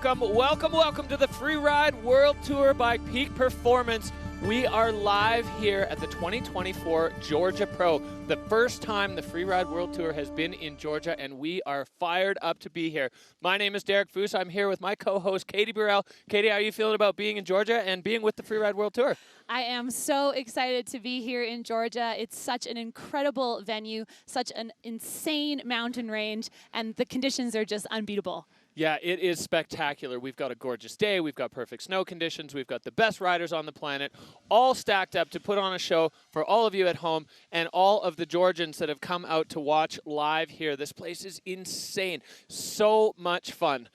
welcome to the Freeride World Tour by Peak Performance. We are live here at the 2024 Georgia Pro, the first time the Freeride World Tour has been in Georgia, and we are fired up to be here. My name is Derek Foose. I'm here with my co-host, Katie Burrell. Katie, how are you feeling about being in Georgia and being with the Freeride World Tour? I am so excited to be here in Georgia. It's such an incredible venue, such an insane mountain range, and the conditions are just unbeatable. Yeah, it is spectacular. We've got a gorgeous day. We've got perfect snow conditions. We've got the best riders on the planet, all stacked up to put on a show for all of you at home and all of the Georgians that have come out to watch live here. This place is insane. So much fun.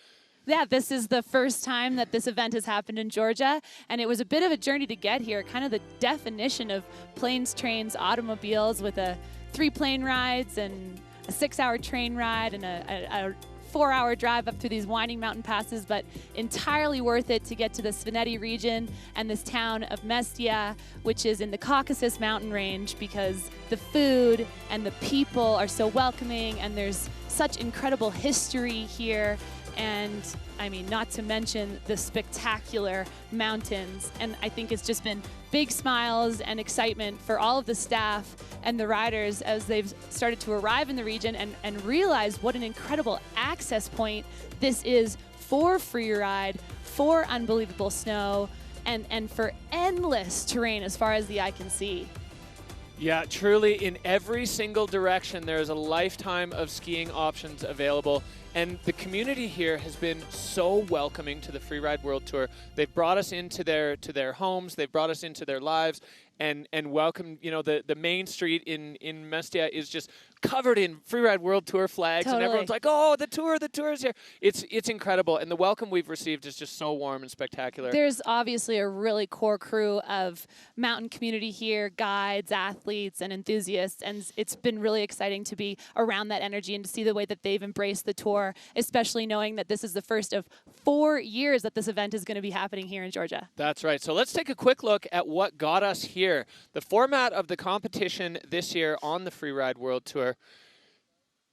Yeah, this is the first time that this event has happened in Georgia, and it was a bit of a journey to get here, kind of the definition of planes, trains, automobiles with 3 plane rides and a 6-hour train ride and a 4-hour drive up through these winding mountain passes, but entirely worth it to get to the Svaneti region and this town of Mestia, which is in the Caucasus mountain range, because the food and the people are so welcoming, and there's such incredible history here. And I mean, not to mention the spectacular mountains. And I think it's just been big smiles and excitement for all of the staff and the riders as they've started to arrive in the region and realize what an incredible access point this is for freeride, for unbelievable snow, and for endless terrain as far as the eye can see. Yeah, truly, in every single direction, there's a lifetime of skiing options available. And the community here has been so welcoming to the Freeride World Tour. They've brought us into their homes, they've brought us into their lives, and welcomed, you know, the main street in Mestia is just covered in Freeride World Tour flags. Totally. And everyone's like, oh, the tour's here. It's incredible, and the welcome we've received is just so warm and spectacular. There's obviously a really core crew of mountain community here, guides, athletes, and enthusiasts, and it's been really exciting to be around that energy and to see the way that they've embraced the tour, especially knowing that this is the first of 4 years that this event is going to be happening here in Georgia. That's right. So let's take a quick look at what got us here. The format of the competition this year on the Freeride World Tour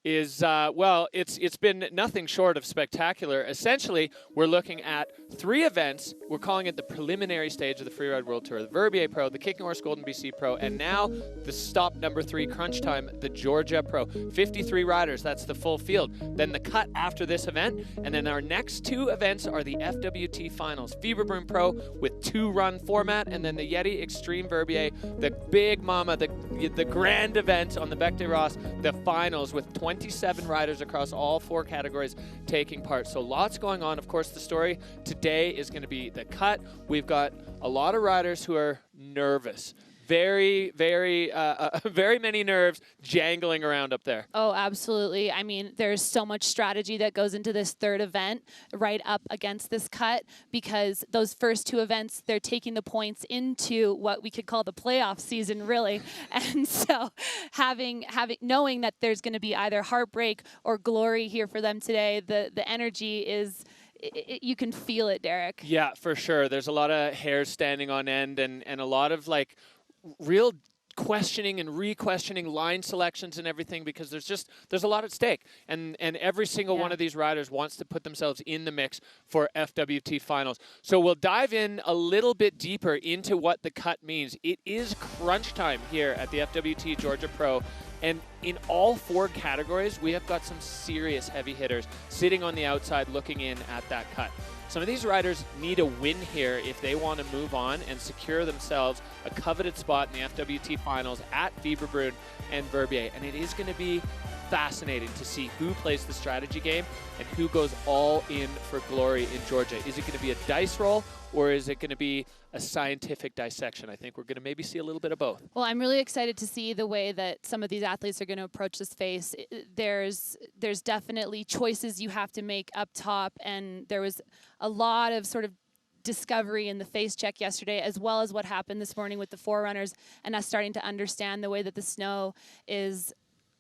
is, well, it's been nothing short of spectacular. Essentially, we're looking at 3 events. We're calling it the preliminary stage of the Freeride World Tour: the Verbier Pro, the Kicking Horse Golden BC Pro, and now the stop number 3 crunch time, the Georgia Pro. 53 riders, that's the full field. Then the cut after this event, and then our next 2 events are the FWT Finals, Fieberbrunn Pro with 2-run format, and then the Yeti Extreme Verbier, the big mama, the grand event on the Bec des Ros, the finals with 27 riders across all 4 categories taking part. So lots going on. Of course, the story today is going to be the cut. We've got a lot of riders who are nervous. Very many nerves jangling around up there. Oh, absolutely. I mean, there's so much strategy that goes into this 3rd event right up against this cut, because those first 2 events, they're taking the points into what we could call the playoff season, really. And so knowing that there's going to be either heartbreak or glory here for them today, the energy is... you can feel it, Derek. Yeah, for sure. There's a lot of hairs standing on end and a lot of like real questioning and re-questioning line selections and everything, because there's a lot at stake, and every single one of these riders wants to put themselves in the mix for FWT Finals. So we'll dive in a little bit deeper into what the cut means. It is crunch time here at the FWT Georgia Pro, and in all 4 categories we have got some serious heavy hitters sitting on the outside looking in at that cut. Some of these riders need a win here if they want to move on and secure themselves a coveted spot in the FWT Finals at Fieberbrunn and Verbier. And it is going to be fascinating to see who plays the strategy game and who goes all in for glory in Georgia. Is it going to be a dice roll, or is it going to be a scientific dissection? I think we're going to maybe see a little bit of both. Well, I'm really excited to see the way that some of these athletes are going to approach this face. There's definitely choices you have to make up top, and there was a lot of sort of discovery in the face check yesterday, as well as what happened this morning with the forerunners and us starting to understand the way that the snow is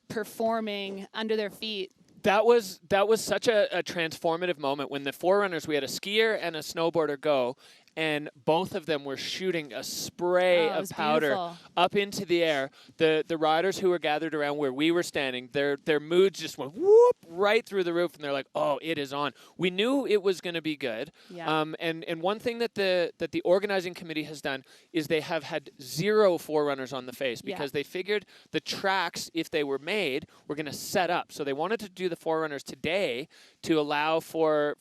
performing under their feet. That was such a transformative moment when the forerunners, we had a skier and a snowboarder go, and both of them were shooting a spray of powder beautiful. Up into the air. The riders who were gathered around where we were standing, their moods just went whoop right through the roof, and they're like, oh, it is on. We knew it was going to be good. Yeah. And one thing that the organizing committee has done is they have had 0 forerunners on the face because they figured the tracks, if they were made, were going to set up. So they wanted to do the forerunners today to allow for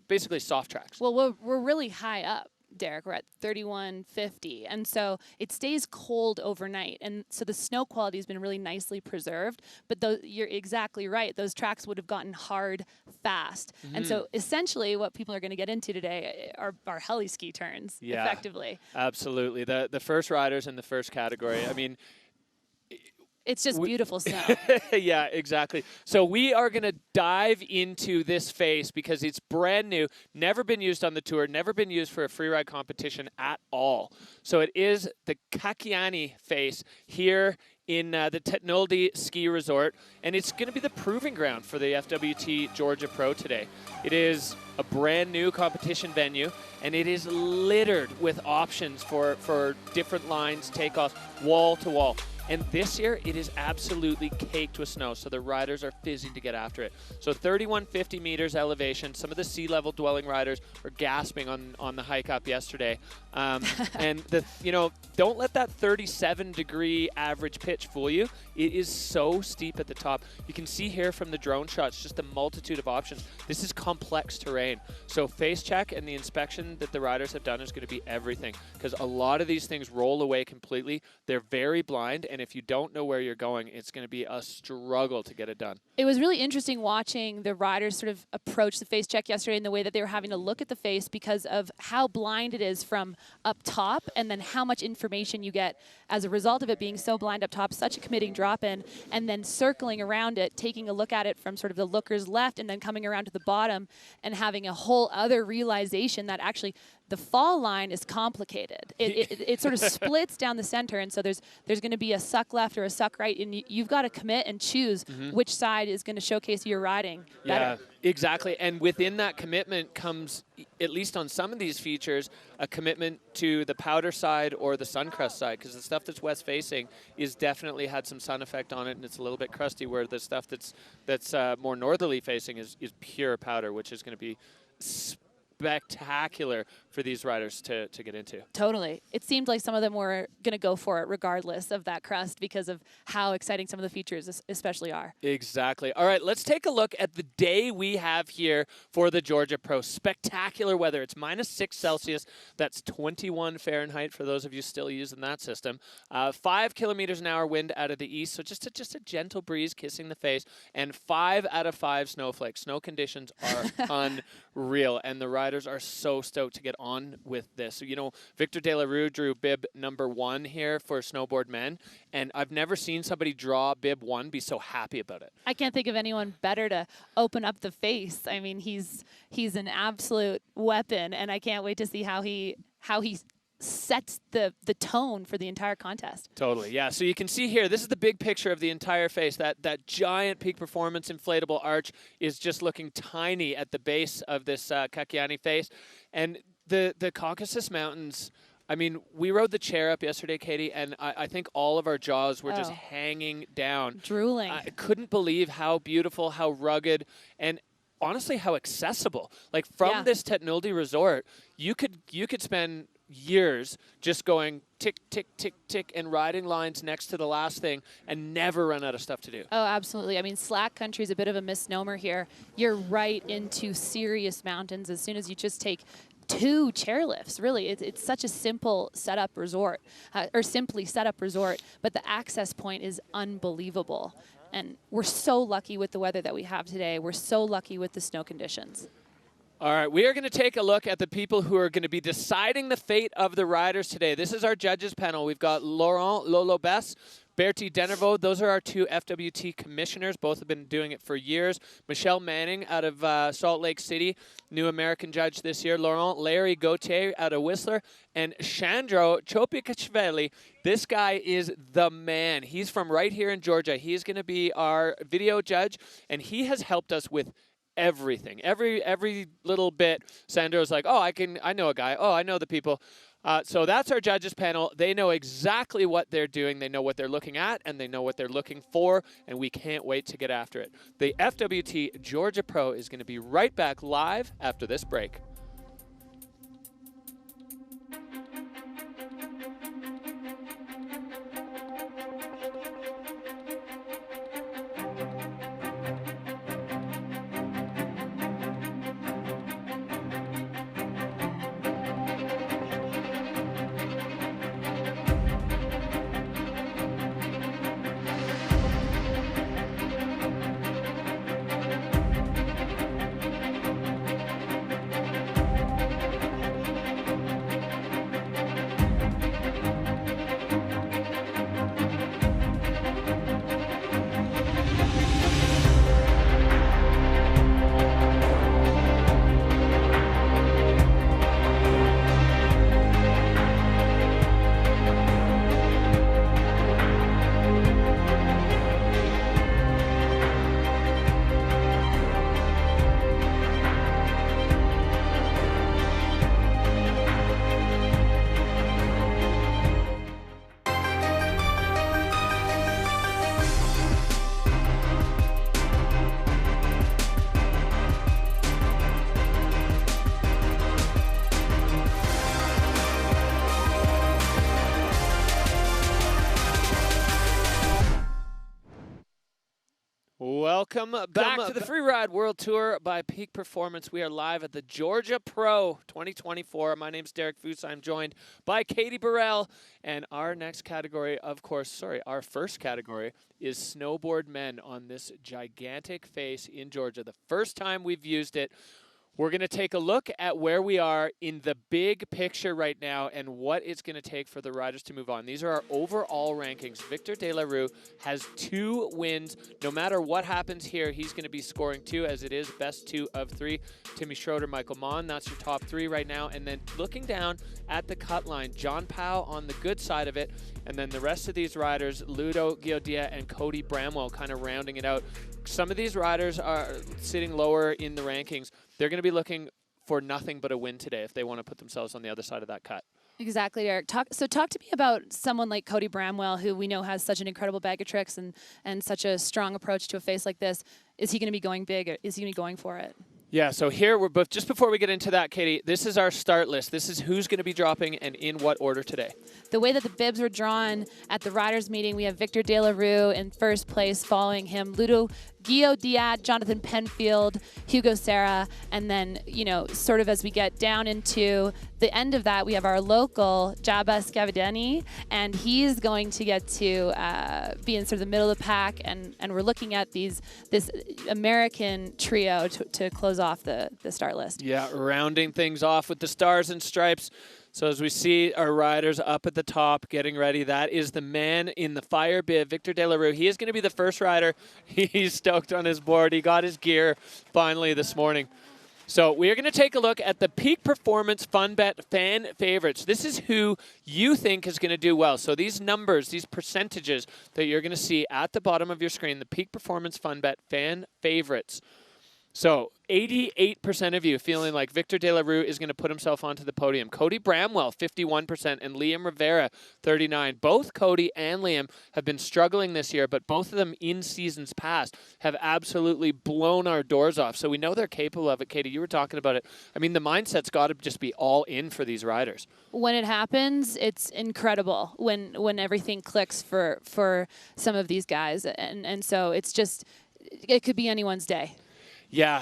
basically soft tracks. Well, we're really high up, Derek. We're at 3150, and so it stays cold overnight, and so the snow quality has been really nicely preserved. But you're exactly right; those tracks would have gotten hard fast, and so essentially, what people are going to get into today are heli ski turns, effectively. Absolutely. The first riders in the first category. I mean. It's just beautiful snow. Yeah, exactly. So we are going to dive into this face because it's brand new, never been used on the tour, never been used for a freeride competition at all. So it is the Krawczak face here in the Tenoldi Ski Resort, and it's going to be the proving ground for the FWT Georgia Pro today. It is a brand new competition venue, and it is littered with options for different lines, takeoffs, wall to wall. And this year, it is absolutely caked with snow, so the riders are fizzing to get after it. So 3150 meters elevation. Some of the sea level dwelling riders are gasping on the hike up yesterday. And don't let that 37-degree average pitch fool you. It is so steep at the top. You can see here from the drone shots just a multitude of options. This is complex terrain. So face check and the inspection that the riders have done is going to be everything, because a lot of these things roll away completely. They're very blind, and if you don't know where you're going, it's going to be a struggle to get it done. It was really interesting watching the riders sort of approach the face check yesterday in the way that they were having to look at the face because of how blind it is from up top, and then how much information you get as a result of it being so blind up top, such a committing drop-in, and then circling around it, taking a look at it from sort of the looker's left, and then coming around to the bottom and having a whole other realization that actually the fall line is complicated. It sort of splits down the center, and so there's going to be a suck left or a suck right, and you've got to commit and choose which side is going to showcase your riding better. Yeah, exactly. And within that commitment comes, at least on some of these features, a commitment to the powder side or the suncrust side, because the stuff that's west facing is definitely had some sun effect on it, and it's a little bit crusty, where the stuff that's more northerly facing is pure powder, which is going to be spectacular for these riders to get into. Totally. It seemed like some of them were going to go for it regardless of that crust because of how exciting some of the features especially are. Exactly. All right, let's take a look at the day we have here for the Georgia Pro. Spectacular weather. It's -6 Celsius. That's 21 Fahrenheit for those of you still using that system. 5 kilometers an hour wind out of the east, so just a gentle breeze kissing the face, and 5 out of 5 snowflakes. Snow conditions are unreal, and the riders are so stoked to get on with this. So, Victor De La Rue drew bib #1 here for snowboard men, and I've never seen somebody draw bib 1 be so happy about it. I can't think of anyone better to open up the face. I mean, he's an absolute weapon, and I can't wait to see how he sets the tone for the entire contest. Totally, yeah. So you can see here, this is the big picture of the entire face. That giant Peak Performance inflatable arch is just looking tiny at the base of this Krawczak face. And the Caucasus Mountains, I mean, we rode the chair up yesterday, Katie, and I think all of our jaws were just hanging down. Drooling. I couldn't believe how beautiful, how rugged, and honestly how accessible. Like from this Tenoldi resort, you could spend years just going tick, tick, tick, tick, and riding lines next to the last thing and never run out of stuff to do. Oh, absolutely. I mean, slack country is a bit of a misnomer here. You're right into serious mountains as soon as you just take 2 chairlifts, really. It's such a simple setup resort, or simply setup resort, but the access point is unbelievable. And we're so lucky with the weather that we have today. We're so lucky with the snow conditions. All right, we are going to take a look at the people who are going to be deciding the fate of the riders today. This is our judges panel. We've got Laurent Lolobes, Bertie Denervaux. Those are our 2 FWT commissioners. Both have been doing it for years. Michelle Manning out of Salt Lake City, new American judge this year. Laurent Larry Gauthier out of Whistler. And Shandro Chopikashvili. This guy is the man. He's from right here in Georgia. He's going to be our video judge, and he has helped us with everything. Every little bit, Sandro's like, oh, I know a guy. Oh, I know the people. So that's our judges panel. They know exactly what they're doing. They know what they're looking at, and they know what they're looking for, and we can't wait to get after it. The FWT Georgia Pro is going to be right back live after this break. Welcome back to the Freeride World Tour by Peak Performance. We are live at the Georgia Pro 2024. My name's Derek Foose. I'm joined by Katie Burrell. And our next category, of course, our first category is snowboard men on this gigantic face in Georgia. The first time we've used it. We're going to take a look at where we are in the big picture right now and what it's going to take for the riders to move on. These are our overall rankings. Victor De La Rue has 2 wins. No matter what happens here, he's going to be scoring 2 as it is best 2 of 3. Timm Schröder, Michael Mahn, that's your top 3 right now. And then looking down at the cut line, John Powell on the good side of it. And then the rest of these riders, Ludovic Guillot-Diat and Cody Bramwell kind of rounding it out. Some of these riders are sitting lower in the rankings. They're going to be looking for nothing but a win today if they want to put themselves on the other side of that cut. Exactly, Derek. Talk to me about someone like Cody Bramwell, who we know has such an incredible bag of tricks and such a strong approach to a face like this. Is he going to be going big? Or is he going to be going for it? Yeah, so here we're both, just before we get into that, Katie, this is our start list. This is who's going to be dropping and in what order today. The way that the bibs were drawn at the riders meeting, we have Victor De La Rue in first place, following him, Ludovic Guillot-Diat, Jonathan Penfield, Hugo Serra, and then, sort of as we get down into the end of that, we have our local Jaba Skhvediani, and he's going to get to be in sort of the middle of the pack, and we're looking at this American trio to close off the start list. Yeah, rounding things off with the stars and stripes. So as we see our riders up at the top getting ready, that is the man in the fire bib, Victor De La Rue. He is going to be the first rider. He's stoked on his board. He got his gear finally this morning. So we are going to take a look at the Peak Performance Fun Bet fan favorites. This is who you think is going to do well. So these numbers, these percentages that you're going to see at the bottom of your screen, the Peak Performance Fun Bet fan favorites. So 88% of you feeling like Victor De La Rue is going to put himself onto the podium. Cody Bramwell, 51%, and Liam Rivera, 39%. Both Cody and Liam have been struggling this year, but both of them in seasons past have absolutely blown our doors off. So we know they're capable of it. Katie, you were talking about it. I mean, the mindset's got to just be all in for these riders. When it happens, it's incredible when everything clicks for some of these guys. And so it's just, it could be anyone's day. Yeah.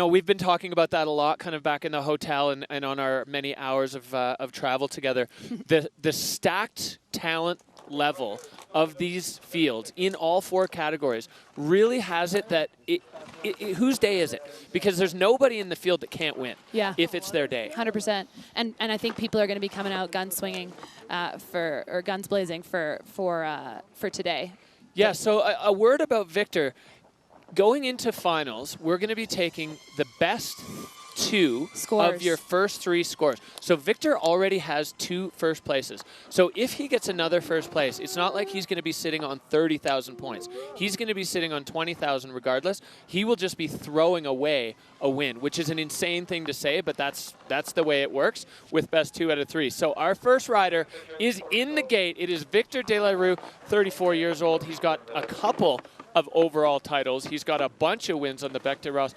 We've been talking about that a lot, kind of back in the hotel and on our many hours of travel together. The stacked talent level of these fields in all 4 categories really has it that whose day is it? Because there's nobody in the field that can't win. Yeah. If it's their day. 100%. And I think people are going to be coming out guns swinging or guns blazing for today. Yeah. So a word about Victor. Going into finals, we're going to be taking the best 2 of your first 3 scores. So Victor already has 2 first places. So if he gets another first place, it's not like he's going to be sitting on 30,000 points. He's going to be sitting on 20,000 regardless. He will just be throwing away a win, which is an insane thing to say, but that's the way it works with best 2 out of 3. So our first rider is in the gate. It is Victor de la Rue, 34 years old. He's got a couple of overall titles. He's got a bunch of wins on the Bec de Ross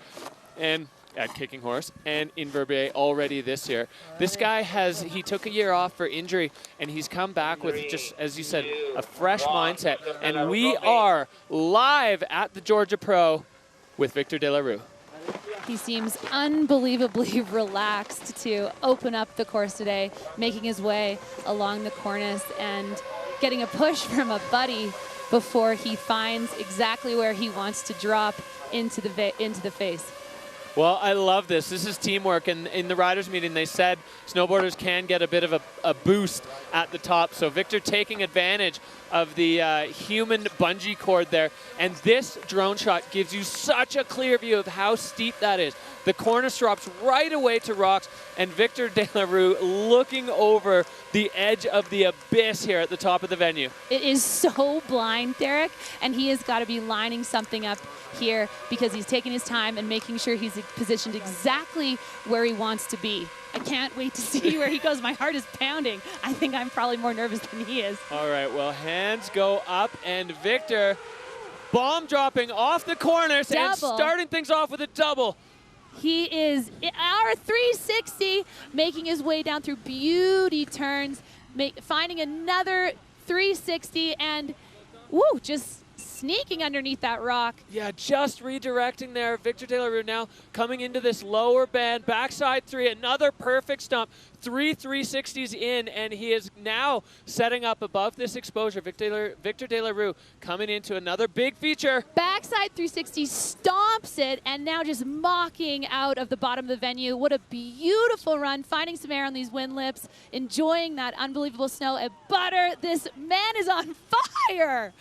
and at Kicking Horse and in Verbier already this year. This guy he took a year off for injury, and he's come back with just, as you said, a fresh mindset. And we are live at the Georgia Pro with Victor de la Rue. He seems unbelievably relaxed to open up the course today, making his way along the cornice and getting a push from a buddy before he finds exactly where he wants to drop into the face. Well, I love this. This is teamwork, and in the riders' meeting they said snowboarders can get a bit of a boost at the top. So Victor taking advantage of the human bungee cord there, and this drone shot gives you such a clear view of how steep that is. The cornice drops right away to rocks, and Victor de la Rue looking over the edge of the abyss here at the top of the venue. It is so blind, Derek, and he has got to be lining something up here because he's taking his time and making sure he's positioned exactly where he wants to be. I can't wait to see where he goes. My heart is pounding. I think I'm probably more nervous than he is. All right, well, hands go up, and Victor bomb dropping off the cornice and starting things off with a double. He is our 360, making his way down through beauty turns, finding another 360, and woo, just sneaking underneath that rock. Yeah, just redirecting there. Victor de la Rue now coming into this lower band, backside 3, another perfect stump. 3 360s in, and he is now setting up above this exposure. Victor de la Rue coming into another big feature. Backside 360 stomps it, and now just mocking out of the bottom of the venue. What a beautiful run, finding some air on these wind lips, enjoying that unbelievable snow. And butter, this man is on fire.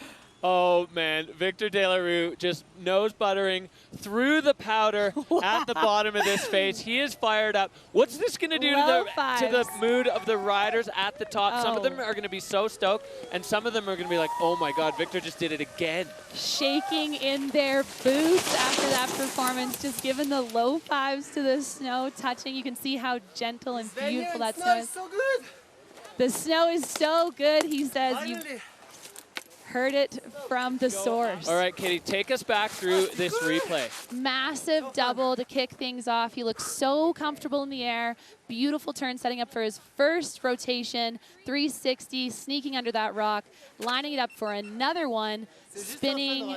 Oh, man, Victor de la Rue just nose buttering through the powder at the bottom of this face. He is fired up. What's this going to do to the mood of the riders at the top? Some of them are going to be so stoked, and some of them are going to be like, oh, my God, Victor just did it again. Shaking in their boots after that performance, just giving the low fives to the snow, touching. You can see how gentle and beautiful that snow is. So good. The snow is so good, he says. You heard it from the source. All right, Katie, take us back through this replay. Massive double to kick things off. He looks so comfortable in the air. Beautiful turn, setting up for his first rotation. 360, sneaking under that rock, lining it up for another one, spinning.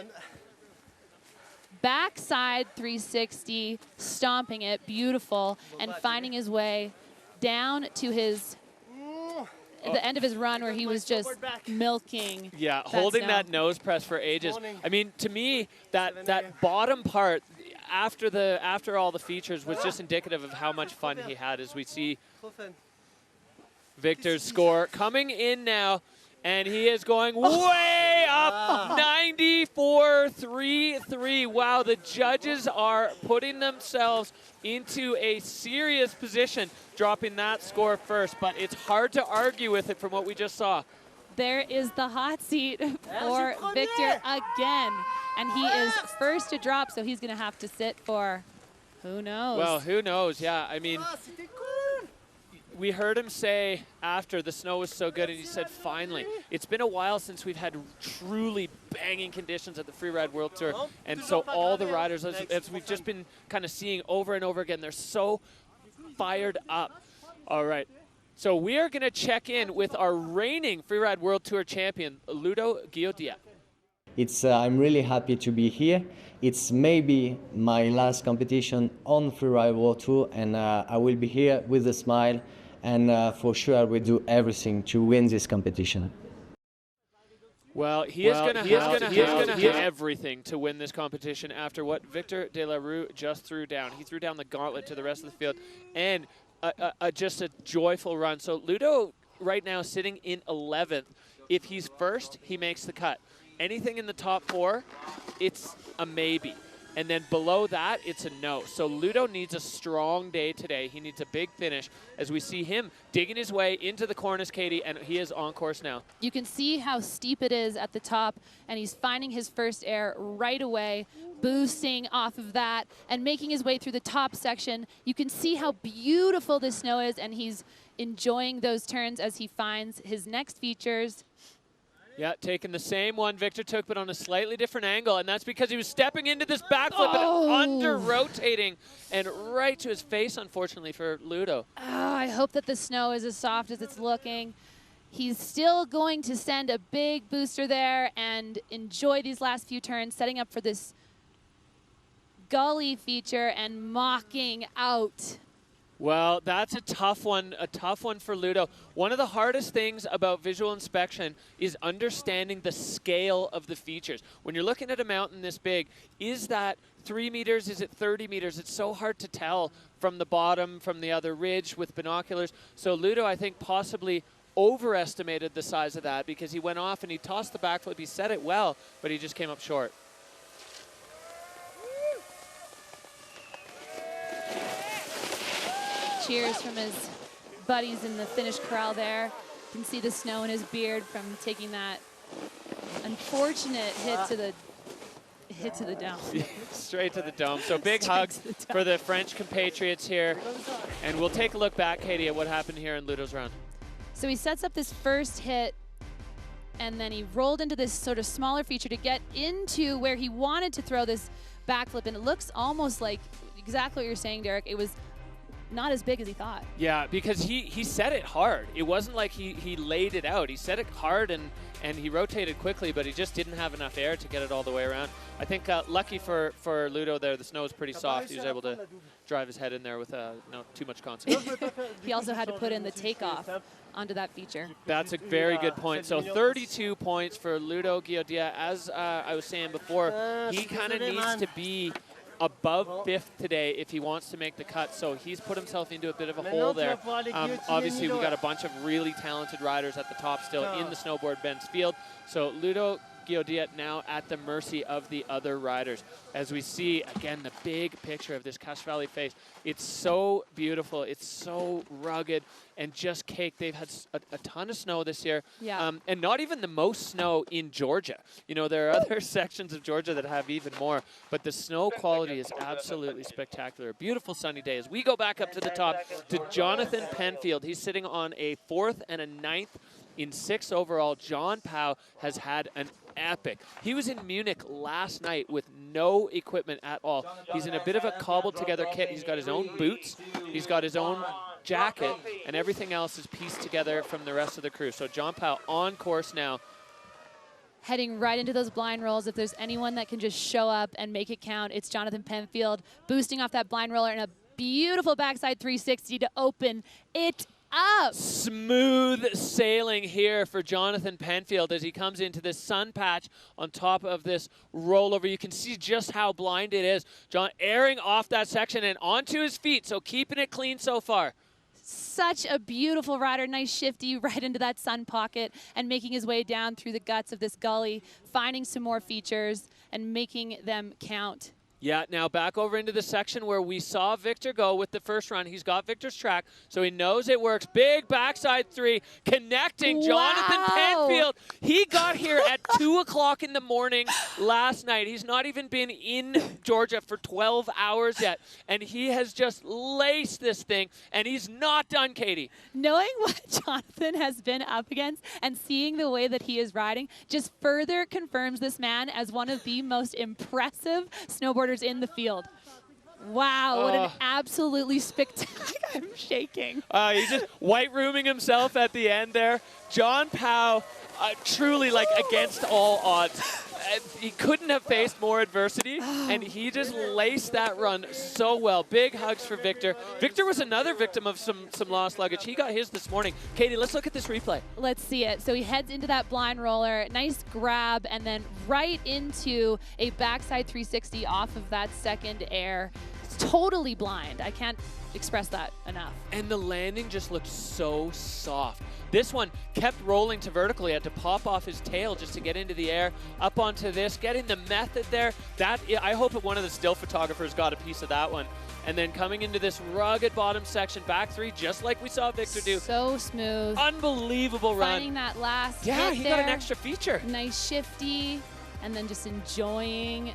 Backside 360, stomping it, beautiful, and finding his way down to his the end of his run where he was just milking. Yeah, holding that nose press for ages. I mean, to me, that bottom part after all the features was just indicative of how much fun he had, as we see Victor's score coming in now, and he is going way up, 94.33. Wow, the judges are putting themselves into a serious position, dropping that score first, but it's hard to argue with it from what we just saw. There is the hot seat for Victor again, and he is first to drop, so he's going to have to sit for who knows. Well, who knows, yeah. I mean, we heard him say after the snow was so good, and he said, finally. It's been a while since we've had truly banging conditions at the Freeride World Tour. And so all the riders, as we've just been kind of seeing over and over again, they're so fired up. All right. So we are going to check in with our reigning Freeride World Tour champion, Ludovic Guillot-Diat. I'm really happy to be here. It's maybe my last competition on Freeride World Tour, and I will be here with a smile. And for sure, I will do everything to win this competition. Well, he is going to have everything to win this competition after what Victor de la Rue just threw down. He threw down the gauntlet to the rest of the field, and just a joyful run. So Ludo right now sitting in 11th. If he's first, he makes the cut. Anything in the top 4, it's a maybe. And then below that, it's a no. So Ludo needs a strong day today. He needs a big finish as we see him digging his way into the cornice, Katie, and he is on course now. You can see how steep it is at the top, and he's finding his first air right away, boosting off of that and making his way through the top section. You can see how beautiful this snow is, and he's enjoying those turns as he finds his next features. Yeah, taking the same one Victor took, but on a slightly different angle, and that's because he was stepping into this backflip and under-rotating, and right to his face, unfortunately, for Ludo. Oh, I hope that the snow is as soft as it's looking. He's still going to send a big booster there and enjoy these last few turns, setting up for this gully feature and mocking out. Well, that's a tough one for Ludo. One of the hardest things about visual inspection is understanding the scale of the features. When you're looking at a mountain this big, is that 3 meters, is it 30 meters? It's so hard to tell from the bottom, from the other ridge with binoculars. So Ludo, I think, possibly overestimated the size of that because he went off and he tossed the backflip. He set it well, but he just came up short. Cheers from his buddies in the finish corral there. You can see the snow in his beard from taking that unfortunate hit to the dome. Straight to the dome. So big hugs for the French compatriots here. And we'll take a look back, Katie, at what happened here in Ludo's round. So he sets up this first hit, and then he rolled into this sort of smaller feature to get into where he wanted to throw this backflip. And it looks almost like exactly what you're saying, Derek. It was not as big as he thought. Yeah, because he set it hard. It wasn't like he laid it out. He set it hard and he rotated quickly, but he just didn't have enough air to get it all the way around. I think lucky for Ludo there, the snow was pretty soft. He was able to drive his head in there with not too much consequence. He also had to put in the takeoff onto that feature. That's a very good point. So 32 points for Ludo Guillot-Diat. As I was saying before, he kind of needs to be above fifth today if he wants to make the cut. So he's put himself into a bit of a hole there. Obviously, we've got a bunch of really talented riders at the top still in the snowboard Ben's field. So Ludo Guillot-Diat now at the mercy of the other riders. As we see, again, the big picture of this Cache Valley face. It's so beautiful. It's so rugged and just caked. They've had a ton of snow this year. Yeah. And not even the most snow in Georgia. You know, there are other sections of Georgia that have even more, but the snow quality is absolutely spectacular. Beautiful sunny day. As we go back up to the top to Jonathan Penfield. He's sitting on a 4th and a 9th in 6th overall. John Pau has had an epic. He was in Munich last night with no equipment at all. He's in a bit of a cobbled together kit. He's got his own boots, he's got his own jacket, and everything else is pieced together from the rest of the crew. So John Pau on course now. Heading right into those blind rolls. If there's anyone that can just show up and make it count, it's Jonathan Penfield, boosting off that blind roller and a beautiful backside 360 to open it up. Smooth sailing here for Jonathan Penfield as he comes into this sun patch on top of this rollover. You can see just how blind it is. John airing off that section and onto his feet, so keeping it clean so far. Such a beautiful rider, nice shifty right into that sun pocket and making his way down through the guts of this gully, finding some more features and making them count. Yeah, now back over into the section where we saw Victor go with the first run. He's got Victor's track, so he knows it works. Big backside 3, connecting Jonathan Penfield. He got here at 2 o'clock in the morning last night. He's not even been in Georgia for 12 hours yet, and he has just laced this thing, and he's not done, Katie. Knowing what Jonathan has been up against and seeing the way that he is riding just further confirms this man as one of the most impressive snowboarders in the field. Wow, what an absolutely spectacular. I'm shaking. He's just white rooming himself at the end there. John Pau, truly like against all odds. He couldn't have faced more adversity, and he just laced that run so well. Big hugs for Victor. Victor was another victim of some lost luggage. He got his this morning. Katie, let's look at this replay. Let's see it. So he heads into that blind roller, nice grab, and then right into a backside 360 off of that second air. totally blind. I can't express that enough. And the landing just looked so soft. This one kept rolling to vertical. He had to pop off his tail just to get into the air, up onto this, getting the method there. That, I hope that one of the still photographers got a piece of that one. And then coming into this rugged bottom section, back three, just like we saw Victor do. So smooth. Unbelievable run. Finding that last Yeah, hit he there. got an extra feature. Nice shifty, and then just enjoying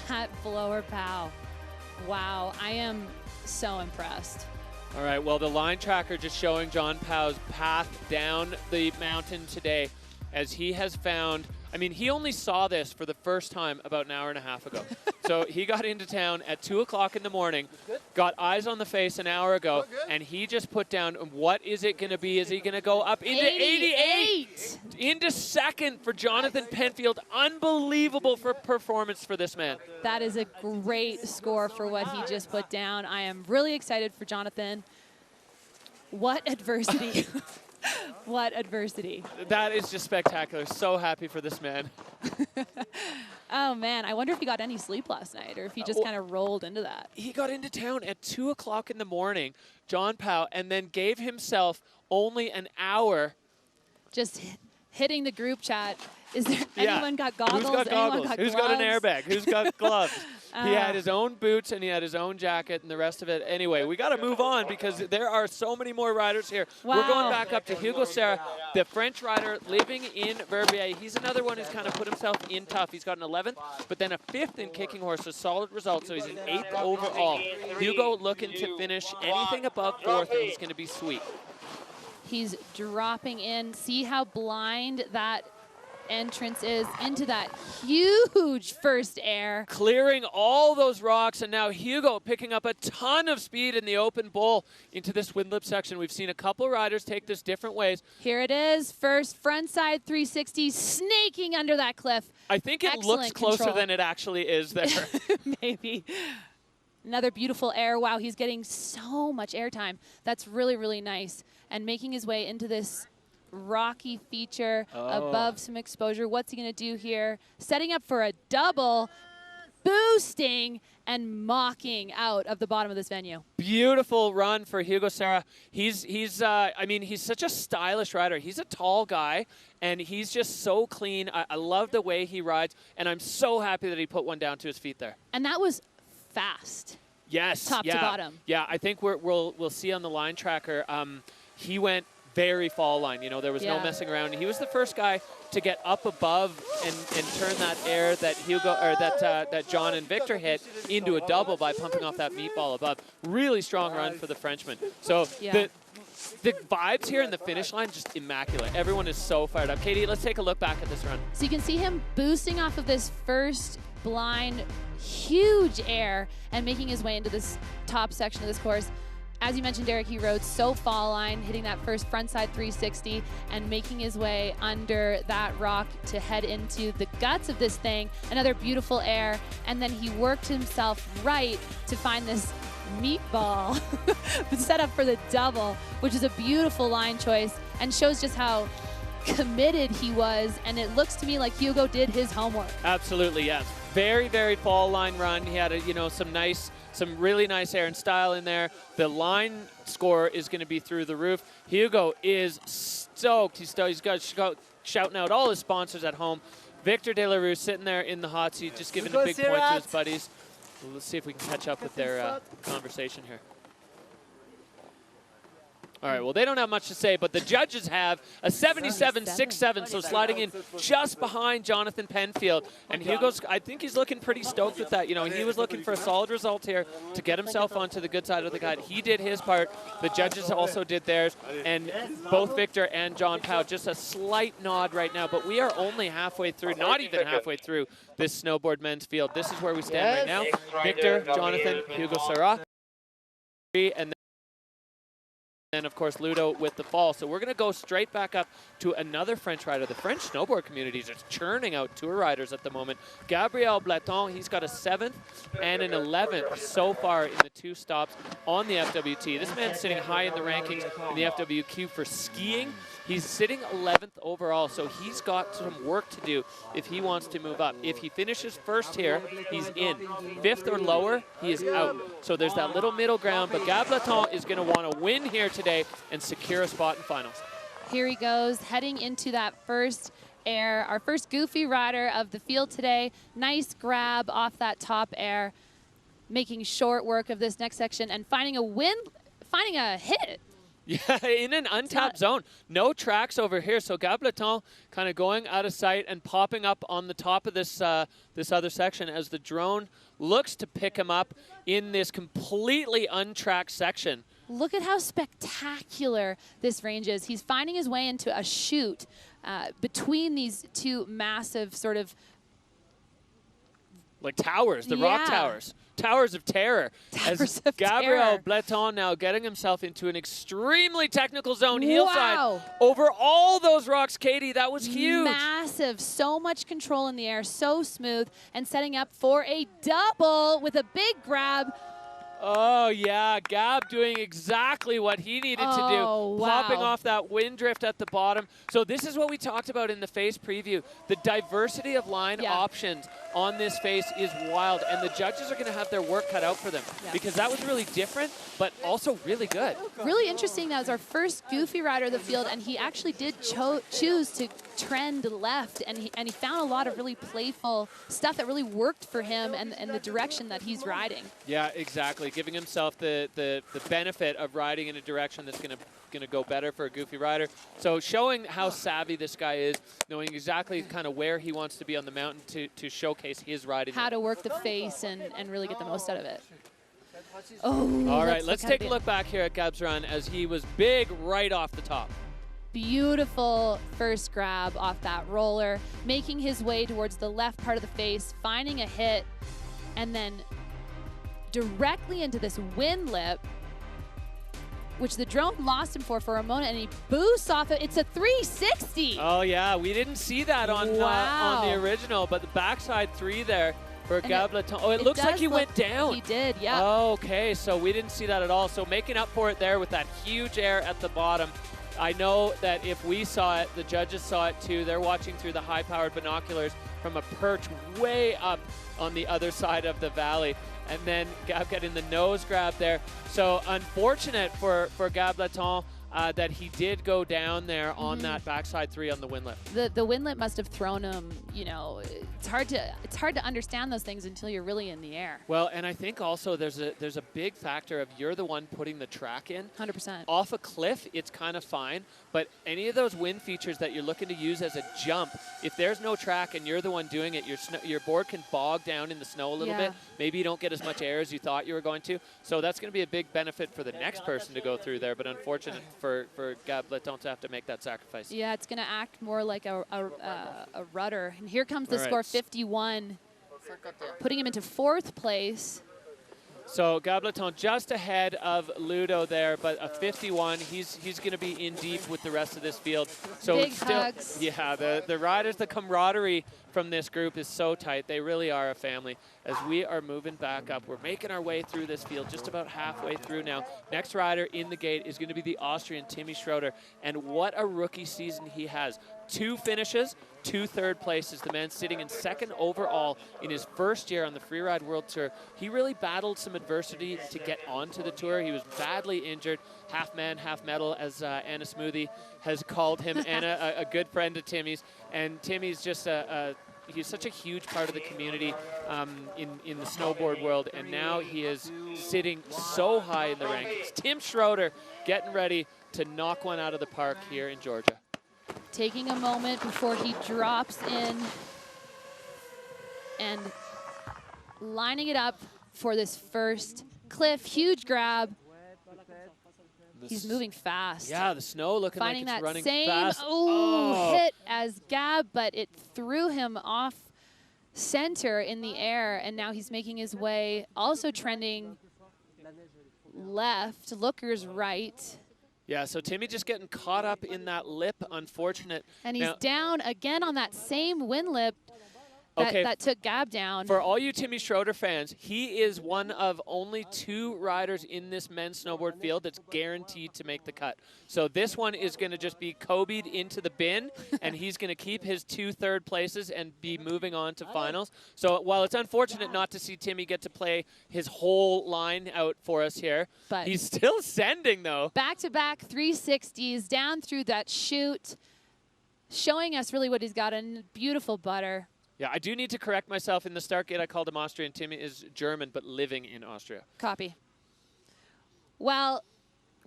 that blower pow. Wow, I am so impressed. All right, well, the line tracker just showing John Pow's path down the mountain today as he has found, I mean, he only saw this for the first time about an hour and a half ago. So he got into town at 2 o'clock in the morning, got eyes on the face an hour ago, and he just put down, what is it going to be? Is he going to go up into 88? Into second for Jonathan Penfield. Unbelievable for performance for this man. That is a great score for what he just put down. I am really excited for Jonathan. What adversity. What adversity. That is just spectacular. So happy for this man. Oh, man. I wonder if he got any sleep last night or if he just kind of rolled into that. He got into town at 2 o'clock in the morning, John Pow, and then gave himself only an hour. Just hitting the group chat. Is there anyone got goggles? Who's got goggles? Anyone got Who's got an gloves? airbag? Who's got gloves? He had his own boots and he had his own jacket and the rest of it. Anyway, we got to move on because there are so many more riders here. Wow. We're going back up to Hugo Serra, the French rider living in Verbier. He's another one who's kind of put himself in tough. He's got an 11th, but then a 5th in kicking horse, a solid result, so he's an 8th overall. Hugo looking to finish anything above 4th, and he's going to be sweet. He's dropping in. See how blind that entrance is into that huge first air. Clearing all those rocks, and now Hugo picking up a ton of speed in the open bowl into this windlip section. We've seen a couple riders take this different ways. Here it is, first frontside 360, snaking under that cliff. I think it Excellent looks closer control. than it actually is there. Maybe. Another beautiful air. Wow, he's getting so much airtime. That's really, really nice. And making his way into this rocky feature above some exposure. What's he going to do here? Setting up for a double, boosting and mocking out of the bottom of this venue. Beautiful run for Hugo Serra. He's I mean, he's such a stylish rider. He's a tall guy, and he's just so clean. I love the way he rides, and I'm so happy that he put one down to his feet there. And that was fast. Yes, Top to bottom. Yeah, I think we'll see on the line tracker. He went very fall line. You know, there was no messing around. He was the first guy to get up above and turn that air that Hugo or that John and Victor hit into a double by pumping off that meatball above. Really strong run for the Frenchman. So the vibes here in the finish line just immaculate. Everyone is so fired up. Katie, let's take a look back at this run. So you can see him boosting off of this first blind, huge air and making his way into this top section of this course. As you mentioned, Derek, he rode so fall line, hitting that first frontside 360 and making his way under that rock to head into the guts of this thing. Another beautiful air. And then he worked himself right to find this meatball set up for the double, which is a beautiful line choice and shows just how committed he was. And it looks to me like Hugo did his homework. Absolutely, yes. Very, very fall line run. He had some really nice air and style in there. The line score is going to be through the roof. Hugo is stoked. He's got shouting out all his sponsors at home. Victor De La Rue sitting there in the hot seat, just giving a big point to his buddies. Well, let's see if we can catch up with their conversation here. All right, well, they don't have much to say, but the judges have a 77.67, so sliding in just behind Jonathan Penfield. And Hugo's, I think he's looking pretty stoked with that. You know, he was looking for a solid result here to get himself onto the good side of the guide. He did his part. The judges also did theirs. And both Victor and John Pow, just a slight nod right now, but we are only halfway through, not even halfway through this snowboard men's field. This is where we stand right now. Victor, Jonathan, Hugo Serra, and And of course, Ludo with the fall. So we're going to go straight back up to another French rider. The French snowboard community is just churning out tour riders at the moment. Gabriel Bletton, he's got a 7th and an 11th so far in the 2 stops on the FWT. This man's sitting high in the rankings in the FWQ for skiing. He's sitting 11th overall, so he's got some work to do if he wants to move up. If he finishes first here, he's in. 5th or lower, he is out. So there's that little middle ground, but Gab Bletton is going to want to win here today and secure a spot in finals. Here he goes, heading into that first air, our first goofy rider of the field today. Nice grab off that top air, making short work of this next section and finding a hit. Yeah, in an untapped zone. No tracks over here, so Gab Bletton kind of going out of sight and popping up on the top of this this other section as the drone looks to pick him up in this completely untracked section. Look at how spectacular this range is. He's finding his way into a chute between these 2 massive sort of... Like towers, the rock towers. Towers of terror. Towers as Gabriel Bletton now getting himself into an extremely technical zone, heel side, over all those rocks. Katie, that was huge. Massive. So much control in the air, so smooth, and setting up for a double with a big grab. Oh, yeah, Gab doing exactly what he needed to do, popping off that wind drift at the bottom. So this is what we talked about in the face preview. The diversity of line options on this face is wild, and the judges are going to have their work cut out for them because that was really different, but also really good. Really interesting. That was our first goofy rider of the field, and he actually did choose to trend left, and he found a lot of really playful stuff that really worked for him and the direction that he's riding. Yeah, exactly. Giving himself the benefit of riding in a direction that's going to go better for a goofy rider. So showing how savvy this guy is, knowing exactly kind of where he wants to be on the mountain to showcase his riding. How to work the face and really get the most out of it. Oh, all right, let's take a look back here at Gab's run as he was big right off the top. Beautiful first grab off that roller, making his way towards the left part of the face, finding a hit, and then directly into this wind lip, which the drone lost him for a moment, and he boosts off it. It's a 360. Oh, yeah, we didn't see that on the original, but the backside 3 there for Gab Bletton. Oh, it looks like he went down. He did, yeah. Oh, okay, so we didn't see that at all. So making up for it there with that huge air at the bottom. I know that if we saw it, the judges saw it too. They're watching through the high-powered binoculars from a perch way up on the other side of the valley. And then Gab getting the nose grab there. So unfortunate for Gab Bletton that he did go down there on that backside 3 on the windlet. The windlet must have thrown him, you know, it's hard to understand those things until you're really in the air. Well, and I think also there's a big factor of you're the one putting the track in. 100%. Off a cliff, it's kind of fine, but any of those wind features that you're looking to use as a jump, if there's no track and you're the one doing it, your board can bog down in the snow a little bit. Maybe you don't get as much air as you thought you were going to. So that's going to be a big benefit for the next person to go through there, but unfortunate for Gab Bletton to have to make that sacrifice. Yeah, it's going to act more like a rudder. And here comes the score, 51, putting him into 4th place. So Gab Bletton just ahead of Ludo there, but a 51. He's going to be in deep with the rest of this field. So big hugs. Yeah, the riders, the camaraderie from this group is so tight. They really are a family. As we are moving back up, we're making our way through this field, just about halfway through now. Next rider in the gate is going to be the Austrian Timm Schröder, and what a rookie season he has. 2 finishes, 2 third places. The man sitting in 2nd overall in his first year on the Freeride World Tour. He really battled some adversity to get onto the tour. He was badly injured, half man, half metal, as Anna Smoothie has called him. Anna, a good friend of Timmy's, and Timmy's just he's such a huge part of the community in the snowboard world, and now he is sitting so high in the rankings. Timm Schröder getting ready to knock one out of the park here in Georgia. Taking a moment before he drops in and lining it up for this first cliff. Huge grab. He's moving fast. Yeah, the snow looking like it's running fast. Hit as Gab, but it threw him off center in the air, and now he's making his way, also trending left, lookers right, Yeah, so Timmy just getting caught up in that lip, unfortunate. And he's down again on that same wind lip that took Gab down. For all you Timm Schröder fans, he is one of only 2 riders in this men's snowboard field that's guaranteed to make the cut. So this one is going to just be Kobe'd into the bin, and he's going to keep his 2 third places and be moving on to finals. So while it's unfortunate not to see Timmy get to play his whole line out for us here, but he's still sending, though. Back-to-back 360s down through that chute, showing us really what he's got, a beautiful butter. Yeah, I do need to correct myself. In the start gate, I called him Austrian. Timmy is German, but living in Austria. Copy. Well,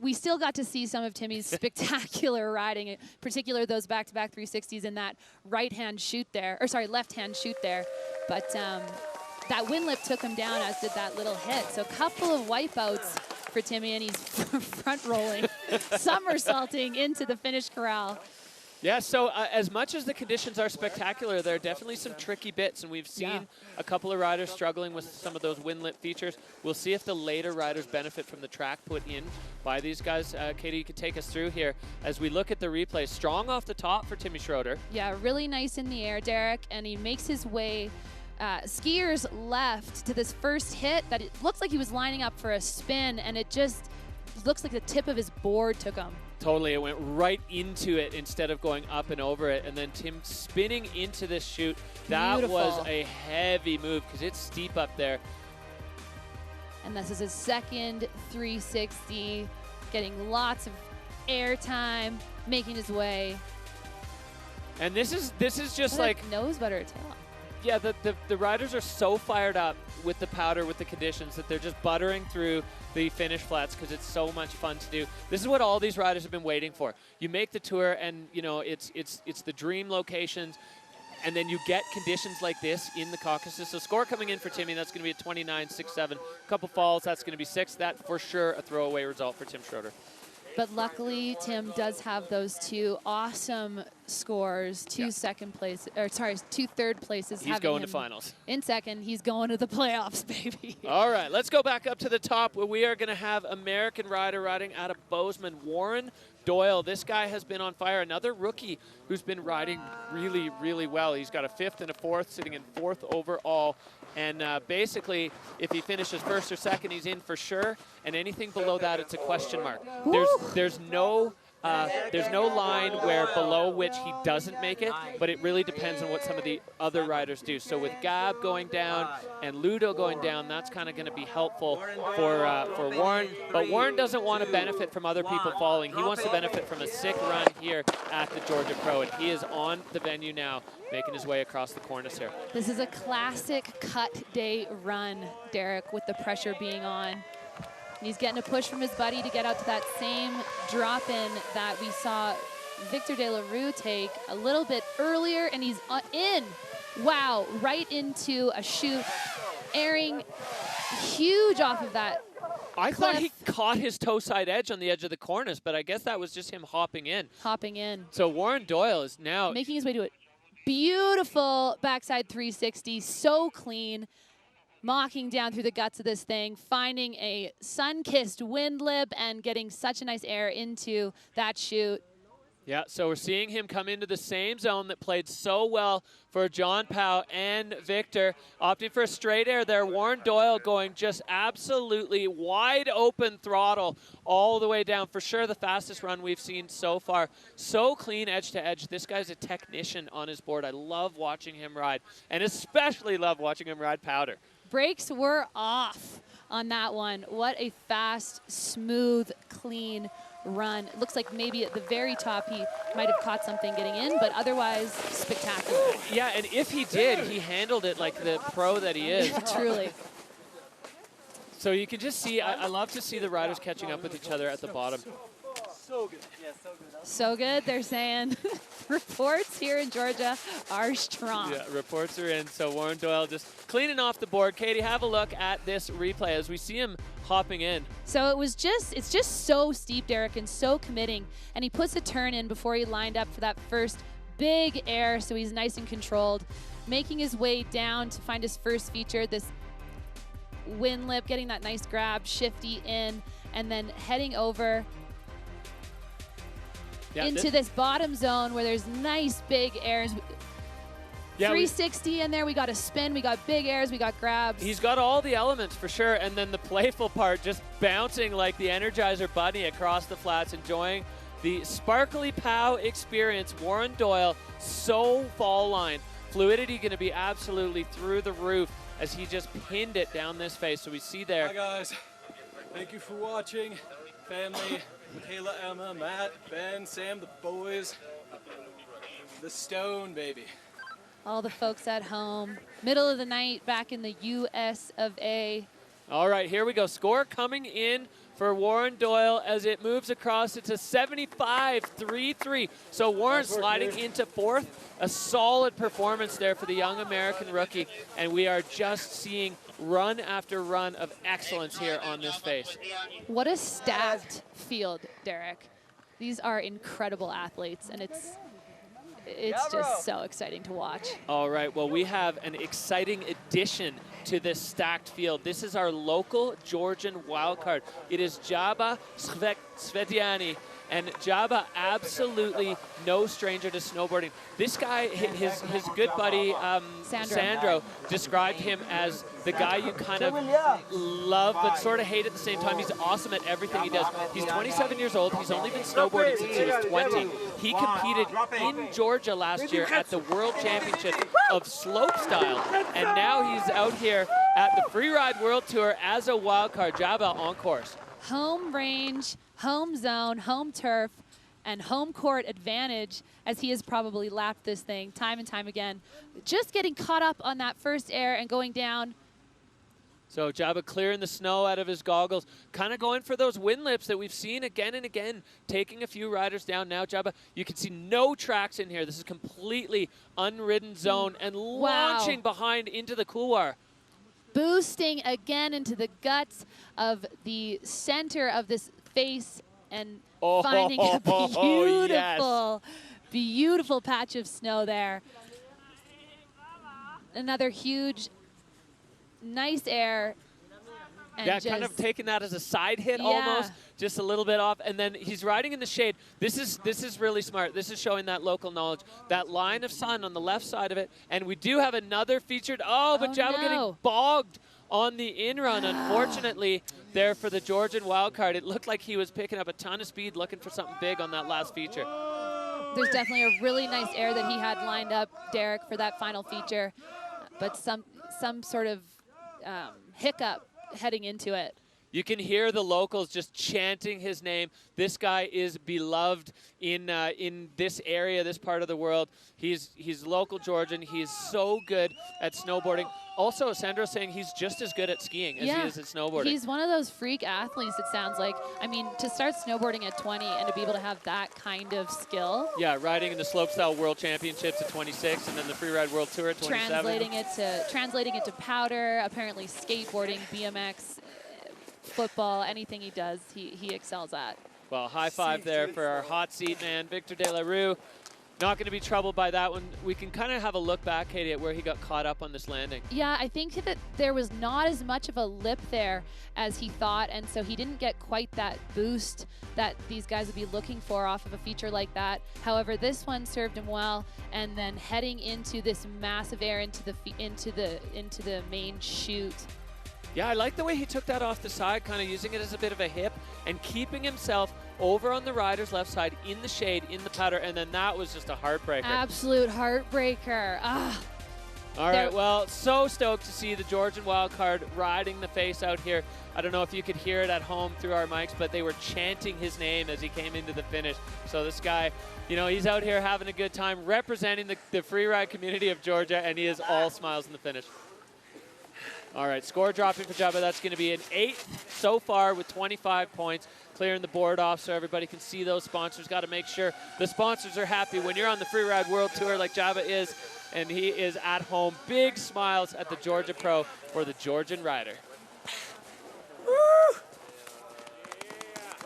we still got to see some of Timmy's spectacular riding, in particular those back-to-back 360s in that right-hand chute there, or sorry, left-hand chute there. But that wind lip took him down, as did that little hit. So a couple of wipeouts for Timmy, and he's front-rolling, somersaulting into the finish corral. Yeah, so as much as the conditions are spectacular, there are definitely some tricky bits, and we've seen a couple of riders struggling with some of those windlip features. We'll see if the later riders benefit from the track put in by these guys. Katie, you could take us through here as we look at the replay. Strong off the top for Timm Schröder. Yeah, really nice in the air, Derek, and he makes his way skiers left to this first hit that it looks like he was lining up for a spin, and it just looks like the tip of his board took him. Totally, it went right into it instead of going up and over it. And then Tim spinning into this chute. That was a heavy move because it's steep up there. And this is his second 360, getting lots of air time, making his way. And this is just like nose butter or tail. Yeah, the riders are so fired up with the powder, with the conditions, that they're just buttering through the finish flats because it's so much fun to do. This is what all these riders have been waiting for. You make the tour, and you know it's the dream locations, and then you get conditions like this in the Caucasus. So score coming in for Timmy, that's going to be a 29.67. A couple falls, that's going to be 6. That for sure a throwaway result for Timm Schröder. But luckily, Tim does have those 2 awesome scores, 2 second place, or sorry, 2 third places. He's going to finals. In second, he's going to the playoffs, baby. All right, let's go back up to the top where we are going to have American rider riding out of Bozeman, Warren Doyle. This guy has been on fire. Another rookie who's been riding really, really well. He's got a 5th and a 4th, sitting in 4th overall. And basically, if he finishes 1st or 2nd, he's in for sure. And anything below that, it's a question mark. There's no line where below which he doesn't make it, but it really depends on what some of the other riders do. So with Gab going down and Ludo going down, that's kind of going to be helpful for Warren. But Warren doesn't want to benefit from other people falling. He wants to benefit from a sick run here at the Georgia Pro, and he is on the venue now, making his way across the cornice here. This is a classic cut day run, Derek, with the pressure being on. He's getting a push from his buddy to get out to that same drop-in that we saw Victor De La Rue take a little bit earlier, and he's in. Wow, right into a chute, airing huge off of that I thought he caught his toe side edge on the edge of the cornice, but I guess that was just him hopping in. Hopping in. So Warren Doyle is now making his way to it. Beautiful backside 360, so clean. Mocking down through the guts of this thing, finding a sun-kissed wind lip and getting such a nice air into that chute. Yeah, so we're seeing him come into the same zone that played so well for John Powell and Victor. Opting for a straight air there. Warren Doyle going just absolutely wide open throttle all the way down. For sure the fastest run we've seen so far. So clean edge to edge. This guy's a technician on his board. I love watching him ride, and especially love watching him ride powder. Brakes were off on that one. What a fast, smooth, clean run. It looks like maybe at the very top he might have caught something getting in, but otherwise spectacular. Yeah, and if he did, he handled it like the pro that he is. Truly. So you can just see, I love to see the riders catching up with each other at the bottom. So good. Yeah, so good. So good, they're saying. Reports here in Georgia are strong. Yeah, reports are in. So Warren Doyle just cleaning off the board. Katie, have a look at this replay as we see him hopping in. So it's just so steep, Derek, and so committing. And he puts a turn in before he lined up for that first big air, so he's nice and controlled. Making his way down to find his first feature, this wind lip, getting that nice grab, shifty in, and then heading over into this bottom zone where there's nice big airs. Yeah, 360 in there, we got a spin, we got big airs, we got grabs. He's got all the elements for sure, and then the playful part, just bouncing like the Energizer Bunny across the flats, enjoying the sparkly POW experience. Warren Doyle, so fall line. Fluidity going to be absolutely through the roof as he just pinned it down this face. So we see there. Hi guys, thank you for watching. Family, Kayla, Emma, Matt, Ben, Sam, the boys, the Stone, baby. All the folks at home. Middle of the night back in the US of A. All right, here we go. Score coming in for Warren Doyle as it moves across. It's a 75-3-3. So Warren sliding into fourth. A solid performance there for the young American rookie. And we are just seeing run after run of excellence here on this face. What a stacked field, Derek. These are incredible athletes, and it's just so exciting to watch. All right, well, we have an exciting addition to this stacked field. This is our local Georgian wildcard. It is Jaba Skhvediani, and Jaba absolutely no stranger to snowboarding. This guy, his good buddy Sandro described him as the guy you kind of love but sort of hate at the same time. He's awesome at everything he does. He's 27 years old. He's only been snowboarding since he was 20. He competed in Georgia last year at the World Championship of Slopestyle, and now he's out here at the Freeride World Tour as a wild card. Jaba on course. Home range, home zone, home turf, and home court advantage, as he has probably lapped this thing time and time again. Just getting caught up on that first air and going down. So Jaba clearing the snow out of his goggles, kind of going for those wind lips that we've seen again and again, taking a few riders down. Now Jaba, you can see no tracks in here. This is completely unridden zone, and launching behind into the couloir. Boosting again into the guts of the center of this face and finding a beautiful, beautiful patch of snow there. Another huge, nice air. And yeah, kind of taking that as a side hit almost, just a little bit off. And then he's riding in the shade. This is really smart. This is showing that local knowledge. That line of sun on the left side of it. And we do have another featured. But Jaba getting bogged on the in-run, unfortunately, there for the Georgian wildcard. It looked like he was picking up a ton of speed, looking for something big on that last feature. There's definitely a really nice air that he had lined up, Derek, for that final feature. But some sort of hiccup heading into it. You can hear the locals just chanting his name. This guy is beloved in this area, this part of the world. He's local Georgian. He's so good at snowboarding. Also, Sandro's saying he's just as good at skiing as he is at snowboarding. He's one of those freak athletes, it sounds like. I mean, to start snowboarding at 20 and to be able to have that kind of skill. Yeah, riding in the Slopestyle World Championships at 26 and then the Freeride World Tour at 27. Translating it to powder, apparently skateboarding, BMX, football, anything he does, he excels at. Well, high five there for our hot seat man, Victor De La Rue. Not going to be troubled by that one. We can kind of have a look back, Katie, at where he got caught up on this landing. Yeah, I think that there was not as much of a lip there as he thought, and so he didn't get quite that boost that these guys would be looking for off of a feature like that. However, this one served him well, and then heading into this massive air into the main chute. Yeah, I like the way he took that off the side, kind of using it as a bit of a hip and keeping himself over on the rider's left side in the shade, in the powder, and then that was just a heartbreaker. Absolute heartbreaker. All right, well, so stoked to see the Georgian wildcard riding the face out here. I don't know if you could hear it at home through our mics, but they were chanting his name as he came into the finish. So this guy, you know, he's out here having a good time, representing the freeride community of Georgia, and he is all smiles in the finish. All right, score dropping for Jaba. That's going to be an 8 so far with 25 points. Clearing the board off so everybody can see those sponsors. Got to make sure the sponsors are happy when you're on the Freeride World Tour like Jaba is, and he is at home. Big smiles at the Georgia Pro for the Georgian rider.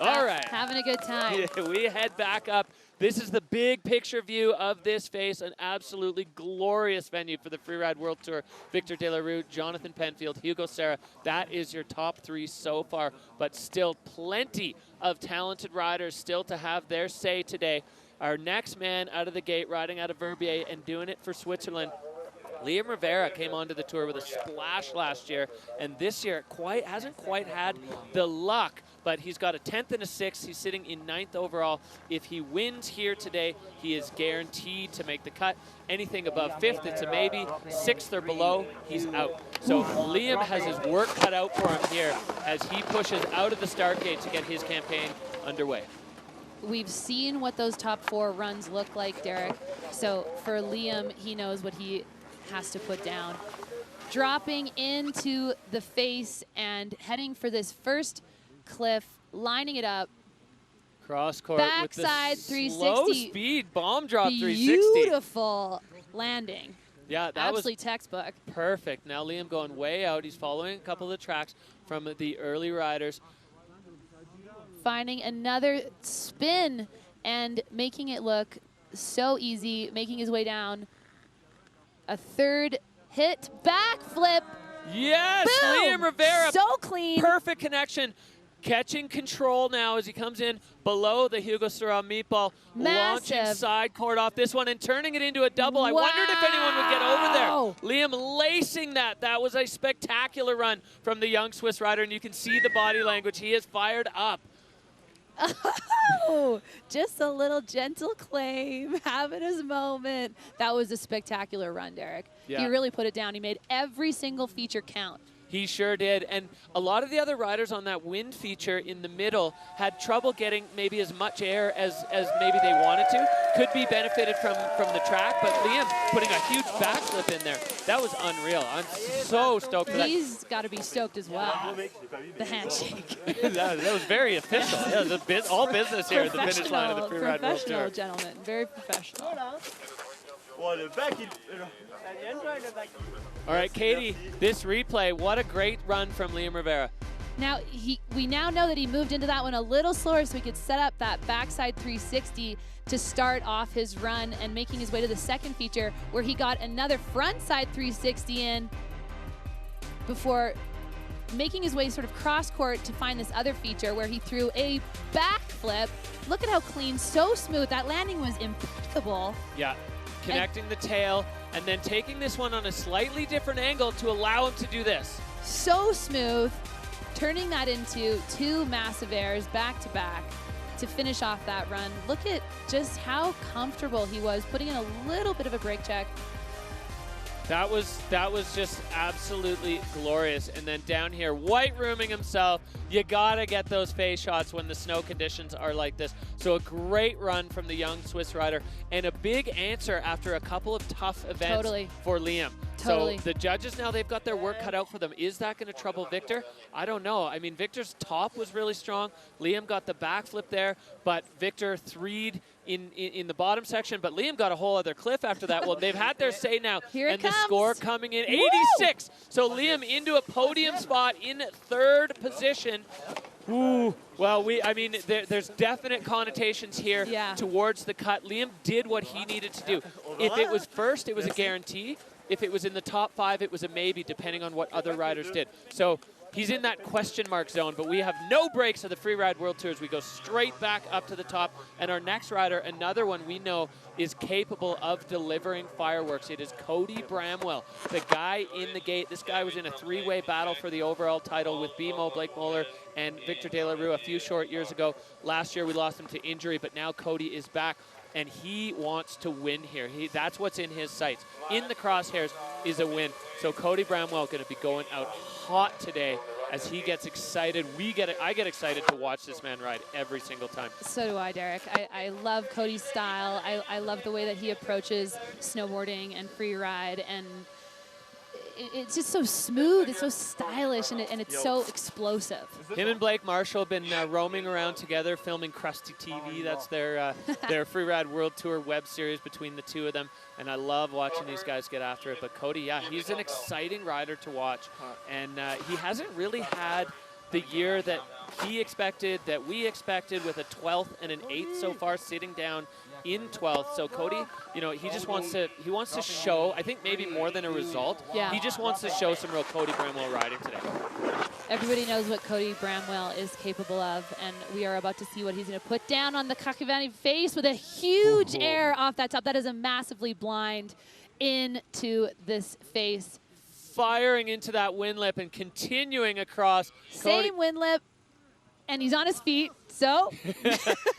All right. Having a good time. Yeah, we head back up. This is the big picture view of this face, an absolutely glorious venue for the Freeride World Tour. Victor De La Rue, Jonathan Penfield, Hugo Serra. That is your top 3 so far, but still plenty of talented riders still to have their say today. Our next man out of the gate, riding out of Verbier and doing it for Switzerland, Liam Rivera came onto the tour with a splash last year, and this year hasn't quite had the luck, but he's got a 10th and a 6th. He's sitting in 9th overall. If he wins here today, he is guaranteed to make the cut. Anything above 5th, it's a maybe. 6th or below, he's out. So Liam has his work cut out for him here as he pushes out of the start gate to get his campaign underway. We've seen what those top 4 runs look like, Derek. So for Liam, he knows what he has to put down. Dropping into the face and heading for this first cliff, lining it up. Cross court Backside with the 360. slow speed bomb drop 360. Beautiful landing. Yeah, that Absolutely was textbook. perfect. Now Liam going way out. He's following a couple of the tracks from the early riders. Finding another spin and making it look so easy, making his way down. A third hit, backflip. Yes, Boom! Liam Rivera. So clean. Perfect connection. Catching control now as he comes in below the Hugo Serra meatball. Massive. Launching side court off this one and turning it into a double. I wondered if anyone would get over there. Liam lacing that. That was a spectacular run from the young Swiss rider, and you can see the body language. He is fired up. Oh, just a little gentle claim, having his moment. That was a spectacular run, Derek. Yeah. He really put it down. He made every single feature count. He sure did. And a lot of the other riders on that wind feature in the middle had trouble getting maybe as much air as maybe they wanted to. Could be benefited from the track, but Liam putting a huge backflip in there. That was unreal. I'm so stoked for that. He's got to be stoked as well. The handshake. that was very official. Yeah, all business here at the finish line of the Freeride World Professional, Tour. gentlemen. Very professional. All right, Katie, this replay, what a great run from Liam Rivera. Now, we now know that he moved into that one a little slower so he could set up that backside 360 to start off his run and making his way to the second feature where he got another front side 360 in before making his way sort of cross court to find this other feature where he threw a backflip. Look at how clean, so smooth. That landing was impeccable. Yeah, connecting the tail and then taking this one on a slightly different angle to allow him to do this. So smooth, turning that into 2 massive airs back to back to finish off that run. Look at just how comfortable he was, putting in a little bit of a brake check. That was just absolutely glorious. And then down here, white rooming himself. You gotta get those face shots when the snow conditions are like this. So a great run from the young Swiss rider and a big answer after a couple of tough events for Liam. Totally. So the judges now, they've got their work cut out for them. Is that going to trouble Victor? I don't know. I mean, Victor's top was really strong. Liam got the backflip there, but Victor three'd in the bottom section, but Liam got a whole other cliff after that. Well, they've had their say now, and the score coming in 86. Woo! So Liam into a podium spot in 3rd position. Ooh, well, there's definite connotations here towards the cut. Liam did what he needed to do. If it was first, it was a guarantee. If it was in the top 5, it was a maybe, depending on what other riders did. So he's in that question mark zone, but we have no breaks of the Freeride World Tours. We go straight back up to the top, and our next rider, another one we know is capable of delivering fireworks. It is Cody Bramwell, the guy in the gate. This guy was in a 3-way battle for the overall title with BMO, Blake Moeller, and Victor De La Rue a few short years ago. Last year we lost him to injury, but now Cody is back. And he wants to win here. That's what's in his sights. In the crosshairs is a win. So Cody Bramwell going to be going out hot today as he gets excited. I get excited to watch this man ride every single time. So do I, Derek. I love Cody's style. I love the way that he approaches snowboarding and free ride, and it's just so smooth, it's so stylish, and it's so explosive. Him and Blake Marshall have been roaming around together, filming Krusty TV. That's their Freeride World Tour web series between the two of them, and I love watching these guys get after it. But Cody, yeah, he's an exciting rider to watch, and he hasn't really had the year that he expected, that we expected, with a 12th and an 8th so far, sitting down in 12th. So Cody, you know, he just wants to show, I think maybe more than a result, he just wants to show some real Cody Bramwell riding today. Everybody knows what Cody Bramwell is capable of, and we are about to see what he's going to put down on the Skhvediani face with a huge air off that top. That is a massively blind into this face. Firing into that wind lip and continuing across. Same wind lip. And he's on his feet, so.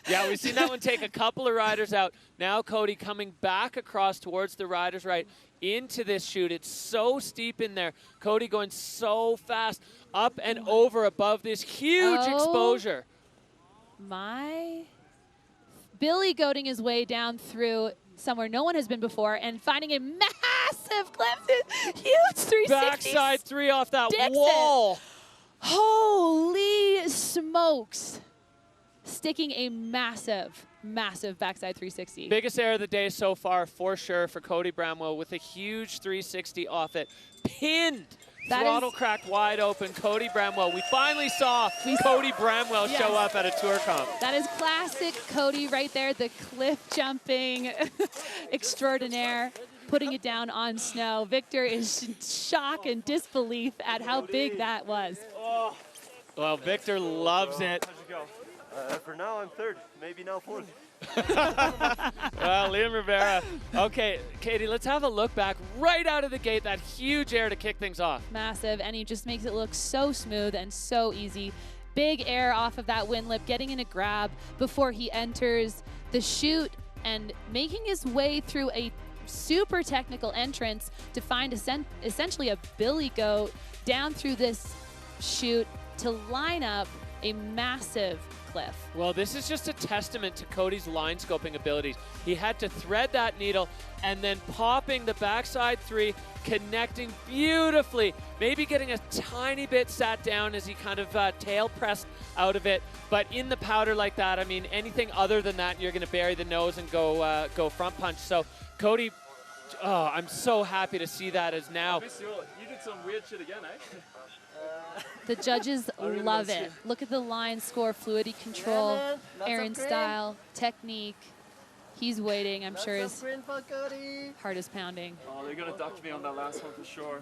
Yeah, we've seen that one take a couple of riders out. Now Cody coming back across towards the riders right into this chute. It's so steep in there. Cody going so fast up and over above this huge exposure. My. Billy goating his way down through somewhere no one has been before and finding a massive cliff. Huge 360. Backside 3 off that wall. Holy smokes. Sticking a massive, massive backside 360. Biggest air of the day so far, for sure, for Cody Bramwell with a huge 360 off it. Pinned. Throttle cracked wide open. Cody Bramwell. We finally saw Cody Bramwell show up at a tour comp. That is classic Cody right there, the cliff jumping extraordinaire. Putting it down on snow. Victor is in shock and disbelief at how big that was. Oh. Well, Victor loves it. How'd you go? For now, I'm third. Maybe now fourth. Well, Liam Rivera. Okay, Katie, let's have a look back right out of the gate. That huge air to kick things off. Massive, and he just makes it look so smooth and so easy. Big air off of that wind lip, getting in a grab before he enters the chute and making his way through a super technical entrance to find essentially a billy goat down through this chute to line up a massive cliff. Well, this is just a testament to Cody's line scoping abilities. He had to thread that needle and then popping the backside 3, connecting beautifully, maybe getting a tiny bit sat down as he kind of tail pressed out of it. But in the powder like that, I mean, anything other than that, you're going to bury the nose and go front punch. So Cody, oh, I'm so happy to see that as now. You did some weird shit again, eh? The judges love it. Look at the line score, fluidity control, Erin style, technique. He's waiting, I'm sure his heart is pounding. Oh, they're gonna duck me on that last one for sure.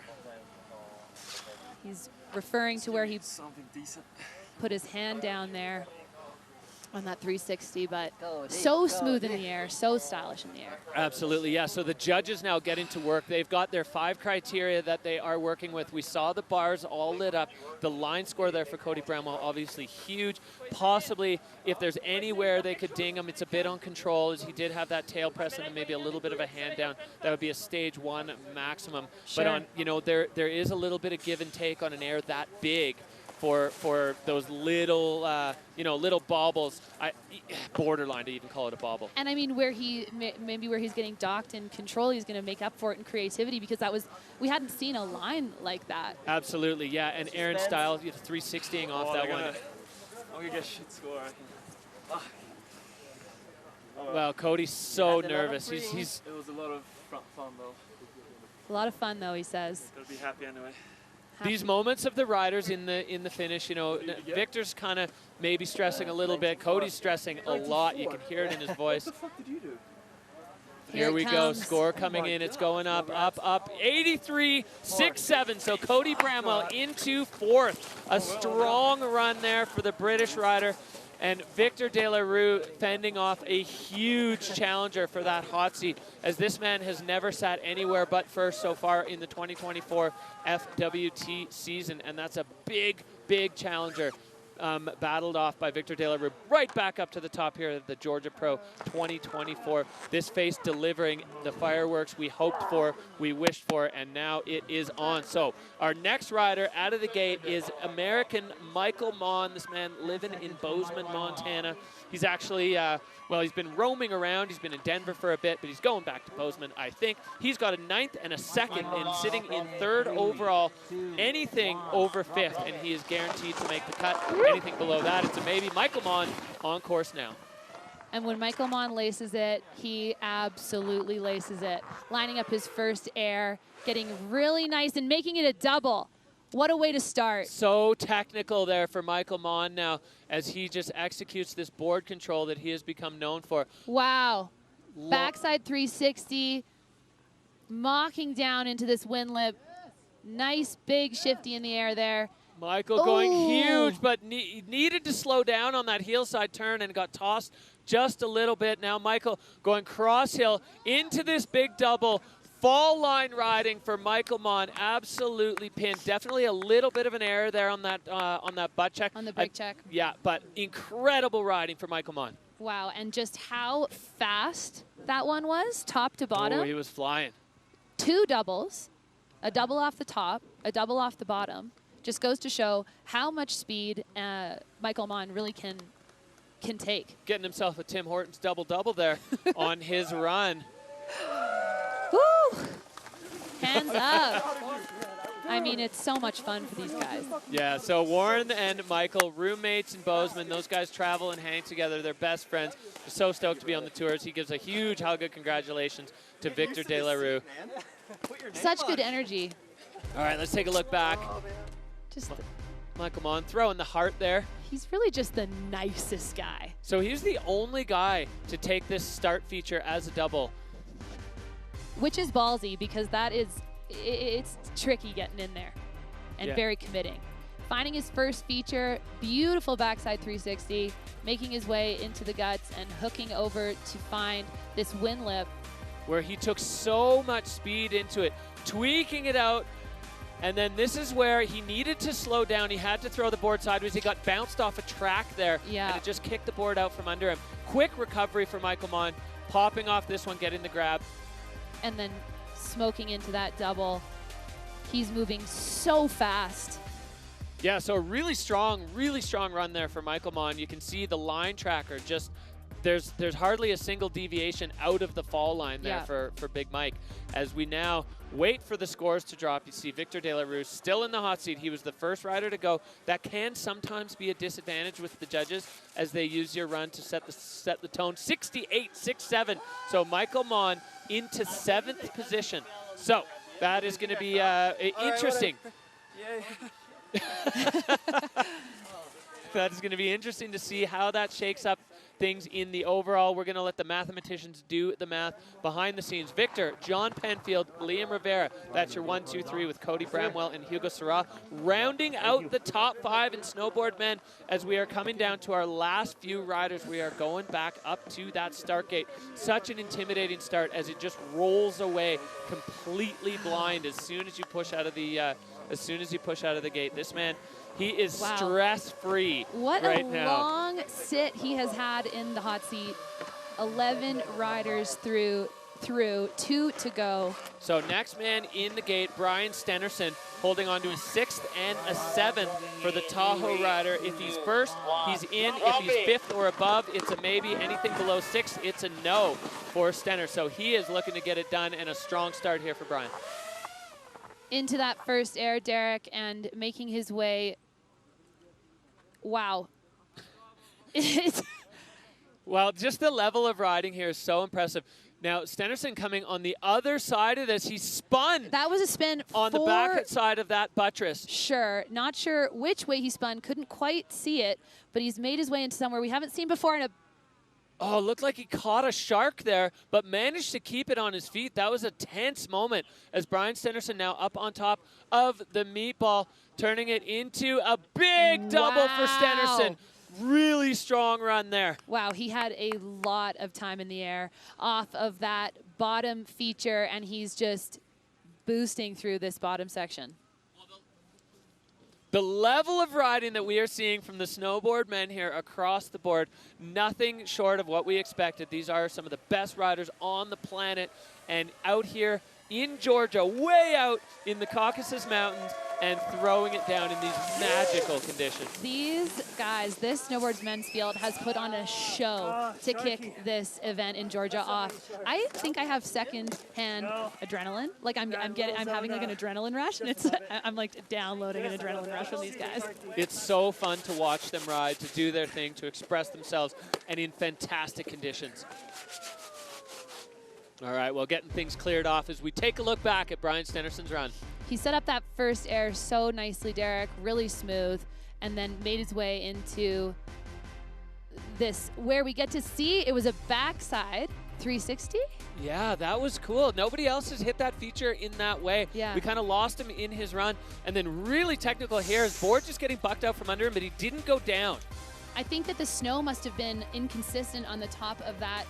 He's referring to where he something decent. Put his hand down there on that 360, but so smooth in the air, so stylish in the air. Absolutely, yeah. So the judges now getting to work. They've got their 5 criteria that they are working with. We saw the bars all lit up. The line score there for Cody Bramwell, obviously huge. Possibly, if there's anywhere they could ding him, it's a bit on control, as he did have that tail press and maybe a little bit of a hand down. That would be a stage 1 maximum. Sure. But on, you know, there is a little bit of give and take on an air that big. For those little, little baubles, borderline to even call it a bauble. And I mean, where he's getting docked in control, he's going to make up for it in creativity, because we hadn't seen a line like that. Absolutely, yeah. And Erin Styles, 360ing off that one. I'm gonna get shit score. Well, Cody's so nervous. He's. It was a lot of fun though. A lot of fun though, he says. Gotta be happy anyway. These moments of the riders in the finish, you know, Victor's kind of maybe stressing a little bit. Cody's stressing a lot. You can hear it in his voice. What the fuck did you do? Here we go. Score coming in. It's going up, up, up. 83-6-7. So Cody Bramwell into 4th. A strong run there for the British rider. And Victor De La Rue fending off a huge challenger for that hot seat, as this man has never sat anywhere but first so far in the 2024 FWT season. And that's a big, big challenger. Battled off by Victor De La Rue, right back up to the top here of the Georgia Pro 2024. This face delivering the fireworks we hoped for, we wished for, and now it is on. So our next rider out of the gate is American Michael Mon. This man living in Bozeman, Montana. He's actually, he's been roaming around. He's been in Denver for a bit, but he's going back to Bozeman, I think. He's got a 9th and a 2nd and sitting in 3rd overall. Anything over 5th, and he is guaranteed to make the cut. Anything below that, it's a maybe. Michael Mon on course now. And when Michael Mon laces it, he absolutely laces it. Lining up his first air, getting really nice and making it a double. What a way to start. So technical there for Michael Mon now as he just executes this board control that he has become known for. Wow. Backside 360, mocking down into this wind lip. Nice big shifty in the air there. Michael going huge, but needed to slow down on that heel side turn and got tossed just a little bit. Now Michael going cross hill into this big double. Fall line riding for Michael Mon, absolutely pinned. Definitely a little bit of an error there on that butt check. On the brake check. Yeah, but incredible riding for Michael Mon. Wow, and just how fast that one was, top to bottom. Oh, he was flying. 2 doubles, a double off the top, a double off the bottom. Just goes to show how much speed Michael Mon really can take. Getting himself a Tim Hortons double-double there on his run. Woo! Hands up. I mean, it's so much fun for these guys. Yeah, so Warren and Michael, roommates in Bozeman. Those guys travel and hang together. They're best friends. They're so stoked to be on the tours. He gives a huge hug of congratulations to Victor De La Rue. Such good energy. All right, let's take a look back. Just Michael Mon throwing the heart there. He's really just the nicest guy. So he's the only guy to take this start feature as a double. Which is ballsy because that is, it's tricky getting in there and very committing. Finding his first feature, beautiful backside 360, making his way into the guts and hooking over to find this wind lip. Where he took so much speed into it, tweaking it out. And then this is where he needed to slow down. He had to throw the board sideways. He got bounced off a track there. Yeah. And it just kicked the board out from under him. Quick recovery for Michael Mon, popping off this one, getting the grab. And then smoking into that double. He's moving so fast. Yeah, so really strong run there for Michael Mon. You can see the line tracker just, there's hardly a single deviation out of the fall line there for Big Mike. As we now wait for the scores to drop, you see Victor De La Rue still in the hot seat. He was the first rider to go. That can sometimes be a disadvantage with the judges as they use your run to set the tone. 68.67. So Michael Mon into 7th position. So that is going to be interesting. That is going to be interesting to see how that shakes up things in the overall. We're going to let the mathematicians do the math behind the scenes. Victor, John Penfield, Liam Rivera. That's your 1, 2, 3 with Cody Bramwell and Hugo Serra. Rounding out the top 5 in snowboard men as we are coming down to our last few riders. We are going back up to that start gate. Such an intimidating start as it just rolls away completely blind as soon as you push out of the gate. This man, he is stress-free right now. What a long sit he has had in the hot seat. 11 riders through, 2 to go. So next man in the gate, Brian Stenerson, holding on to a 6th and a 7th for the Tahoe rider. If he's first, he's in. If he's 5th or above, it's a maybe. Anything below 6th, it's a no for Stenner. So he is looking to get it done, and a strong start here for Brian. Into that first air, Derek, and making his way. Wow. Well, just the level of riding here is so impressive. Now, Stenerson coming on the other side of this. He spun. That was a spin on the back side of that buttress. Sure. Not sure which way he spun. Couldn't quite see it, but he's made his way into somewhere we haven't seen before in a. Oh, looked like he caught a shark there, but managed to keep it on his feet. That was a tense moment as Brian Stenerson now up on top of the meatball, turning it into a big double for Stenerson. Really strong run there. Wow, he had a lot of time in the air off of that bottom feature, and he's just boosting through this bottom section. The level of riding that we are seeing from the snowboard men here across the board, nothing short of what we expected. These are some of the best riders on the planet, and out here in Georgia, way out in the Caucasus Mountains, and throwing it down in these magical conditions. These guys, this snowboards men's field has put on a show to kick this event in Georgia off. I think I have second-hand adrenaline. Like I'm having like an adrenaline rush, and I'm like downloading an adrenaline rush from these guys. It's so fun to watch them ride, to do their thing, to express themselves, and in fantastic conditions. All right, well, getting things cleared off as we take a look back at Brian Stenerson's run. He set up that first air so nicely, Derek, really smooth, and then made his way into this, where we get to see it was a backside 360. Yeah, that was cool. Nobody else has hit that feature in that way. Yeah. We kind of lost him in his run. And then really technical here. His board just getting bucked out from under him, but he didn't go down. I think that the snow must have been inconsistent on the top of that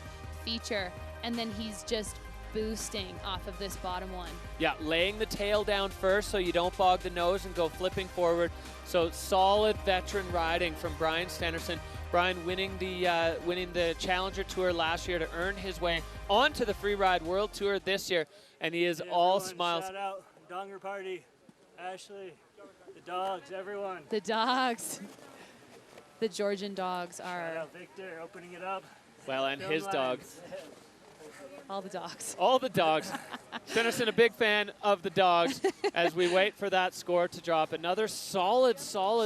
feature, and then he's just boosting off of this bottom one. Yeah, laying the tail down first so you don't bog the nose and go flipping forward. So solid veteran riding from Brian Stennerson. Brian winning the Challenger Tour last year to earn his way onto the Freeride World Tour this year, and he is all smiles. Shout out, Donger Party, Ashley, the dogs, everyone. The dogs. The Georgian dogs are... Shout out Victor, opening it up. Well, and his dogs. All the dogs. All the dogs. Stennerson, a big fan of the dogs as we wait for that score to drop. Another solid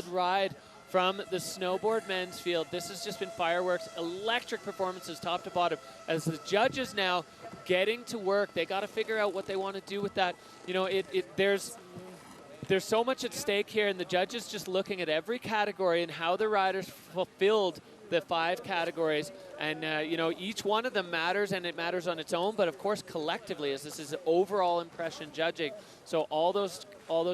ride from the snowboard men's field. This has just been fireworks, electric performances top to bottom. As the judges now getting to work, they got to figure out what they want to do with that. You know, there's so much at stake here, and the judges just looking at every category and how the riders fulfilled the 5 categories. And, you know, each one of them matters, and it matters on its own, but of course collectively, as this is overall impression judging. So all those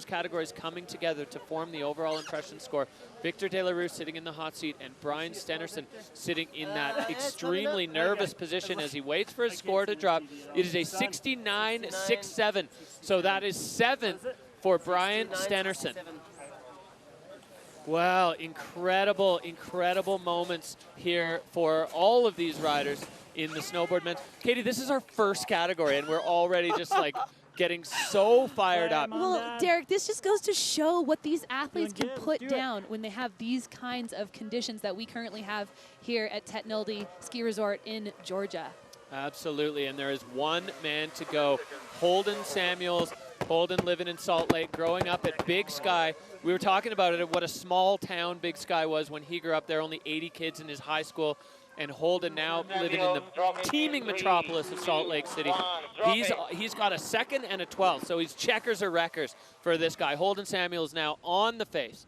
categories coming together to form the overall impression score. Victor De La Rue sitting in the hot seat, and Brian Stennerson sitting in that extremely nervous position as he waits for his score to drop. It is a 69.67, so that is 7th for Brian Stennerson. Wow, incredible moments here for all of these riders in the snowboard men's. Katie, this is our first category, and we're already just like getting so fired up. Well, Derek, this just goes to show what these athletes can put down when they have these kinds of conditions that we currently have here at Tetnildy Ski Resort in Georgia. Absolutely, and there is one man to go. Holden Samuels. Holden living in Salt Lake, growing up at Big Sky. We were talking about it, what a small town Big Sky was when he grew up there, only 80 kids in his high school. And Holden now living in the teeming metropolis of Salt Lake City. He's got a 2nd and a 12th, so he's checkers or wreckers for this guy. Holden Samuels now on the face.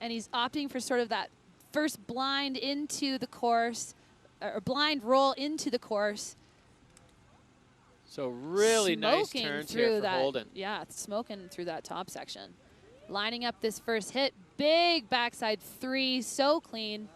And he's opting for sort of that first blind into the course, or blind roll into the course. So really nice turns here for Holden. Yeah, smoking through that top section. Lining up this first hit, big backside 3, so clean.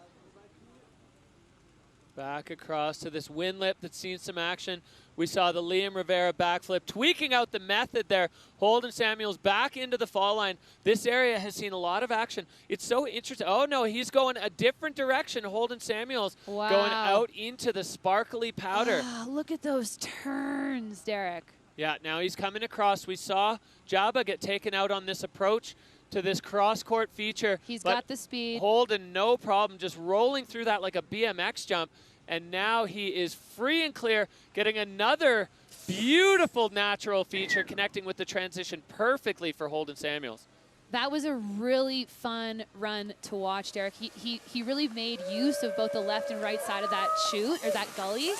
Back across to this wind lip that's seen some action. We saw the Liam Rivera backflip, tweaking out the method there. Holden Samuels back into the fall line. This area has seen a lot of action. It's so interesting. Oh, no, he's going a different direction. Holden Samuels going out into the sparkly powder. Oh, look at those turns, Derek. Yeah, now he's coming across. We saw Jaba get taken out on this approach to this cross-court feature. He's got the speed. Holden, no problem, just rolling through that like a BMX jump. And now he is free and clear, getting another beautiful natural feature, connecting with the transition perfectly for Holden Samuels. That was a really fun run to watch, Derek. He really made use of both the left and right side of that chute, or that gully,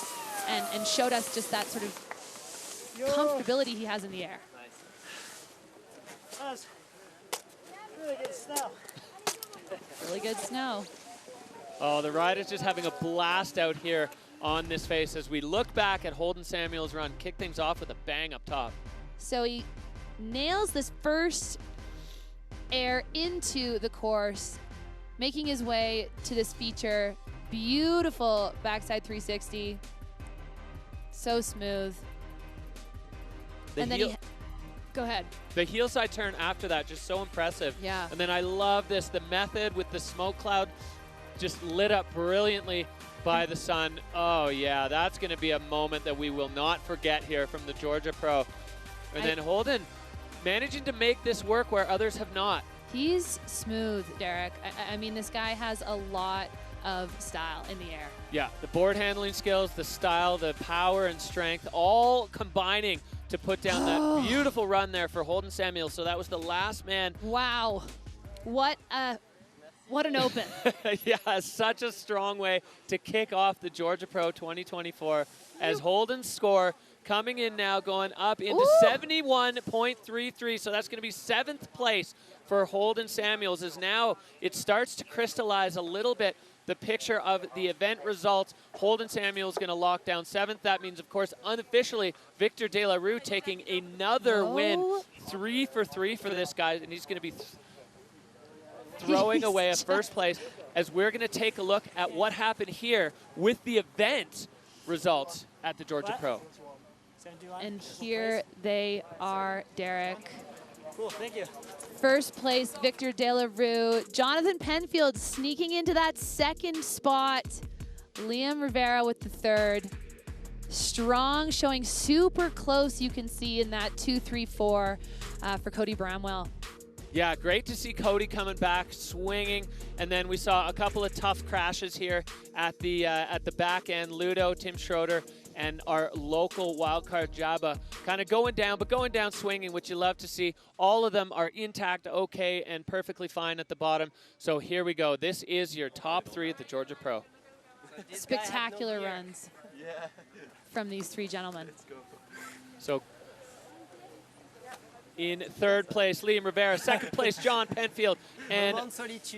and showed us just that sort of comfortability he has in the air. Nice. Really good snow. Really good snow. Oh, the rider's just having a blast out here on this face as we look back at Holden Samuels' run, kick things off with a bang up top. So he nails this first air into the course, making his way to this feature. Beautiful backside 360. So smooth. And then go ahead. The heel side turn after that, just so impressive. Yeah. And then I love this, the method with the smoke cloud just lit up brilliantly by the sun. Oh yeah, that's gonna be a moment that we will not forget here from the Georgia Pro. And then Holden managing to make this work where others have not. He's smooth, Derek. I mean, this guy has a lot of style in the air. Yeah, the board handling skills, the style, the power and strength, all combining to put down that beautiful run there for Holden Samuels. So that was the last man. Wow. What a What an open. Yeah, such a strong way to kick off the Georgia Pro 2024 as Holden's score coming in now, going up into 71.33. So that's going to be 7th place for Holden Samuels, as now it starts to crystallize a little bit the picture of the event results. Holden Samuels going to lock down 7th. That means, of course, unofficially, Victor De La Rue taking another win. 3 for 3 for this guy, and he's going to be throwing away a first place, as we're going to take a look at what happened here with the event results at the Georgia Pro. And here they are, Derek. Cool, thank you. First place, Victor De La Rue. Jonathan Penfield sneaking into that 2nd spot. Liam Rivera with the 3rd. Strong, showing super close, you can see in that 2-3-4 for Cody Bramwell. Yeah, great to see Cody coming back, swinging, and then we saw a couple of tough crashes here at the back end. Ludo, Timm Schröder, and our local wildcard Jaba kind of going down swinging, which you love to see. All of them are intact, okay, and perfectly fine at the bottom. So here we go. This is your top 3 at the Georgia Pro. Spectacular runs from these 3 gentlemen. So in 3rd place, Liam Rivera. 2nd place, John Penfield. And,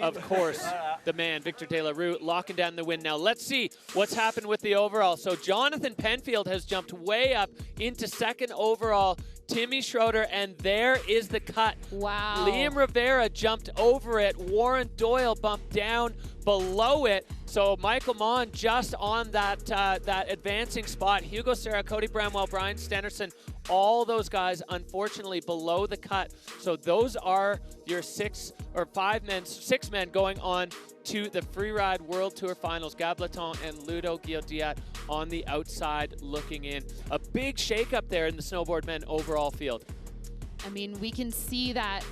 of course, the man, Victor De La Rue, locking down the win. Now, let's see what's happened with the overall. So Jonathan Penfield has jumped way up into 2nd overall. Timm Schröder, and there is the cut. Wow. Liam Rivera jumped over it. Warren Doyle bumped down below it. So Michael Mon just on that that advancing spot. Hugo Serra, Cody Bramwell, Brian Stennerson, all those guys unfortunately below the cut. So those are your 6 men going on to the Freeride World Tour Finals. Gabriel Bletton and Ludovic Guillot-Diat on the outside looking in. A big shakeup there in the snowboard men overall field. I mean, we can see that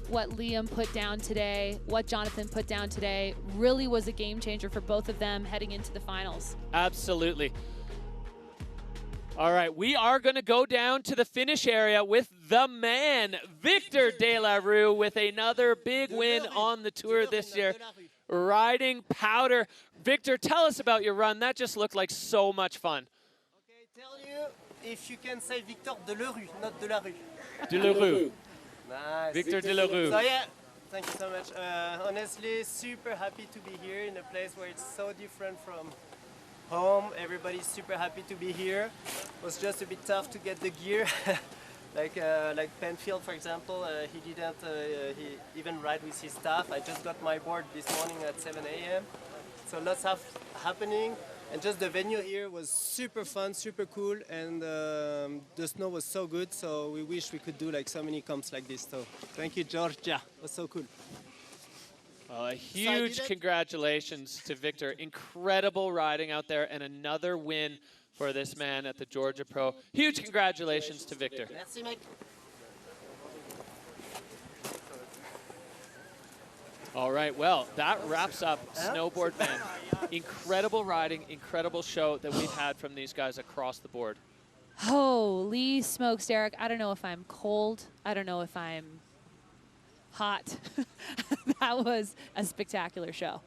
what Liam put down today, what Jonathan put down today, really was a game changer for both of them heading into the finals. Absolutely. All right, we are going to go down to the finish area with the man, Victor De La Rue, with another big win on the tour this year, riding powder. Victor, tell us about your run. That just looked like so much fun. Okay, tell you if you can say Victor De La Rue, not De La Rue. De La Rue. Nice. Victor De La Rue. So yeah, thank you so much. Honestly, super happy to be here in a place where it's so different from home. Everybody's super happy to be here. It was just a bit tough to get the gear. like Penfield, for example, he didn't he even ride with his staff. I just got my board this morning at 7 a.m. So lots of happening. And just the venue here was super fun, super cool, and the snow was so good, so we wish we could do like so many comps like this. So thank you, Georgia. It was so cool. Well, a huge congratulations to Victor. Incredible riding out there, and another win for this man at the Georgia Pro. Huge congratulations to Victor. Merci, mec. All right, well, that wraps up Snowboard Men. Incredible riding, incredible show that we've had from these guys across the board. Holy smokes, Derek. I don't know if I'm cold. I don't know if I'm hot. That was a spectacular show.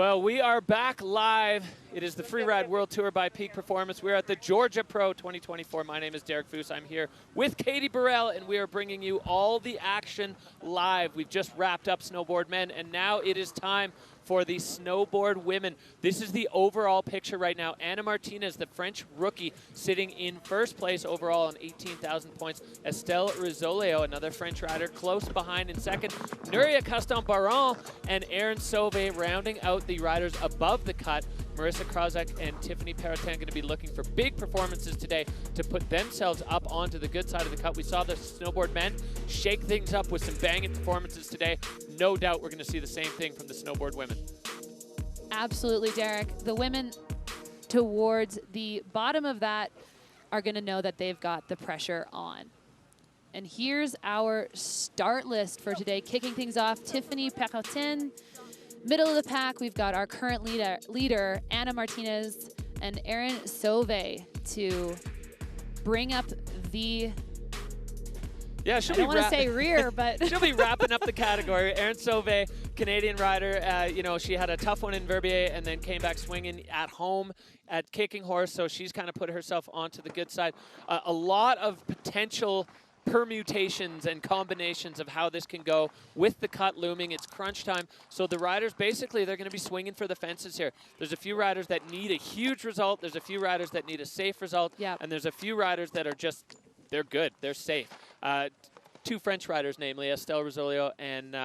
Well, we are back live. It is the Freeride World Tour by Peak Performance. We're at the Georgia Pro 2024. My name is Derek Foose. I'm here with Katie Burrell, and we are bringing you all the action live. We've just wrapped up snowboard men, and now it is time for the snowboard women. This is the overall picture right now. Anna Martinez, the French rookie, sitting in first place overall on 18,000 points. Estelle Rizzolio, another French rider, close behind in second. Núria Castán and Erin Sauve rounding out the riders above the cut. Marissa Krawczak and Tiphanie Perrotin going to be looking for big performances today to put themselves up onto the good side of the cut. We saw the snowboard men shake things up with some banging performances today. No doubt we're going to see the same thing from the snowboard women. Absolutely, Derek. The women towards the bottom of that are going to know that they've got the pressure on. And here's our start list for today. Kicking things off, Tiphanie Perrotin. Middle of the pack, we've got our current leader Anna Martinez and Erin Sauve to bring up the... Yeah, she'll I don't want to say rear, but... she'll be wrapping up the category. Erin Sauve, Canadian rider, you know, she had a tough one in Verbier and then came back swinging at home at Kicking Horse, so she's kind of put herself onto the good side. A lot of potential permutations and combinations of how this can go with the cut looming. It's crunch time, so the riders basically they're going to be swinging for the fences here. There's a few riders that need a huge result, there's a few riders that need a safe result, and there's a few riders that are just, they're good, they're safe. Two French riders, namely Estelle Rizzolio and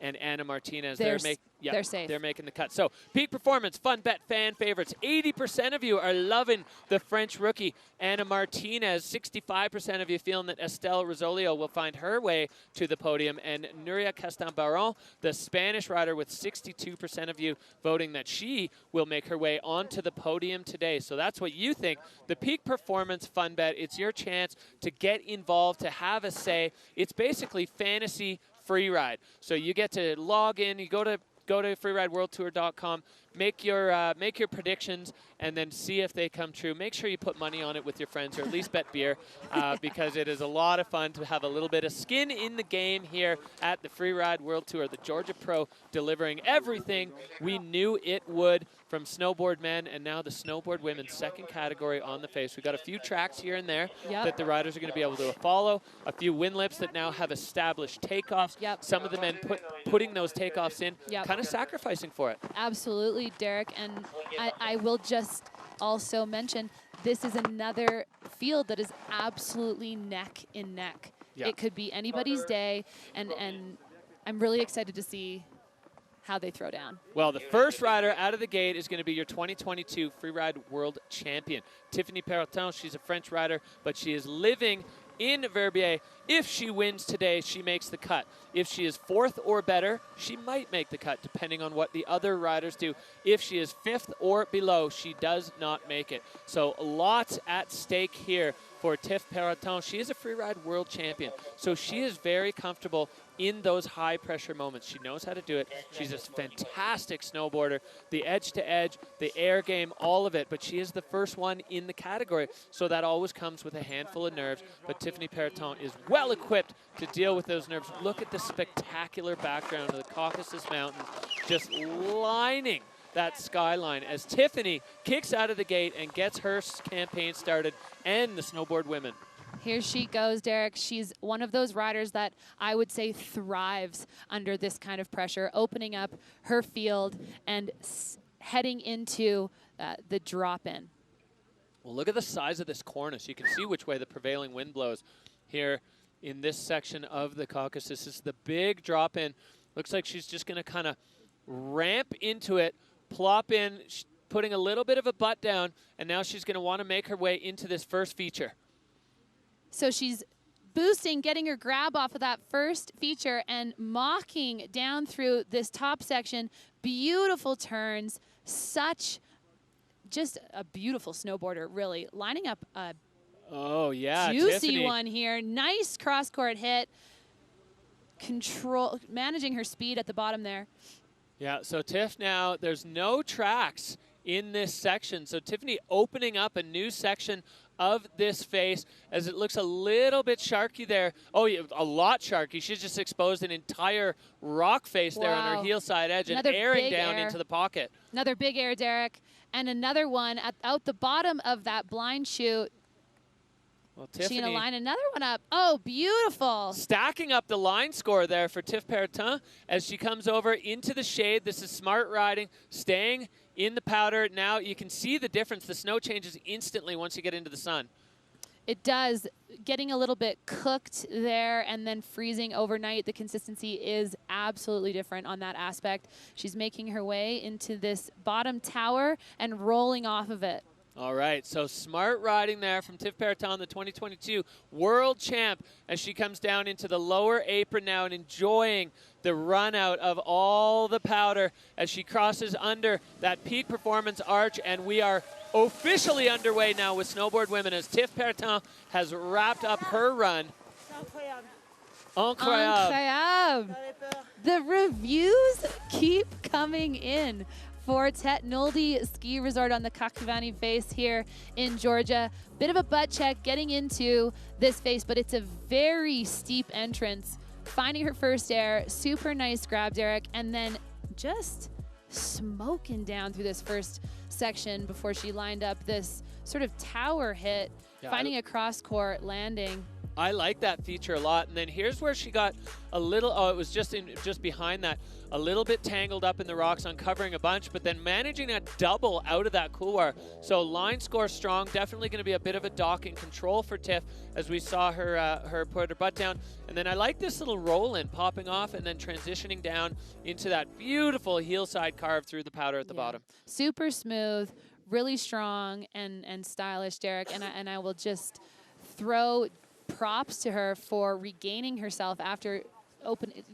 Anna Martinez. They're safe. They're making the cut. So Peak Performance, Fun Bet, fan favorites. 80% of you are loving the French rookie, Anna Martinez. 65% of you feeling that Estelle Rizzolio will find her way to the podium. And Núria Castán, the Spanish rider, with 62% of you voting that she will make her way onto the podium today. So that's what you think. The Peak Performance Fun Bet, it's your chance to get involved, to have a say. It's basically fantasy free ride. So you get to log in, you go to freerideworldtour.com, make your predictions, and then see if they come true. Make sure you put money on it with your friends, or at least bet beer, because it is a lot of fun to have a little bit of skin in the game here at the Freeride World Tour. The Georgia Pro delivering everything we knew it would from snowboard men, and now the snowboard women's second category on the face. We've got a few tracks here and there that the riders are going to be able to follow, a few wind lips that now have established takeoffs. Some of the men putting those takeoffs in, kind of sacrificing for it. Absolutely, Derek, and I will just also mention this is another field that is absolutely neck in neck. It could be anybody's day, and I'm really excited to see how they throw down. Well, the first rider out of the gate is going to be your 2022 Freeride World Champion, Tiphanie Perrotin. She's a French rider, but she is living in Verbier. If she wins today, she makes the cut. If she is fourth or better, she might make the cut, depending on what the other riders do. If she is fifth or below, she does not make it. So lots at stake here for Tiff Perrotin. She is a Freeride World Champion, so she is very comfortable in those high-pressure moments. She knows how to do it. She's a fantastic snowboarder. The edge-to-edge, the air game, all of it, but she is the first one in the category, so that always comes with a handful of nerves. But Tiphanie Perrotin is well equipped to deal with those nerves. Look at the spectacular background of the Caucasus Mountains just lining that skyline as Tiphanie kicks out of the gate and gets her campaign started, and the snowboard women. Here she goes, Derek. She's one of those riders that I would say thrives under this kind of pressure, opening up her field and heading into the drop-in. Well, look at the size of this cornice. You can see which way the prevailing wind blows here in this section of the Caucasus. This is the big drop-in. Looks like she's just going to kind of ramp into it, plop in, putting a little bit of a butt down, and now she's going to want to make her way into this first feature. So she's boosting, getting her grab off of that first feature and mocking down through this top section. Beautiful turns, just a beautiful snowboarder, really. Lining up a juicy Tiphanie. One here. Nice cross-court hit. Managing her speed at the bottom there. Yeah, so Tiff now, there's no tracks in this section. So Tiphanie opening up a new section of this face, as it looks a little bit sharky there. Oh, yeah, a lot sharky. She's just exposed an entire rock face there on her heel side edge and airing down into the pocket. Another big air, Derek. And another one out the bottom of that blind chute. Well, Tiphanie, she's going to line another one up. Oh, beautiful. Stacking up the line score there for Tiff Perrotin as she comes over into the shade. This is smart riding, staying in the powder. Now you can see the difference. The snow changes instantly once you get into the sun. It does. Getting a little bit cooked there and then freezing overnight. The consistency is absolutely different on that aspect. She's making her way into this bottom tower and rolling off of it. All right, so smart riding there from Tiff Perrotin, the 2022 world champ, as she comes down into the lower apron now and enjoying the run out of all the powder as she crosses under that peak performance arch. And we are officially underway now with snowboard women as Tiff Perrotin has wrapped up her run. Incroyable. The reviews keep coming in for Tet Noldi Ski Resort on the Kakavani face here in Georgia. Bit of a butt check getting into this face, but it's a very steep entrance. Finding her first air, super nice grab, Derek, and then just smoking down through this first section before she lined up this sort of tower hit, finding a cross-court landing. I like that feature a lot. And then here's where she got a little, oh, it was just behind that, a little bit tangled up in the rocks, uncovering a bunch, but then managing a double out of that couloir. So line score strong, definitely going to be a bit of a docking control for Tiff as we saw her put her butt down. And then I like this little roll in, popping off and then transitioning down into that beautiful heel side carve through the powder at the bottom. Super smooth, really strong and stylish, Derek. And I will just throw props to her for regaining herself after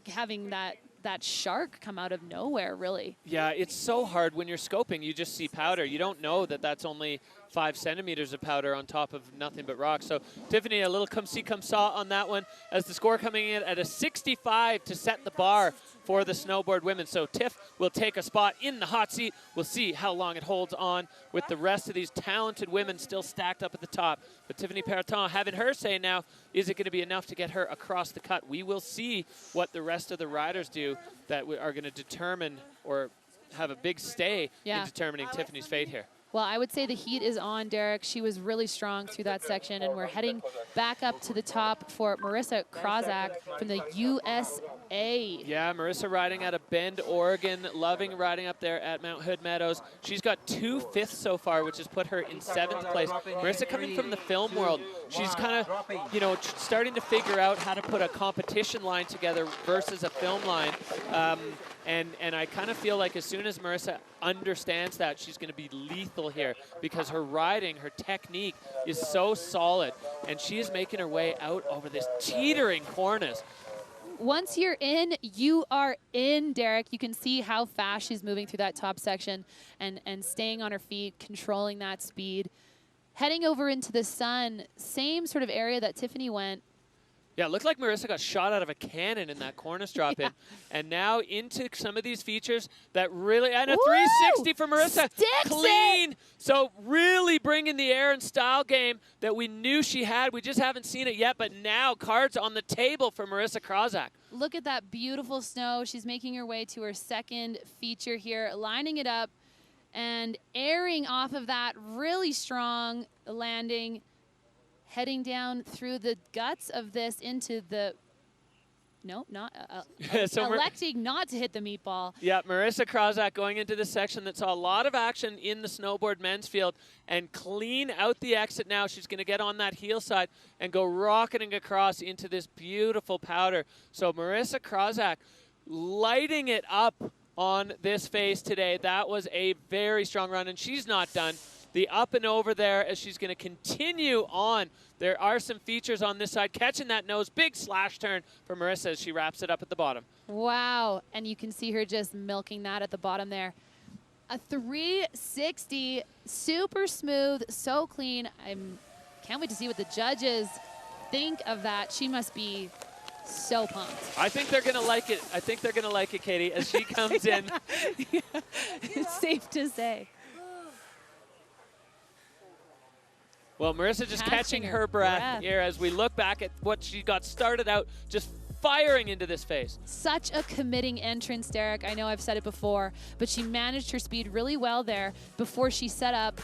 having that shark come out of nowhere, really. Yeah, it's so hard when you're scoping. You just see powder. You don't know that that's only 5 centimeters of powder on top of nothing but rock. So Tiphanie, a little come-see, come-saw on that one as the score coming in at a 65 to set the bar for the snowboard women. So Tiff will take a spot in the hot seat. We'll see how long it holds on with the rest of these talented women still stacked up at the top. But Tiphanie Perrotin having her say now, is it going to be enough to get her across the cut? We will see what the rest of the riders do that are going to determine or have a big stay in determining Tiffany's fate here. Well, I would say the heat is on, Derek. She was really strong through that section, and we're heading back up to the top for Marissa Krawczak from the USA. Yeah, Marissa riding out of Bend, Oregon, loving riding up there at Mount Hood Meadows. She's got 2 fifths so far, which has put her in 7th place. Marissa coming from the film world. She's kind of, you know, starting to figure out how to put a competition line together versus a film line. And I kind of feel like as soon as Marissa understands that, she's going to be lethal here because her riding, her technique is so solid, and she is making her way out over this teetering cornice. Once you're in, you are in, Derek. You can see how fast she's moving through that top section and staying on her feet, controlling that speed. Heading over into the sun, same sort of area that Tiphanie went. Yeah, it looked like Marissa got shot out of a cannon in that cornice drop in. And now into some of these features that really, and a 360 for Marissa. Clean. So really bringing the air and style game that we knew she had. We just haven't seen it yet, but now cards on the table for Marissa Krawczak. Look at that beautiful snow. She's making her way to her second feature here, lining it up and airing off of that really strong landing. Heading down through the guts of this into the, no, not, electing not to hit the meatball. Yeah, Marissa Krawczak going into this section that saw a lot of action in the snowboard men's field and clean out the exit now. She's going to get on that heel side and go rocketing across into this beautiful powder. So Marissa Krawczak lighting it up on this face today. That was a very strong run, and she's not done. The up and over there as she's going to continue on. There are some features on this side. Catching that nose, big slash turn for Marissa as she wraps it up at the bottom. Wow, and you can see her just milking that at the bottom there. A 360, super smooth, so clean. I can't wait to see what the judges think of that. She must be so pumped. I think they're going to like it. I think they're going to like it, Katie, as she comes in. Yeah, it's safe to say. Well, Marissa just catching her breath here as we look back at what she got started out just firing into this face. Such a committing entrance, Derek. I know I've said it before, but she managed her speed really well there before she set up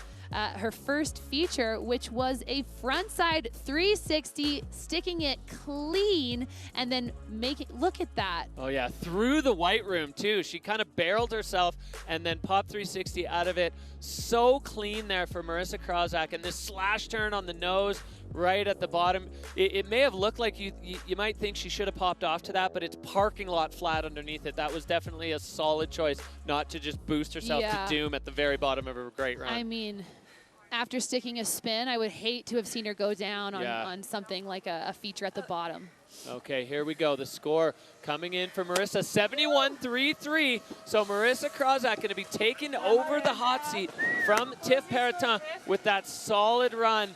her first feature, which was a frontside 360, sticking it clean and then look at that. Oh yeah, through the white room too. She kind of barreled herself and then popped 360 out of it. So clean there for Marissa Krawczak, and this slash turn on the nose right at the bottom. It may have looked like you might think she should have popped off to that, but it's parking lot flat underneath it. That was definitely a solid choice not to just boost herself to doom at the very bottom of her great run. I mean, after sticking a spin, I would hate to have seen her go down on something like a feature at the bottom. Okay, here we go. The score coming in for Marissa, 71-3-3. So Marissa Krawczak going to be taking over the hot seat from Tiff Perrotin with that solid run.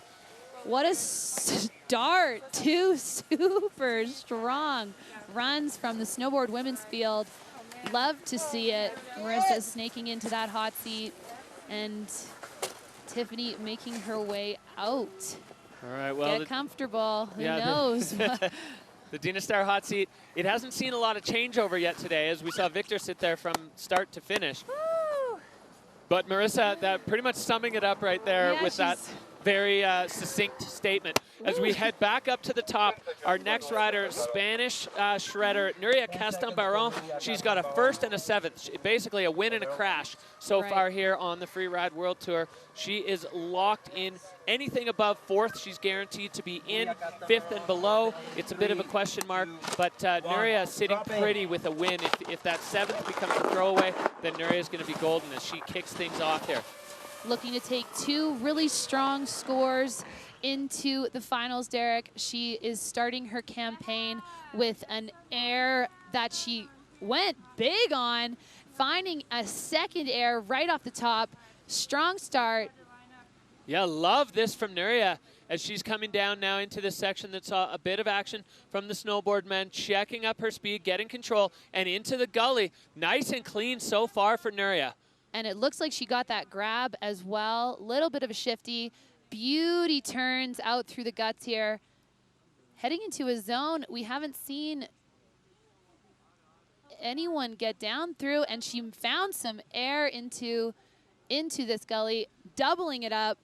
What a start. 2 super strong runs from the snowboard women's field. Love to see it. Marissa snaking into that hot seat, and Tiphanie making her way out. All right, well. Get comfortable. Who knows? The Dina Star hot seat, it hasn't seen a lot of changeover yet today, as we saw Victor sit there from start to finish. Woo. But Marissa, that pretty much summing it up right there with that very succinct statement. As we head back up to the top, our next rider, Spanish shredder, Núria Castán. She's got a first and a seventh, basically a win and a crash so far here on the Freeride World Tour. She is locked in. Anything above fourth, she's guaranteed to be in. Fifth and below, it's a bit of a question mark, but Núria sitting pretty with a win. If that seventh becomes a throwaway, then Núria's going to be golden as she kicks things off here. Looking to take 2 really strong scores into the finals, Derek. She is starting her campaign with an air that she went big on, finding a second air right off the top. Strong start. Yeah, love this from Núria as she's coming down now into this section that saw a bit of action from the snowboard men, checking up her speed, getting control, and into the gully. Nice and clean so far for Núria. And it looks like she got that grab as well. Little bit of a shifty. Beauty turns out through the guts here. Heading into a zone we haven't seen anyone get down through, and she found some air into this gully, doubling it up.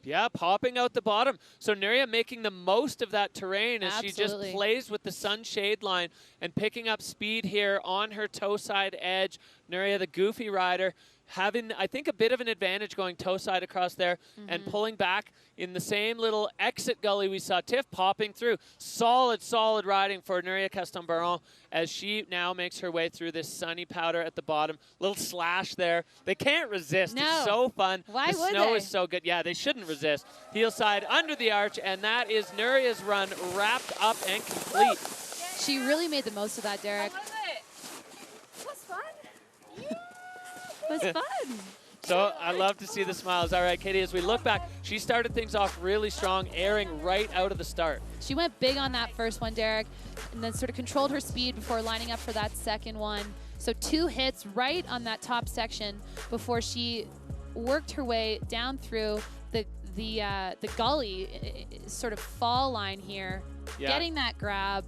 Yeah, popping out the bottom. So Núria making the most of that terrain as she just plays with the sunshade line and picking up speed here on her toe side edge. Núria, the goofy rider, having, I think, a bit of an advantage going toe side across there and pulling back in the same little exit gully we saw Tiff popping through. Solid, solid riding for Núria Castán as she now makes her way through this sunny powder at the bottom. Little slash there. They can't resist. It's so fun. Why the would snow they? is so good. Yeah, they shouldn't resist. Heel side under the arch, and that is Núria's run wrapped up and complete. She really made the most of that, Derek. It was fun. So I love to see the smiles. All right, Katie, as we look back, she started things off really strong, airing right out of the start. She went big on that first one, Derek, and then sort of controlled her speed before lining up for that second one. So 2 hits right on that top section before she worked her way down through the gully sort of fall line here, getting that grab.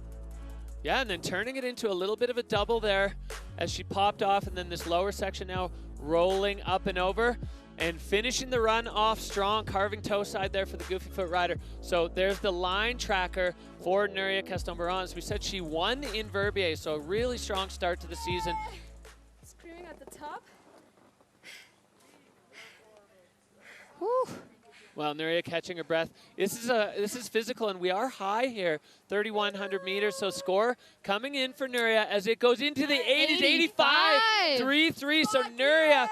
Yeah, and then turning it into a little bit of a double there as she popped off, and then this lower section now rolling up and over and finishing the run off strong, carving toe side there for the goofy foot rider. So there's the line tracker for Núria Castán. As we said, she won in Verbier, so a really strong start to the season. Screaming at the top. Woo. Well, Núria catching her breath. This is physical, and we are high here, 3,100 meters. So score coming in for Núria as it goes into the 80s, 85, 3-3. So Núria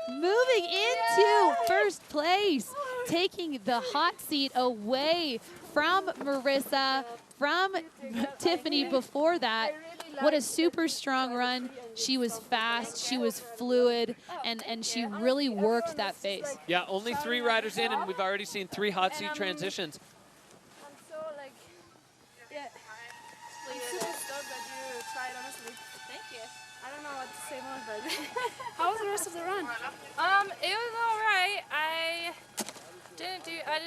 moving into first place, taking the hot seat away from Marissa, from Tiphanie before that. What a super strong run. She was fast, she was fluid, and she really worked that face. Yeah, only 3 riders in, and we've already seen 3 hot seat transitions. I'm so like, yeah. I'm super stoked that you tried, honestly. Thank you. I don't know what to say more, but how was the rest of the run? It was all right. I did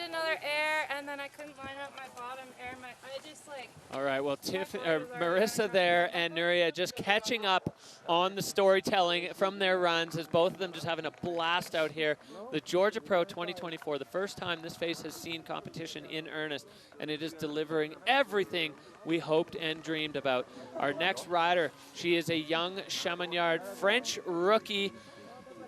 another air, and then I couldn't line up my bottom air. I just like. All right, well, Marissa there and Núria just catching up on the storytelling from their runs, as both of them just having a blast out here. The Georgia Pro 2024, the first time this face has seen competition in earnest, and it is delivering everything we hoped and dreamed about. Our next rider, she is a young Chamonix French rookie.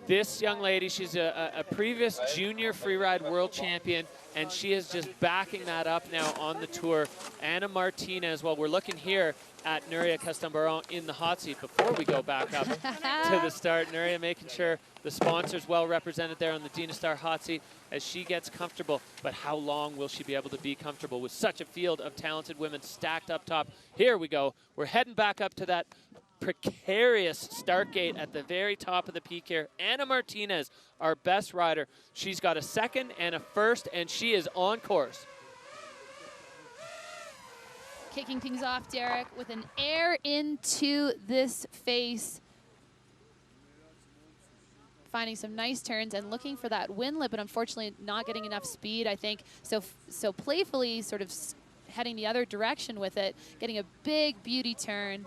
This young lady, she's a previous junior freeride world champion, and she is just backing that up now on the tour. Anna Martinez, well, we're looking here at Núria Castán in the hot seat before we go back up to the start. Núria making sure the sponsor's well represented there on the Dina Star hot seat as she gets comfortable. But how long will she be able to be comfortable with such a field of talented women stacked up top? Here we go. We're heading back up to that precarious start gate at the very top of the peak here. Anna Martinez, our best rider. She's got a second and a first, and she is on course. Kicking things off, Derek, with an air into this face. Finding some nice turns and looking for that windlet, but unfortunately not getting enough speed, I think. So playfully sort of heading the other direction with it, getting a big beauty turn,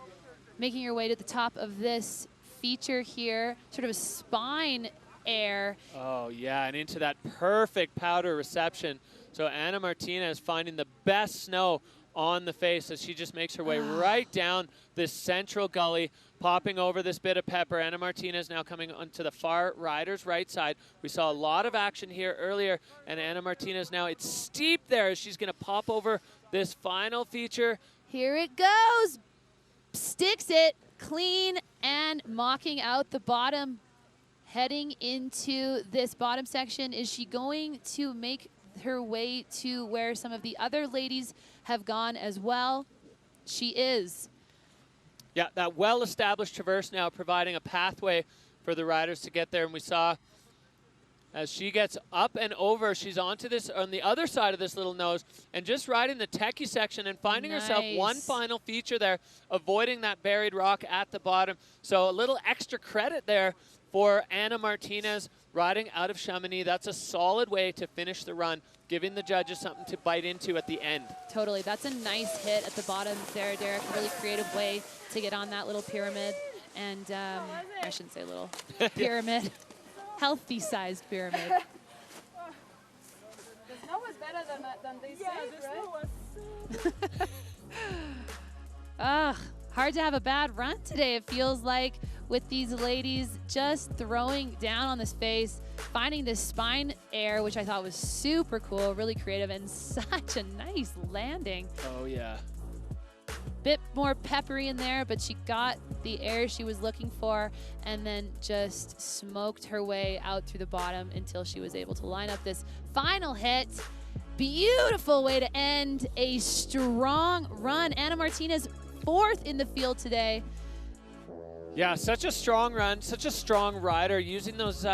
making your way to the top of this feature here, sort of a spine air. Oh, yeah, and into that perfect powder reception. So Anna Martinez finding the best snow on the face as she just makes her way right down this central gully, popping over this bit of pepper. Anna Martinez now coming onto the far rider's right side. We saw a lot of action here earlier, and Anna Martinez now, it's steep there as she's going to pop over this final feature. Here it goes. Sticks it clean and mocking out the bottom. Heading into this bottom section, is she going to make her way to where some of the other ladies have gone as well? She is. Yeah, that well-established traverse now providing a pathway for the riders to get there, and we saw as she gets up and over, she's onto this on the other side of this little nose and just riding the techie section and finding herself one final feature there, avoiding that buried rock at the bottom. So a little extra credit there for Anna Martinez riding out of Chamonix. That's a solid way to finish the run, giving the judges something to bite into at the end. Totally. That's a nice hit at the bottom there, Derek. Really creative way to get on that little pyramid. And I shouldn't say little pyramid. Healthy-sized pyramid. The snow was better than they said, right? Ugh, hard to have a bad run today, it feels like, with these ladies just throwing down on this face, finding this spine air, which I thought was super cool, really creative, and such a nice landing. Oh, yeah. Bit more peppery in there, but she got the air she was looking for and then just smoked her way out through the bottom until she was able to line up this final hit. Beautiful way to end a strong run. Anna Martinez, 4th in the field today. Yeah, such a strong run, such a strong rider, using those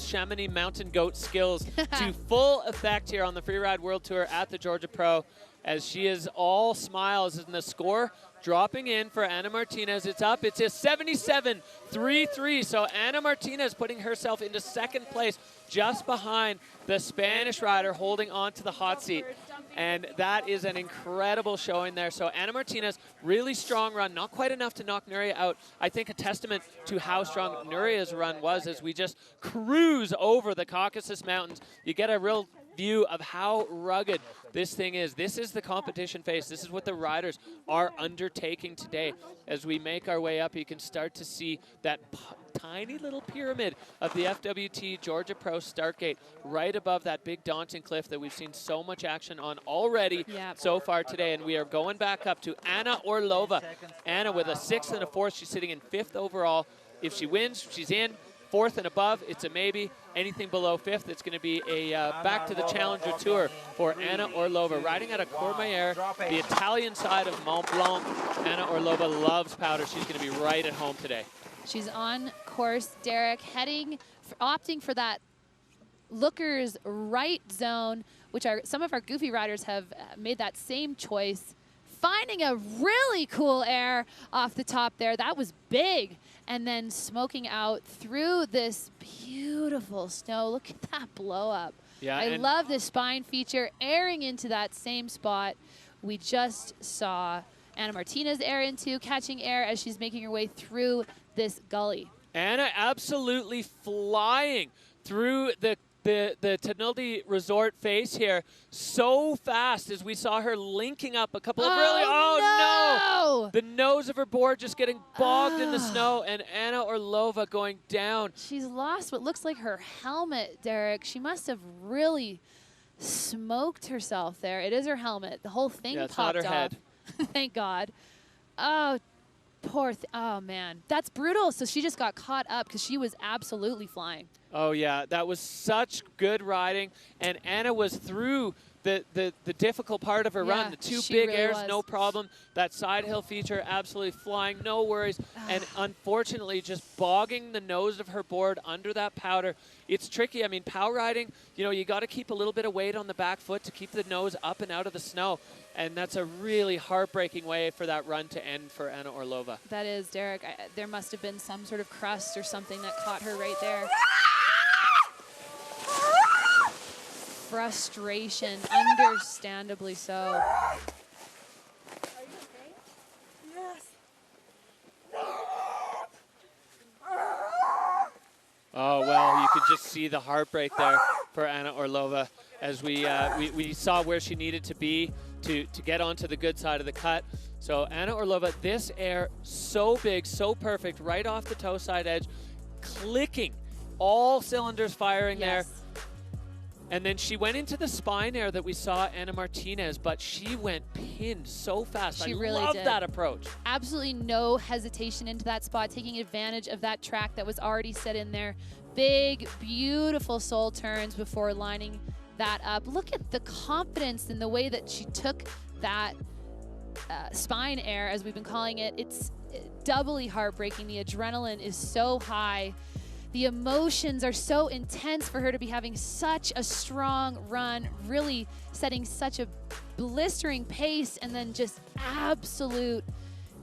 Chamonix mountain goat skills to full effect here on the Freeride World Tour at the Georgia Pro, as she is all smiles, and the score dropping in for Anna Martinez. It's up. It's a 77-3-3. So Anna Martinez putting herself into 2nd place, just behind the Spanish rider holding on to the hot seat. And that is an incredible showing there. So Anna Martinez, really strong run. Not quite enough to knock Núria out. I think a testament to how strong Núria's run was as we just cruise over the Caucasus Mountains. You get a real view of how rugged this thing is. This is the competition face. This is what the riders are undertaking today. As we make our way up, you can start to see that tiny little pyramid of the FWT Georgia Pro start gate right above that big daunting cliff that we've seen so much action on already so far today. And we are going back up to Anna Orlova. Anna with a 6th and a 4th. She's sitting in 5th overall. If she wins, she's in. 4th and above, it's a maybe. Anything below 5th, it's going to be a back to the Challenger Tour for Anna Orlova. Riding out of Courmayeur, the Italian side of Mont Blanc. Anna Orlova loves powder. She's going to be right at home today. She's on course, Derek, opting for that looker's right zone, which some of our goofy riders have made that same choice. finding a really cool air off the top there. That was big. And then smoking out through this beautiful snow. Look at that blow up. Yeah, I love this spine feature airing into that same spot we just saw Anna Martinez air into, catching air as she's making her way through this gully. Anna absolutely flying through the Tenildi Resort face here so fast as we saw her linking up a couple of no! The nose of her board just getting bogged in the snow, and Anna Orlova going down. She's lost what looks like her helmet, Derek. She must have really smoked herself there. It is her helmet. The whole thing it's popped not her off. head. Thank God. Oh, oh man, that's brutal. So she just got caught up because she was absolutely flying. Oh yeah, that was such good riding, and Anna was through the difficult part of her run. The two big airs, no problem. That side hill feature, absolutely flying, no worries. And unfortunately, just bogging the nose of her board under that powder. It's tricky. I mean, pow riding, you know, you got to keep a little bit of weight on the back foot to keep the nose up and out of the snow. And that's a really heartbreaking way for that run to end for Anna Orlova. That is, Derek. There must have been some sort of crust or something that caught her right there. Frustration, understandably so. Are you okay? Yes. Oh, well, you could just see the heartbreak there for Anna Orlova as we saw where she needed to be to get onto the good side of the cut. So Anna Orlova, this air, so big, so perfect, right off the toe side edge, clicking, all cylinders firing there. And then she went into the spine air that we saw Anna Martinez, but she went pinned so fast. She I really love did. that approach. Absolutely no hesitation into that spot, taking advantage of that track that was already set in there. Big, beautiful soul turns before lining that up. Look at the confidence in the way that she took that spine air, as we've been calling it. It's doubly heartbreaking. The adrenaline is so high. The emotions are so intense for her to be having such a strong run, really setting such a blistering pace, and then just absolute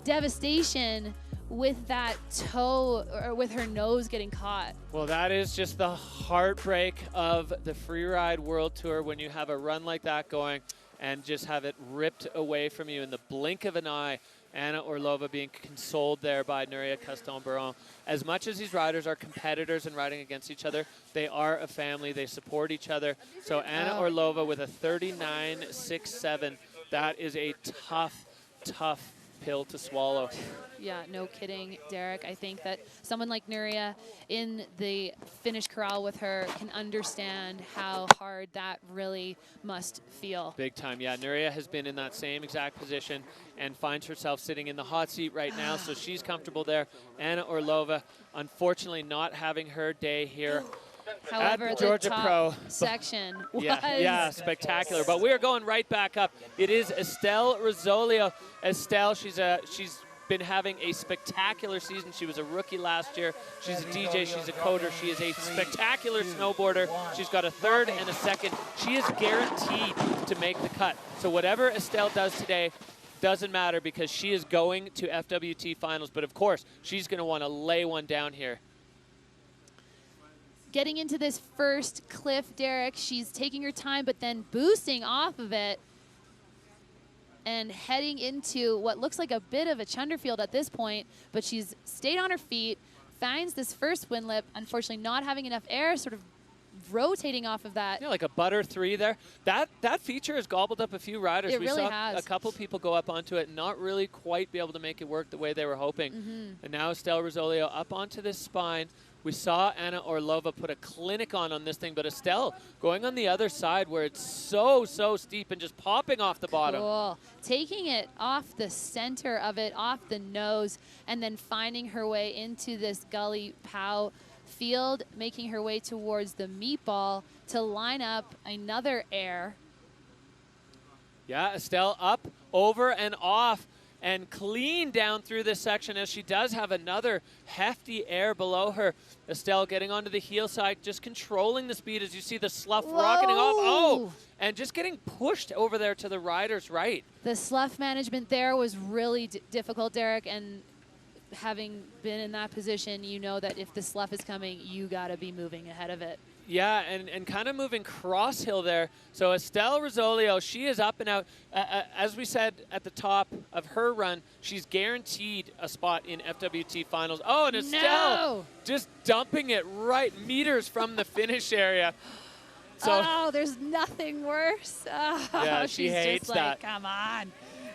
devastation with that toe, or with her nose getting caught. Well, that is just the heartbreak of the Freeride World Tour when you have a run like that going and just have it ripped away from you in the blink of an eye. Anna Orlova being consoled there by Núria Castán. As much as these riders are competitors and riding against each other, they are a family. They support each other. So Anna Orlova with a 39.67, that is a tough, tough pill to swallow. Yeah, no kidding, Derek. I think that someone like Núria in the finish corral with her can understand how hard that really must feel. Big time, yeah. Núria has been in that same exact position and finds herself sitting in the hot seat right now, so she's comfortable there. Anna Orlova, unfortunately not having her day here. However, at the Georgia top Pro section was... Yeah, spectacular. But we are going right back up. It is Estelle Rizzolio. Estelle, she's been having a spectacular season. She was a rookie last year. She's a DJ, she's a coder. She is a spectacular snowboarder. She's got a third and a second. She is guaranteed to make the cut. So whatever Estelle does today doesn't matter because she is going to FWT Finals. But of course, she's going to want to lay one down here. Getting into this first cliff, Derek, she's taking her time, but then boosting off of it and heading into what looks like a bit of a chunderfield at this point, but she's stayed on her feet, finds this first wind lip, unfortunately not having enough air, sort of rotating off of that. Yeah, like a butter 3 there. That feature has gobbled up a few riders. It really saw has. A couple people go up onto it and not really quite be able to make it work the way they were hoping. And now Estelle Rizzolio up onto this spine. We saw Anna Orlova put a clinic on this thing, but Estelle going on the other side where it's so steep and just popping off the bottom. Cool. Taking it off the center of it, off the nose, and then finding her way into this gully pow field, making her way towards the meatball to line up another air. Yeah, Estelle up, over, and off. and clean down through this section as she does have another hefty air below her. Estelle getting onto the heel side, just controlling the speed as you see the slough rocketing off. Oh, and just getting pushed over there to the rider's right. The slough management there was really difficult, Derek, and having been in that position, you know that if the slough is coming, you got to be moving ahead of it. Yeah, and kind of moving cross hill there. So Estelle Rizzolio, she is up and out. As we said at the top of her run, she's guaranteed a spot in FWT Finals. Oh, and Estelle just dumping it right meters from the finish area. So, oh, there's nothing worse. Oh, yeah, she hates just like, come on.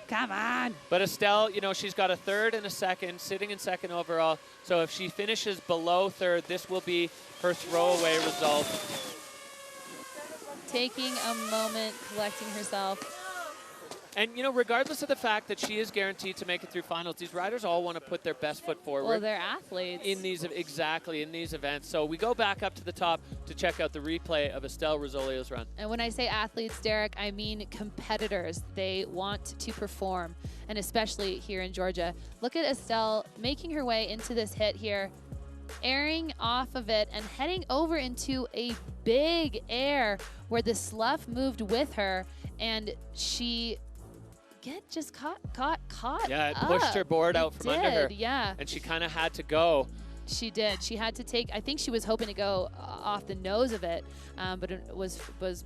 Come on. But Estelle, you know, she's got a third and a second, sitting in second overall. So if she finishes below third, this will be her throwaway result. Taking a moment, collecting herself. And, you know, regardless of the fact that she is guaranteed to make it through finals, these riders all want to put their best foot forward. Well, they're athletes. In these, exactly, in these events. So we go back up to the top to check out the replay of Estelle Rizzolio's run. And when I say athletes, Derek, I mean competitors. They want to perform, and especially here in Georgia. Look at Estelle making her way into this hit here, airing off of it and heading over into a big air where the slough moved with her, and she just caught. Yeah, it pushed her board out from under her. Yeah. And she kind of had to go. She did. She had to take, I think she was hoping to go off the nose of it, but it was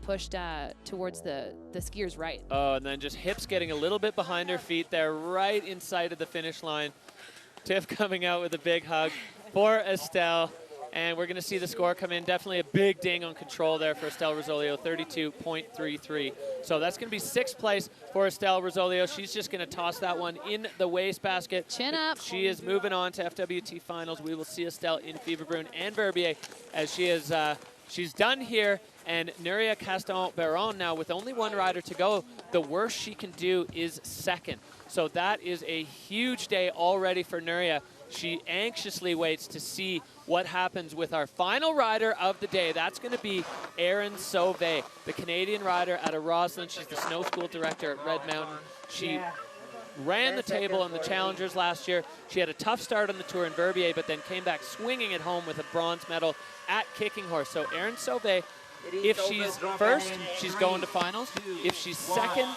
pushed towards the skier's right. Oh, and then just hips getting a little bit behind her feet there, right in sight of the finish line. Tiff coming out with a big hug for Estelle. And we're going to see the score come in. Definitely a big ding on control there for Estelle Rizzolio, 32.33. So that's going to be 6th place for Estelle Rizzolio. She's just going to toss that one in the wastebasket. Chin up. She is moving on to FWT Finals. We will see Estelle in Fieberbrunn and Verbier as she is she's done here. And Núria Castán now with only one rider to go. The worst she can do is second. So that is a huge day already for Núria. She anxiously waits to see what happens with our final rider of the day. That's going to be Erin Sauve, the Canadian rider out of Roslyn. She's the snow school director at Red Mountain. She ran the table on the Challengers last year. She had a tough start on the Tour in Verbier, but then came back swinging it home with a bronze medal at Kicking Horse. So Erin Sauve, if she's first, she's going to finals. If she's second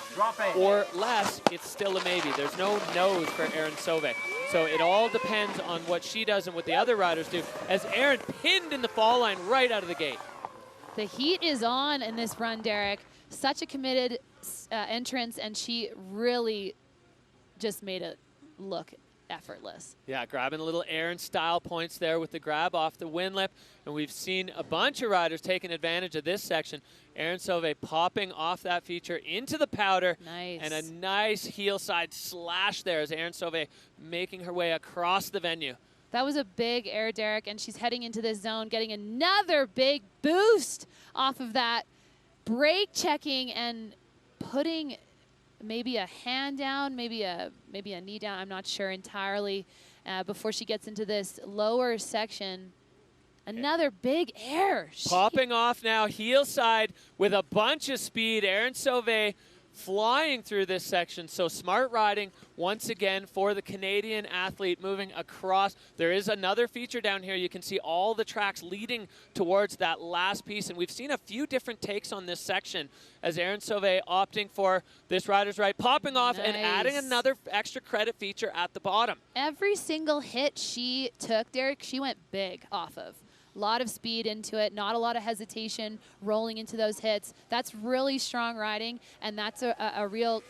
or less, it's still a maybe. There's no no's for Erin Sauve. So it all depends on what she does and what the other riders do, as Erin pinned in the fall line right out of the gate. The heat is on in this run, Derek. Such a committed entrance, and she really just made it look effortless. Yeah, grabbing a little Erin style points there with the grab off the wind lip. And we've seen a bunch of riders taking advantage of this section. Erin Sauve popping off that feature into the powder. Nice. And a nice heel side slash there as Erin Sauve making her way across the venue. That was a big air, Derek, and she's heading into this zone, getting another big boost off of that. Brake checking and putting maybe a hand down, maybe a knee down, I'm not sure entirely, before she gets into this lower section. Another big air. Popping off now, heel side with a bunch of speed. Erin Sauve flying through this section. So smart riding once again for the Canadian athlete moving across. There is another feature down here. You can see all the tracks leading towards that last piece. And we've seen a few different takes on this section as Erin Sauve opting for this rider's right, popping off and adding another extra credit feature at the bottom. Every single hit she took, Derek, she went big off of. A lot of speed into it, not a lot of hesitation rolling into those hits. That's really strong riding, and that's a real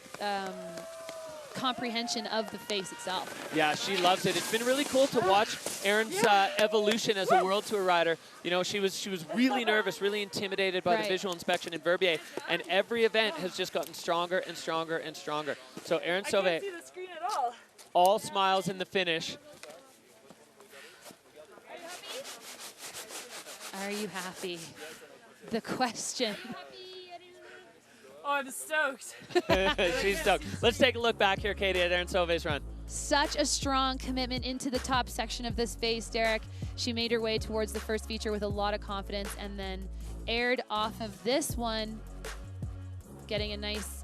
comprehension of the face itself. Yeah, she loves it. It's been really cool to watch Erin's evolution as a World Tour rider. You know, she was really nervous, really intimidated by the visual inspection in Verbier, and every event has just gotten stronger and stronger and stronger. So Erin Sauve, I can't see the screen at all smiles in the finish. Are you happy? The question. Oh, I'm stoked. She's stoked. Let's take a look back here, Katie, at Erin Sauve's run. Such a strong commitment into the top section of this face, Derek. She made her way towards the first feature with a lot of confidence and then aired off of this one, getting a nice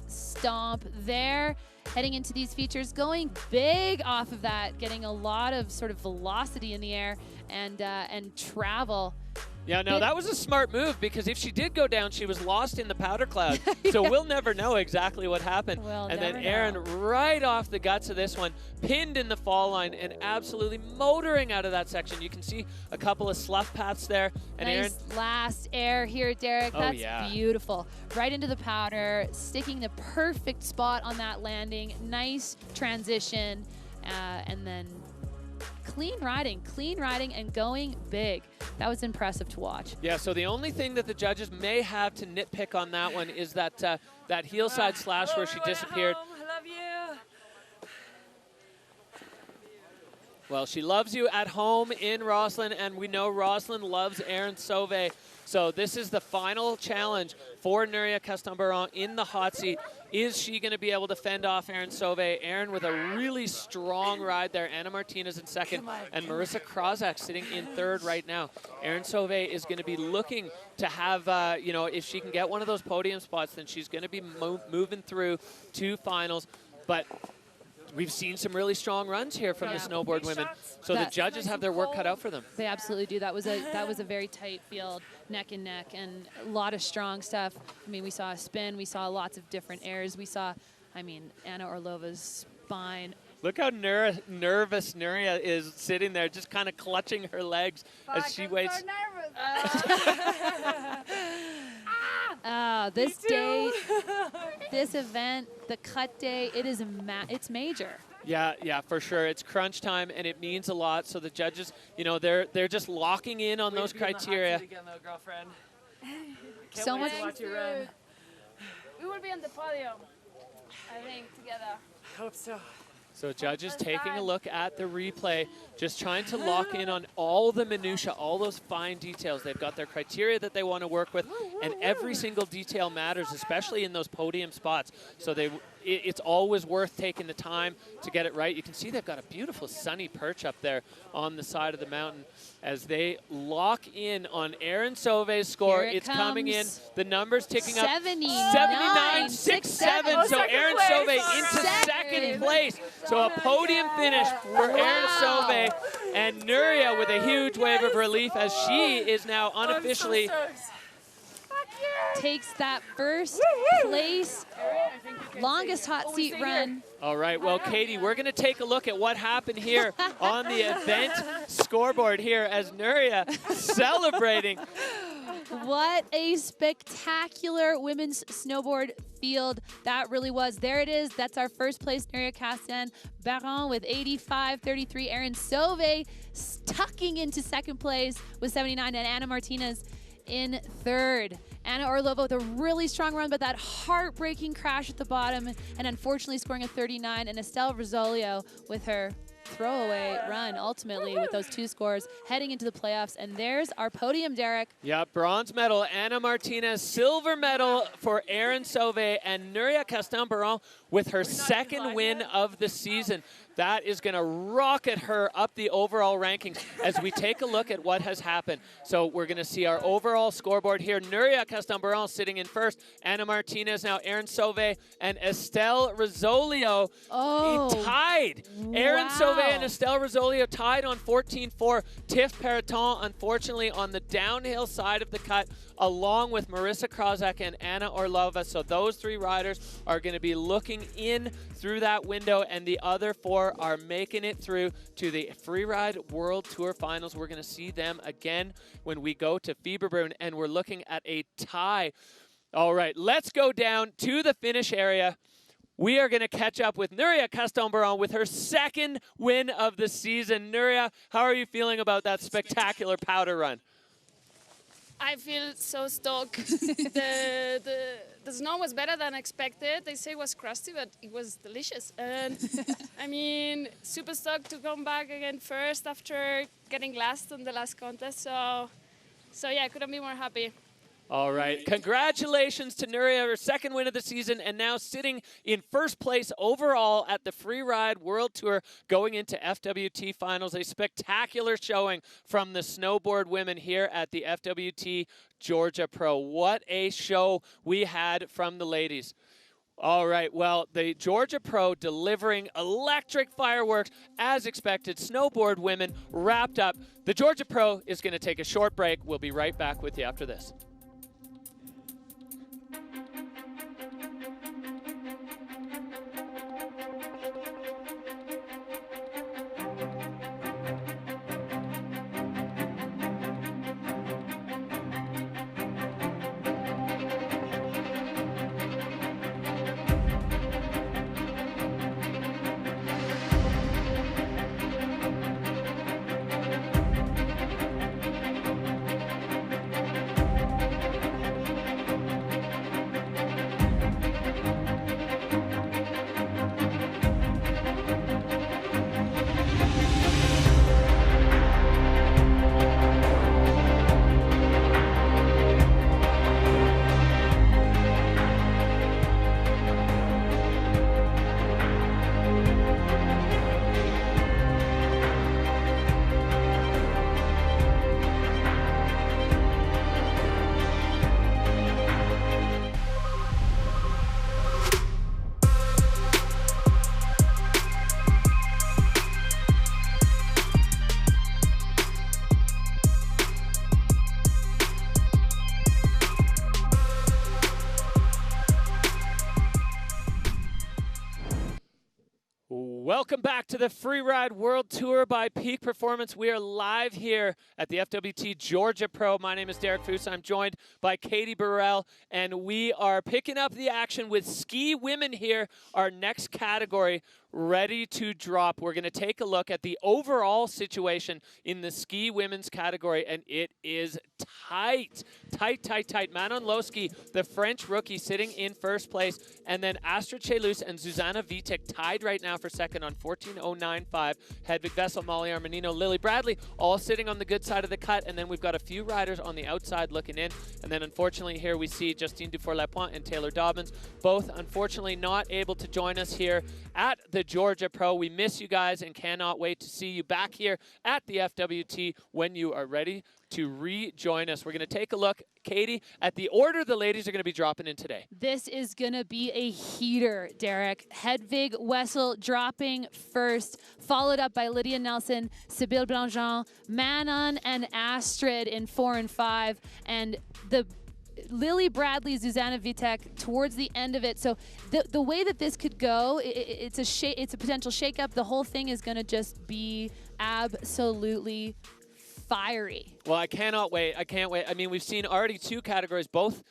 stomp there. heading into these features, going big off of that, getting a lot of sort of velocity in the air and travel. Yeah, no, that was a smart move, because if she did go down, she was lost in the powder cloud. So we'll never know exactly what happened. And then Erin, right off the guts of this one, pinned in the fall line and absolutely motoring out of that section. You can see a couple of slough paths there. And nice Erin, last air here, Derek. Oh, That's yeah. beautiful. Right into the powder, sticking the perfect spot on that landing. Nice transition, and then clean riding and going big. That was impressive to watch. yeah, so the only thing that the judges may have to nitpick on that one is that that heel side slash where she disappeared. I love you. Well, she loves you at home in Roslyn, and we know Roslyn loves Erin Sauve. So this is the final challenge for Núria Castán in the hot seat. Is she going to be able to fend off Erin Sauve? Erin with a really strong ride there. Anna Martinez in second, and Marissa Krawczak sitting in third right now. Erin Sauve is going to be looking to have, you know, if she can get one of those podium spots, then she's going to be moving through to finals. But we've seen some really strong runs here from the snowboard women. So the judges have their work cut out for them. They absolutely do. That was a very tight field, neck and neck, and a lot of strong stuff. I mean, we saw a spin, we saw lots of different airs. We saw, I mean, Anna Orlova's spine. Look how nervous Núria is sitting there, just kind of clutching her legs as she waits. This day, this event, the cut day, it's major. Yeah, for sure. It's crunch time, and it means a lot. So the judges, you know, they're just locking in on those criteria. Again, though, girlfriend. So much. Watch you run. We will be on the podium, I think, together. I hope so. So judges taking a look at the replay, just trying to lock in on all the minutia, all those fine details. They've got their criteria that they want to work with, and every single detail matters, especially in those podium spots. So it's always worth taking the time to get it right. You can see they've got a beautiful sunny perch up there on the side of the mountain as they lock in on Erin Sauve's score. Here it it's coming in. comes. The numbers ticking up. 79.67. So Erin Sauve into second place. So a podium finish for Erin Sauve, and Núria with a huge wave of relief as she is now unofficially takes that first place, longest hot seat run. All right, well, Katie, we're going to take a look at what happened here on the event scoreboard here as Núria celebrating. What a spectacular women's snowboard field that really was. There it is. That's our first place, Núria Castán Baron with 85.33. Erin Sauve tucking into second place with 79, and Anna Martinez in third. Anna Orlova with a really strong run, but that heartbreaking crash at the bottom, and unfortunately scoring a 39. And Estelle Rizzolio with her throwaway run, ultimately, with those two scores, heading into the playoffs. And there's our podium, Derek. Yeah, bronze medal, Anna Martinez. Silver medal for Erin Sauve, and Núria Castán Baron with her second win of the season. That is going to rocket her up the overall rankings as we take a look at what has happened. So we're going to see our overall scoreboard here. Núria Castán Baron sitting in first. Anna Martinez, now Erin Sauve, and Estelle Rizzolio tied. Wow. Erin Sauve and Estelle Rizzolio tied on 14.4. Tiff Perrotin, unfortunately, on the downhill side of the cut, along with Marissa Krawczak and Anna Orlova. So those three riders are going to be looking in through that window, and the other four are making it through to the Freeride World Tour Finals. We're going to see them again when we go to Fieberbrunn, and we're looking at a tie. All right, let's go down to the finish area. We are going to catch up with Núria Castán Baron with her second win of the season. Núria, how are you feeling about that spectacular powder run? I feel so stoked. The snow was better than expected. They say it was crusty, but it was delicious. And I mean, super stoked to come back again first after getting last on the last contest. So yeah, I couldn't be more happy. All right. Congratulations to Núria, her second win of the season, and now sitting in first place overall at the Freeride World Tour going into FWT Finals. A spectacular showing from the snowboard women here at the FWT Georgia Pro. What a show we had from the ladies. All right, well, the Georgia Pro delivering electric fireworks as expected. Snowboard women wrapped up. The Georgia Pro is going to take a short break. We'll be right back with you after this. Welcome back to the Freeride World Tour by Peak Performance. We are live here at the FWT Georgia Pro. My name is Derek Foose. I'm joined by Katie Burrell, and we are picking up the action with ski women here. Our next category ready to drop. We're going to take a look at the overall situation in the ski women's category, and it is tight. Tight. Manon Loschi, the French rookie, sitting in first place, and then Astrid Cheylus and Zuzanna Witych tied right now for second on 14.095. Hedvig Wessel, Molly Armanino, Lily Bradley, all sitting on the good side of the cut, and then we've got a few riders on the outside looking in, and then unfortunately here we see Justine Dufour-Lapointe and Taylor Dobbins, both unfortunately not able to join us here at the Georgia Pro. We miss you guys and cannot wait to see you back here at the FWT when you are ready to rejoin us. We're going to take a look, Katie, at the order the ladies are going to be dropping in today. This is going to be a heater, Derek. Hedvig Wessel dropping first, followed up by Lydia Nelsen, Sybille Blanjean, Manon, and Astrid in 4 and 5, and the Lily Bradley, Zuzanna Witych towards the end of it. So the way that this could go, it's a potential shakeup. The whole thing is going to just be absolutely fiery. Well, I cannot wait. I can't wait. I mean, we've seen already two categories, both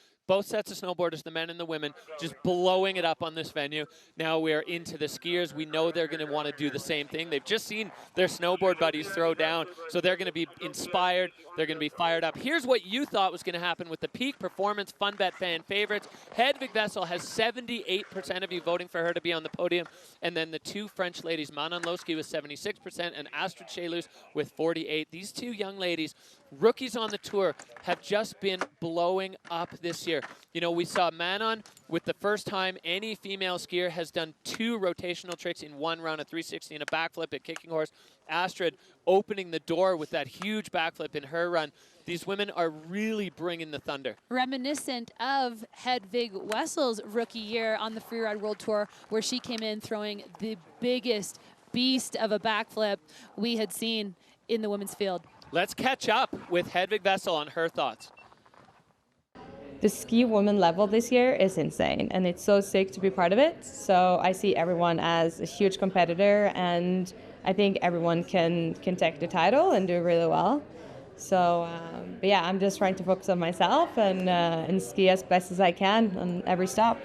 sets of snowboarders, the men and the women, just blowing it up on this venue. Now we're into the skiers. We know they're going to want to do the same thing. They've just seen their snowboard buddies throw down, so they're going to be inspired. They're going to be fired up. Here's what you thought was going to happen with the Peak Performance FunBet fan favorites. Hedvig Wessel has 78% of you voting for her to be on the podium, and then the two French ladies, Manon Loschi with 76% and Astrid Cheylus with 48%. These two young ladies, rookies on the tour, have just been blowing up this year. You know, we saw Manon with the first time any female skier has done 2 rotational tricks in one round, a 360 and a backflip at Kicking Horse. Astrid opening the door with that huge backflip in her run. These women are really bringing the thunder. Reminiscent of Hedvig Wessel's rookie year on the Freeride World Tour, where she came in throwing the biggest beast of a backflip we had seen in the women's field. Let's catch up with Hedvig Wessel on her thoughts. The ski women level this year is insane, and it's so sick to be part of it. So I see everyone as a huge competitor, and I think everyone can take the title and do really well. So, but yeah, I'm just trying to focus on myself and ski as best as I can on every stop.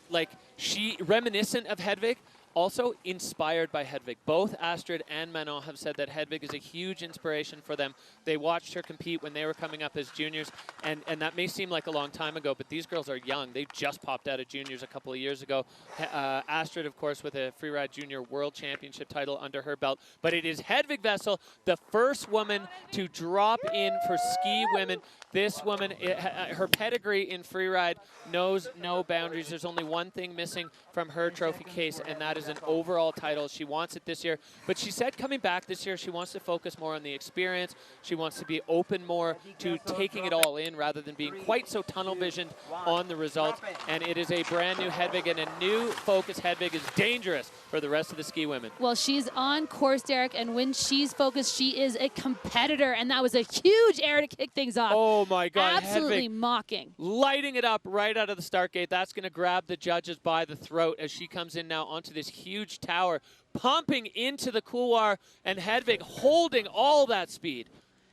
Like, she reminiscent of Hedvig, also inspired by Hedvig. Both Astrid and Manon have said that Hedvig is a huge inspiration for them. They watched her compete when they were coming up as juniors, and that may seem like a long time ago, but these girls are young. They just popped out of juniors a couple of years ago. Astrid, of course, with a Freeride Junior World Championship title under her belt. But it is Hedvig Wessel, the first woman to drop in for ski women. This woman, her pedigree in freeride knows no boundaries. There's only one thing missing from her trophy case, and that is as an overall title. She wants it this year. But she said coming back this year, she wants to focus more on the experience. She wants to be open more to taking it all in rather than being quite so tunnel visioned on the results. And it is a brand new Hedvig and a new focus. Hedvig is dangerous for the rest of the ski women. Well, she's on course, Derek, and when she's focused, she is a competitor, and that was a huge air to kick things off. Oh my God, absolutely Hedvig mocking. lighting it up right out of the start gate. That's going to grab the judges by the throat as she comes in now onto this huge tower, pumping into the couloir, and Hedvig holding all that speed.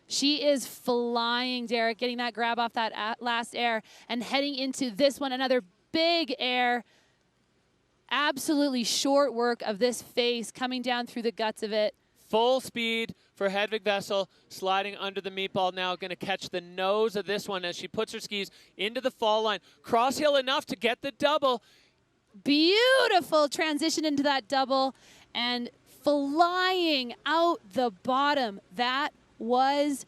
She is flying, Derek, getting that grab off that last air and heading into this one, another big air. Absolutely short work of this face coming down through the guts of it. Full speed for Hedvig Wessel, sliding under the meatball now, going to catch the nose of this one as she puts her skis into the fall line. Cross hill enough to get the double. Beautiful transition into that double and flying out the bottom. That was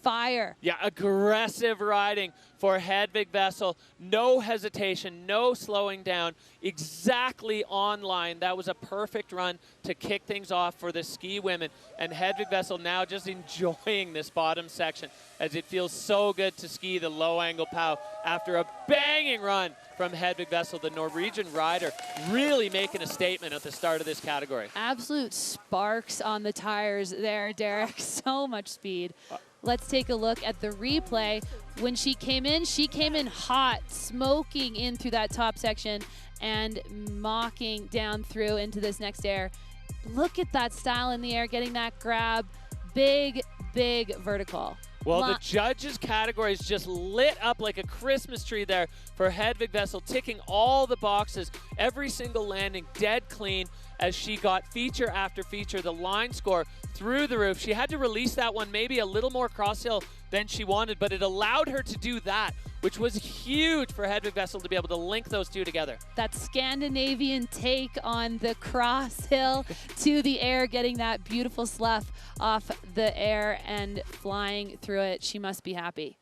fire. Yeah, aggressive riding for Hedvig Wessel. No hesitation, no slowing down. Exactly on line. That was a perfect run to kick things off for the ski women. And Hedvig Wessel now just enjoying this bottom section as it feels so good to ski the low angle pow after a banging run from Hedvig Wessel, the Norwegian rider, really making a statement at the start of this category. Absolute sparks on the tires there, Derek. So much speed. Let's take a look at the replay. When she came in hot, smoking in through that top section and mocking down through into this next air. Look at that style in the air, getting that grab. Big, big vertical. Well, the judges' categories just lit up like a Christmas tree there for Hedvig Wessel, ticking all the boxes, every single landing dead clean as she got feature after feature, the line score through the roof. She had to release that one maybe a little more crosshill than she wanted, but it allowed her to do that, which was huge for Hedvig Wessel to be able to link those two together. That Scandinavian take on the cross hill to the air, getting that beautiful slough off the air and flying through it. She must be happy.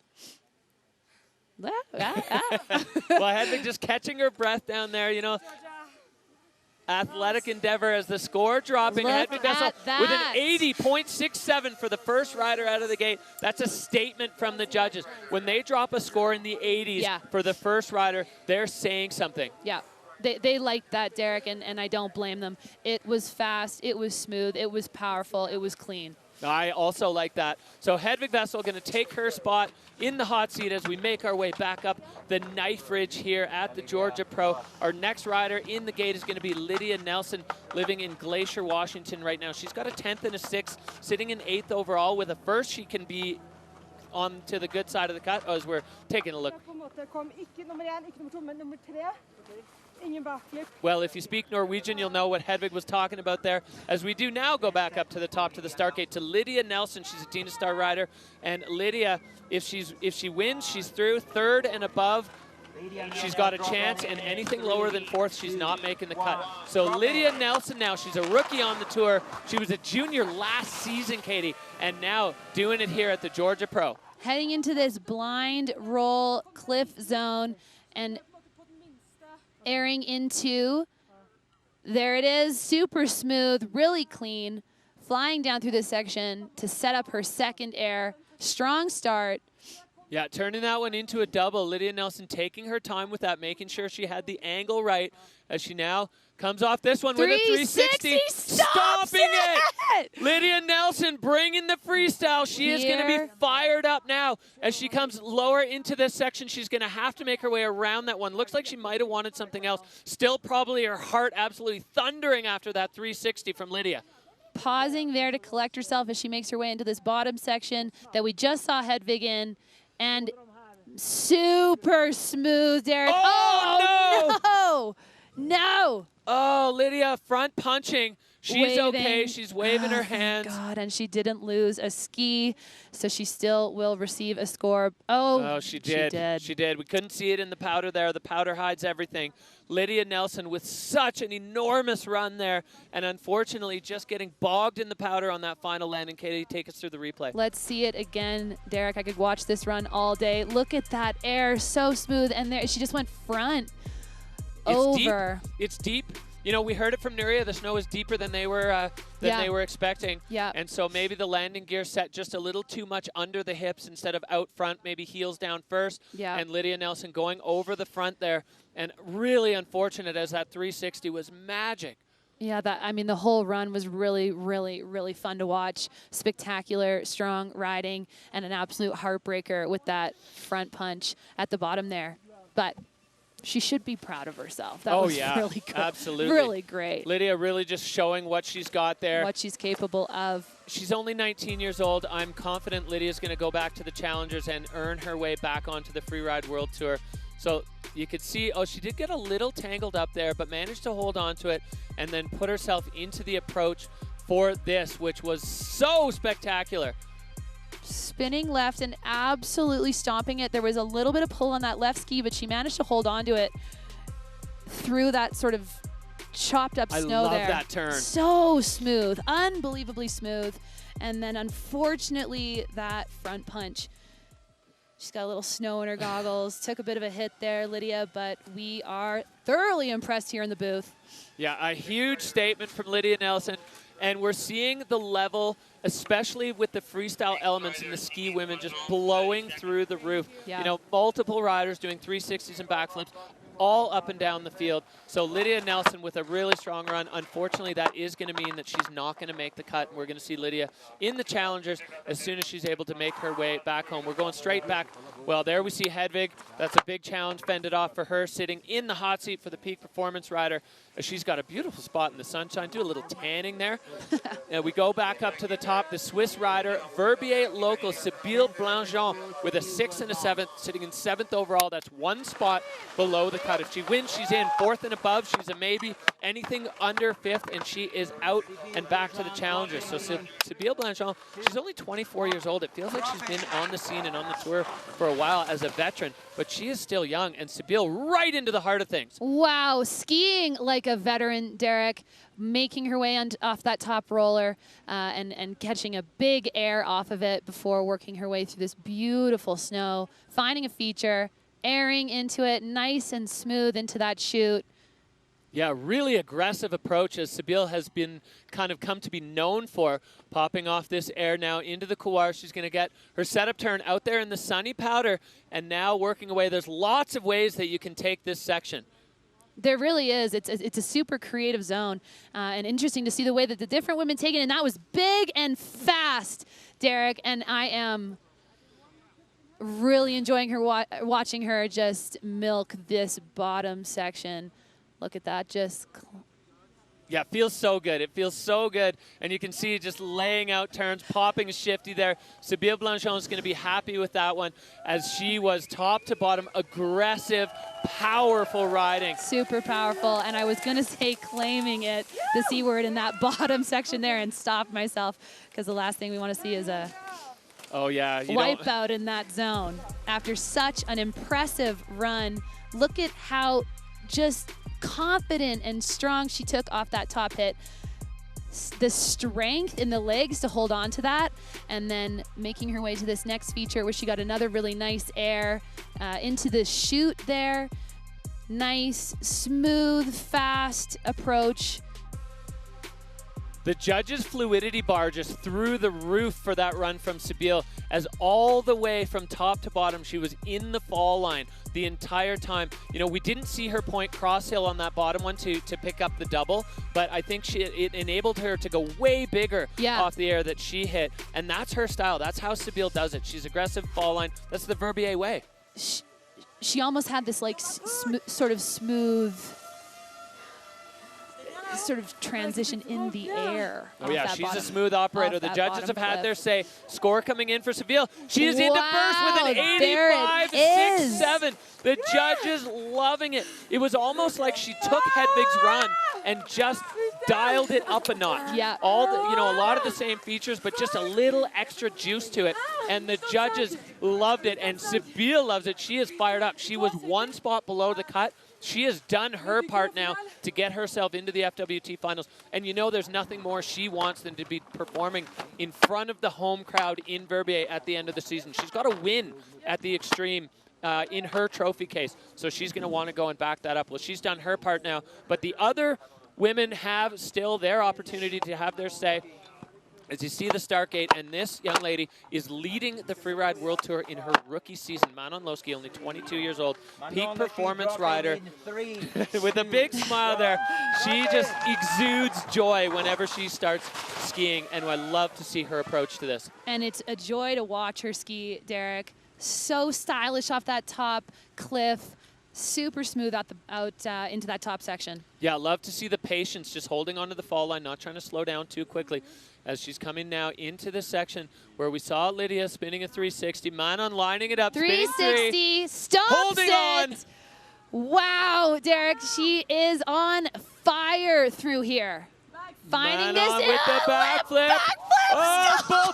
Well, Hedvig just catching her breath down there, you know. Athletic endeavor as the score dropping. Hedvig Wessel with an 80.67 for the first rider out of the gate. That's a statement from the judges. When they drop a score in the 80s for the first rider, they're saying something. Yeah. They liked that, Derek, and I don't blame them. It was fast, it was smooth, it was powerful, it was clean. I also like that. So Hedvig Wessel going to take her spot in the hot seat as we make our way back up the knife ridge here at the Georgia Pro. Our next rider in the gate is going to be Lydia Nelsen, living in Glacier, Washington right now. She's got a 10th and a 6th, sitting in 8th overall. With a first, she can be on to the good side of the cut as we're taking a look. Well, if you speak Norwegian, you'll know what Hedvig was talking about there. As we do now go back up to the top to the start gate to Lydia Nelsen. She's a Dina Star rider. And Lydia, if she wins, she's through. Third and above, she's got a chance. And anything lower than fourth, she's not making the cut. So Lydia Nelsen now, she's a rookie on the tour. She was a junior last season, Katie, and now doing it here at the Georgia Pro. Heading into this blind roll cliff zone and airing into, there it is, super smooth, really clean, flying down through this section to set up her second air. Strong start. Yeah, turning that one into a double. Lydia Nelsen taking her time with that, making sure she had the angle right as she now comes off this one with a 360, stopping it! Lydia Nelsen bringing the freestyle. She is going to be fired up now as she comes lower into this section. She's going to have to make her way around that one. Looks like she might have wanted something else. Still probably her heart absolutely thundering after that 360 from Lydia. Pausing there to collect herself as she makes her way into this bottom section that we just saw Hedvig in. And super smooth, Derek. Oh, no! Oh, Lydia front punching. She's okay. She's waving her hands. God, and she didn't lose a ski, so she still will receive a score. Oh, she did. She did. We couldn't see it in the powder there. The powder hides everything. Lydia Nelsen with such an enormous run there, and unfortunately just getting bogged in the powder on that final landing. Katie, take us through the replay. Let's see it again, Derek. I could watch this run all day. Look at that air, so smooth, and there she just went front. Over. It's deep. you know, we heard it from Núria. The snow is deeper than they were expecting. Yeah. And so maybe the landing gear set just a little too much under the hips instead of out front, maybe heels down first. Yeah. And Lydia Nelsen going over the front there. And really unfortunate, as that 360 was magic. Yeah, I mean, the whole run was really, really, really fun to watch. Spectacular, strong riding, and an absolute heartbreaker with that front punch at the bottom there. But she should be proud of herself. That was really good. Absolutely. Really great. Lydia really just showing what she's got there. What she's capable of. She's only 19 years old. I'm confident Lydia's going to go back to the Challengers and earn her way back onto the Freeride World Tour. So you could see, she did get a little tangled up there, but managed to hold on to it and then put herself into the approach for this, which was so spectacular. Spinning left and absolutely stomping it. There was a little bit of pull on that left ski, but she managed to hold on to it through that sort of chopped up snow there. I love that turn. So smooth, unbelievably smooth. And then unfortunately, that front punch. She's got a little snow in her goggles. Took a bit of a hit there, Lydia, but we are thoroughly impressed here in the booth. Yeah, a huge statement from Lydia Nelsen. And we're seeing the level, especially with the freestyle elements in the ski women, just blowing through the roof. Yeah. You know, multiple riders doing 360s and backflips, all up and down the field. So Lydia Nelsen with a really strong run. Unfortunately, that is going to mean that she's not going to make the cut. And we're going to see Lydia in the Challengers as soon as she's able to make her way back home. We're going straight back. Well, there we see Hedvig. That's a big challenge fended off for her, sitting in the hot seat for the peak performance rider. She's got a beautiful spot in the sunshine. Do a little tanning there. We go back up to the top. The Swiss rider, Verbier local, Sybille Blanjean, with a 6 and a 7th, sitting in 7th overall. That's one spot below the cut. If she wins, she's in 4th and above. She's a maybe. Anything under 5th, and she is out and back to the Challengers. So Sybille Blanjean, she's only 24 years old. It feels like she's been on the scene and on the tour for a while as a veteran, but she is still young, and Sybille right into the heart of things. Wow, skiing like a veteran, Derek, making her way off that top roller and catching a big air off of it before working her way through this beautiful snow, finding a feature, airing into it, nice and smooth into that chute. Yeah, really aggressive approach, as Sybille has been kind of come to be known for, popping off this air now into the couloir. She's going to get her setup turn out there in the sunny powder and now working away. There's lots of ways that you can take this section. There really is. It's a super creative zone, and interesting to see the way that the different women take it, and that was big and fast, Derek, and I am really enjoying her watching her just milk this bottom section. Look at that, just. Yeah, it feels so good. It feels so good. And you can see just laying out turns, popping a shifty there. Sybille Blanjean is going to be happy with that one, as she was top to bottom, aggressive, powerful riding. Super powerful. And I was going to say claiming it, the C word in that bottom section there, and stop myself, because the last thing we want to see is a wipeout in that zone. After such an impressive run, look at how just confident and strong she took off that top hit. The strength in the legs to hold on to that, and then making her way to this next feature where she got another really nice air into the chute there. Nice, smooth, fast approach. The judges' fluidity bar just through the roof for that run from Sybille, as all the way from top to bottom, she was in the fall line the entire time. You know, we didn't see her point cross hill on that bottom one to pick up the double, but I think it enabled her to go way bigger off the air that she hit, and that's her style. That's how Sybille does it. She's aggressive, fall line. That's the Verbier way. She almost had this like sort of smooth sort of transition in the air. Oh yeah, she's a smooth operator. The judges have had their say. Score coming in for Sybille. She is into first with an 85-6-7. The judges loving it. It was almost like she took Hedvig's run and just dialed it up a notch. Yeah. All the, a lot of the same features, but just a little extra juice to it. And the judges loved it, and Sybille loves it. She is fired up. She was one spot below the cut. She has done her part now to get herself into the FWT Finals. And there's nothing more she wants than to be performing in front of the home crowd in Verbier at the end of the season. She's got to win at the extreme in her trophy case. So she's going to want to go and back that up. Well, she's done her part now. But the other women have still their opportunity to have their say. As you see the start gate, and this young lady is leading the Freeride World Tour in her rookie season. Manon Loschi, only 22 years old, peak performance rider. With a big smile there, she just exudes joy whenever she starts skiing, and I love to see her approach to this. And it's a joy to watch her ski, Derek. So stylish off that top cliff. Super smooth out into that top section. Yeah, love to see the patience, just holding onto the fall line, not trying to slow down too quickly as she's coming now into this section where we saw Lydia spinning a 360. Manon lining it up, 360, stops holding it. on. Wow, Derek, she is on fire through here. Finding Manon this with the backflip. Oh,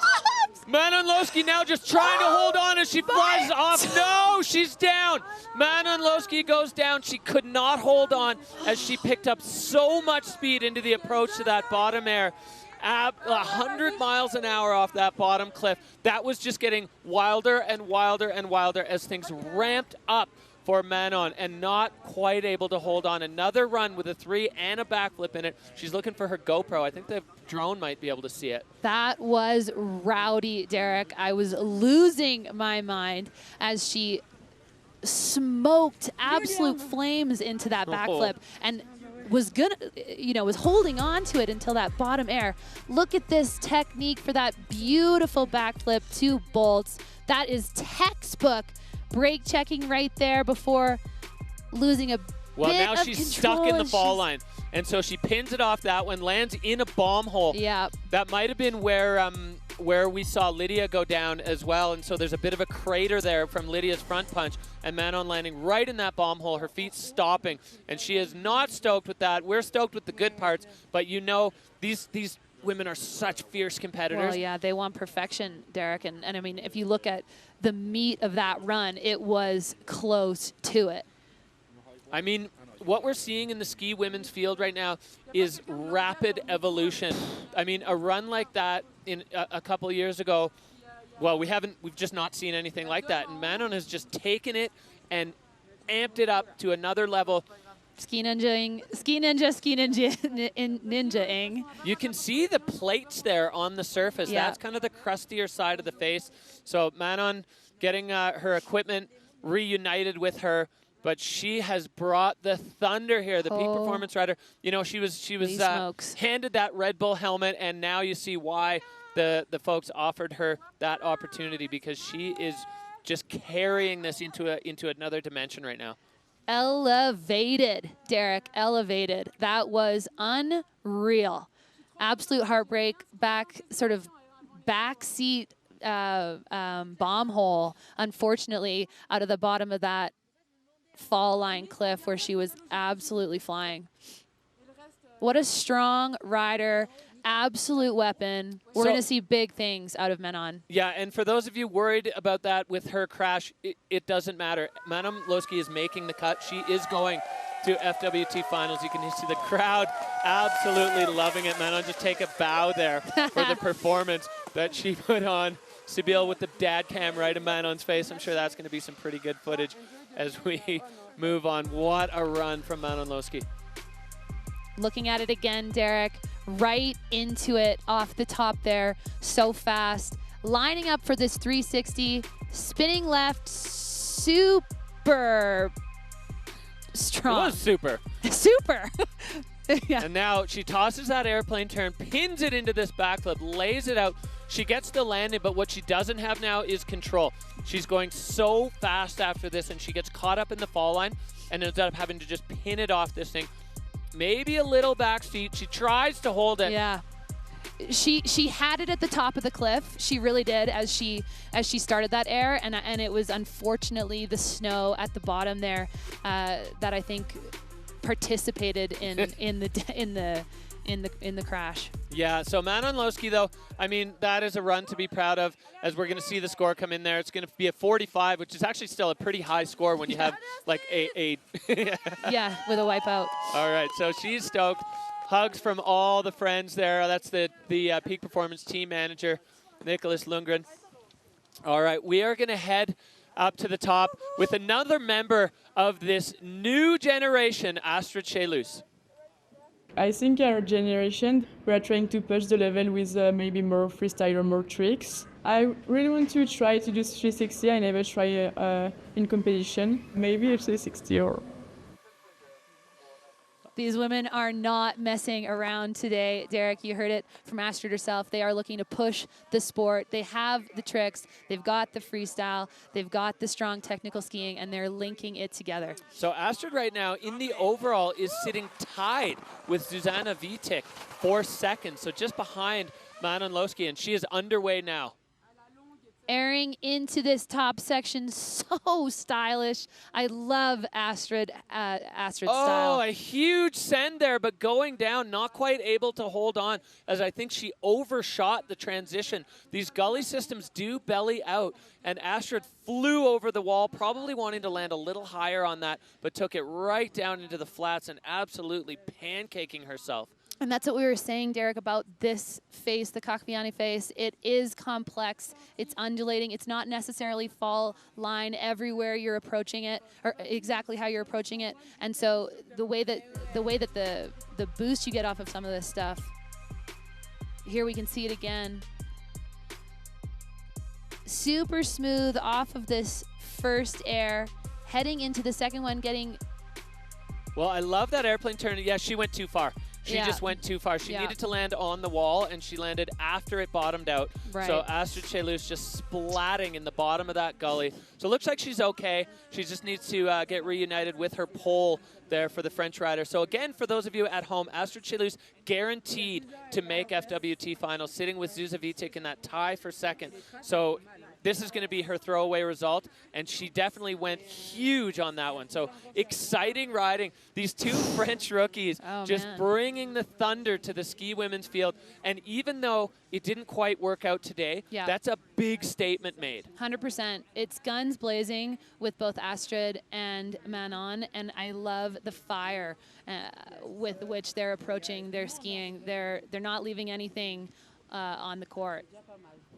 Manon Loschi now just trying to hold on as she flies off. No, she's down. Manon Loschi goes down. She could not hold on as she picked up so much speed into the approach to that bottom air. 100 miles an hour off that bottom cliff. That was just getting wilder and wilder and wilder as things ramped up for Manon, and not quite able to hold on. Another run with a 3 and a backflip in it. She's looking for her GoPro. I think the drone might be able to see it. That was rowdy, Derek. I was losing my mind as she smoked absolute flames into that backflip and was was holding on to it until that bottom air. Look at this technique for that beautiful backflip, 2 bolts. That is textbook brake checking right there before losing a well, bit now of she's control. stuck in the fall line. And so she pins it off that one, lands in a bomb hole. Yeah. That might have been where we saw Lydia go down as well. And so there's a bit of a crater there from Lydia's front punch. And Manon landing right in that bomb hole, her feet stopping. And she is not stoked with that. We're stoked with the good parts. But you know, these women are such fierce competitors. Well, yeah, they want perfection, Derek. And I mean, if you look at the meat of that run, it was close to it. I mean, what we're seeing in the ski women's field right now is rapid evolution. I mean, a run like that in a couple of years ago, well, we've just not seen anything like that. And Manon has just taken it and amped it up to another level. Ski ninja-ing. You can see the plates there on the surface. Yeah. That's kind of the crustier side of the face. So Manon getting her equipment reunited with her, but she has brought the thunder here. The peak performance rider. You know, she was handed that Red Bull helmet, and now you see why the folks offered her that opportunity, because she is just carrying this into another dimension right now. Elevated, Derek, elevated. That was unreal. Absolute heartbreak, backseat bomb hole, unfortunately, out of the bottom of that fall line cliff where she was absolutely flying. What a strong rider. Absolute weapon. We're going to see big things out of Manon. Yeah, and for those of you worried about that with her crash, it doesn't matter. Manon Loschi is making the cut. She is going to FWT Finals. You can see the crowd absolutely loving it. Manon, just take a bow there for the performance that she put on. Sybille with the dad cam right in Manon's face. I'm sure that's going to be some pretty good footage as we move on. What a run from Manon Loschi. Looking at it again, Derek, right into it off the top there, so fast. Lining up for this 360, spinning left, super strong. It was super. Super. Yeah. And now she tosses that airplane turn, pins it into this backflip, lays it out. She gets the landing, but what she doesn't have now is control. She's going so fast after this, and she gets caught up in the fall line and ends up having to just pin it off this thing. Maybe a little backseat. She tries to hold it. Yeah. She had it at the top of the cliff. She really did as she started that air, and it was unfortunately the snow at the bottom there that I think participated in the crash. Yeah, so Manon Loschi, though, I mean, that is a run to be proud of, as we're going to see the score come in there. It's going to be a 45, which is actually still a pretty high score when you have, like, a yeah, with a wipeout. All right, so she's stoked. Hugs from all the friends there. That's the Peak Performance team manager, Nicholas Lundgren. All right, we are going to head up to the top with another member of this new generation, Astrid Cheylus. I think our generation, we are trying to push the level with maybe more freestyle or more tricks. I really want to try to do 360. I never try in competition. Maybe a 360 or... These women are not messing around today. Derek, you heard it from Astrid herself. They are looking to push the sport. They have the tricks. They've got the freestyle. They've got the strong technical skiing, and they're linking it together. So Astrid right now in the overall is sitting tied with Zuzanna Witych for second. So just behind Manon Loschi, and she is underway now. Airing into this top section, so stylish. I love Astrid's style. Oh, a huge send there, but going down, not quite able to hold on, as I think she overshot the transition. These gully systems do belly out, and Astrid flew over the wall, probably wanting to land a little higher on that, but took it right down into the flats and absolutely pancaking herself. And that's what we were saying, Derek, about this face, the Skhvediani face. It is complex. It's undulating. It's not necessarily fall line everywhere you're approaching it, or exactly how you're approaching it. And so the way that the boost you get off of some of this stuff, here we can see it again. Super smooth off of this first air, heading into the second one, getting... Well, I love that airplane turn. Yeah, she went too far. She just went too far. She needed to land on the wall, and she landed after it bottomed out. Right. So Astrid Cheylus just splatting in the bottom of that gully. So it looks like she's okay. She just needs to get reunited with her pole there for the French rider. So again, for those of you at home, Astrid Cheylus guaranteed to make FWT Finals, sitting with Zuzanna Witych in that tie for second. So this is going to be her throwaway result, and she definitely went huge on that one. So exciting riding. These two French rookies just bringing the thunder to the ski women's field. And even though it didn't quite work out today, that's a big statement made. 100%. It's guns blazing with both Astrid and Manon, and I love the fire with which they're approaching their skiing. They're not leaving anything on the court.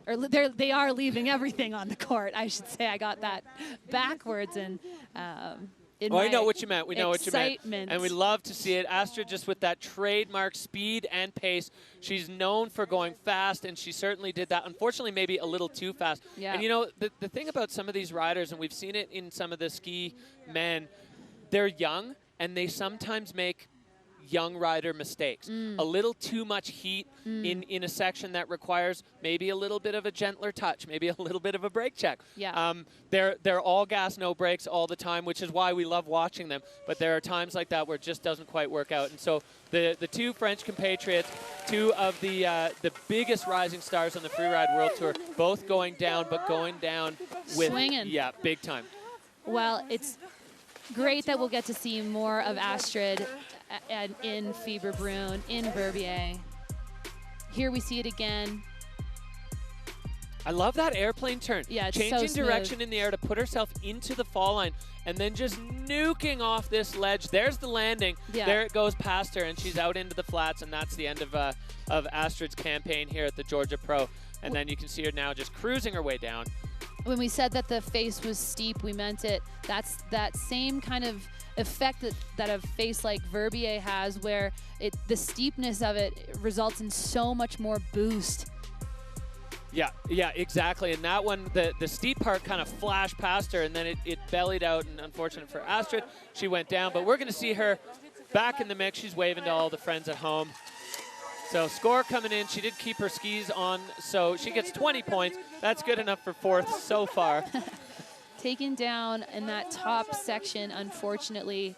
Or they are leaving everything on the court, I should say. I got that backwards. And I know what you meant. We know what you meant. And we love to see it. Astrid just with that trademark speed and pace. She's known for going fast, and she certainly did that. Unfortunately, maybe a little too fast. Yeah. And, you know, the thing about some of these riders, and we've seen it in some of the ski men, they're young, and they sometimes make young rider mistakes. A little too much heat in a section that requires maybe a little bit of a gentler touch, maybe a little bit of a brake check. Yeah. They're all gas, no brakes all the time, which is why we love watching them. But there are times like that where it just doesn't quite work out. And so the two French compatriots, two of the biggest rising stars on the Freeride World Tour, both going down, but going down with swinging. Yeah, big time. Well, it's great that we'll get to see more of Astrid in Fieberbrunn, in Verbier. Here we see it again. I love that airplane turn. Yeah, it's changing so direction in the air to put herself into the fall line, and then just nuking off this ledge. There's the landing. Yeah. There it goes past her, and she's out into the flats, and that's the end of Astrid's campaign here at the Georgia Pro. And then you can see her now just cruising her way down. When we said that the face was steep, we meant it. That's that same kind of effect that a face like Verbier has, where the steepness of it results in so much more boost. Yeah, exactly. And that one, the steep part kind of flashed past her, and then it bellied out, and unfortunate for Astrid, she went down. But we're going to see her back in the mix. She's waving to all the friends at home. So score coming in. She did keep her skis on, so she gets 20 points. That's good enough for fourth so far. Taken down in that top section, unfortunately.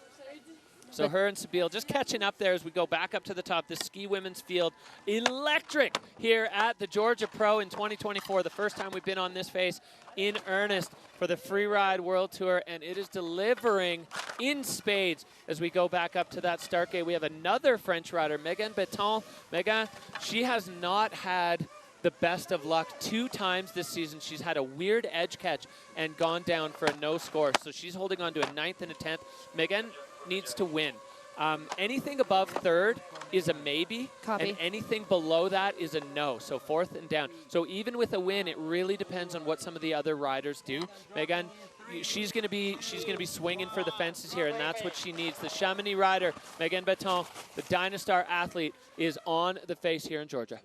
So her and Sybille just catching up there as we go back up to the top. The ski women's field, electric here at the Georgia Pro in 2024. The first time we've been on this face in earnest for the Freeride World Tour, and it is delivering in spades as we go back up to that start gate. We have another French rider, Megane Betend. Megane, she has not had the best of luck 2 times this season. She's had a weird edge catch and gone down for a no score. So she's holding on to a 9th and a 10th. Megane needs to win. Anything above 3rd is a maybe, Copy. and anything below that is a no. So 4th and down. So even with a win, it really depends on what some of the other riders do. Megane she's gonna be swinging for the fences here, and that's what she needs. The Chamonix rider, Megane Betend, the Dynastar athlete, is on the face here in Georgia.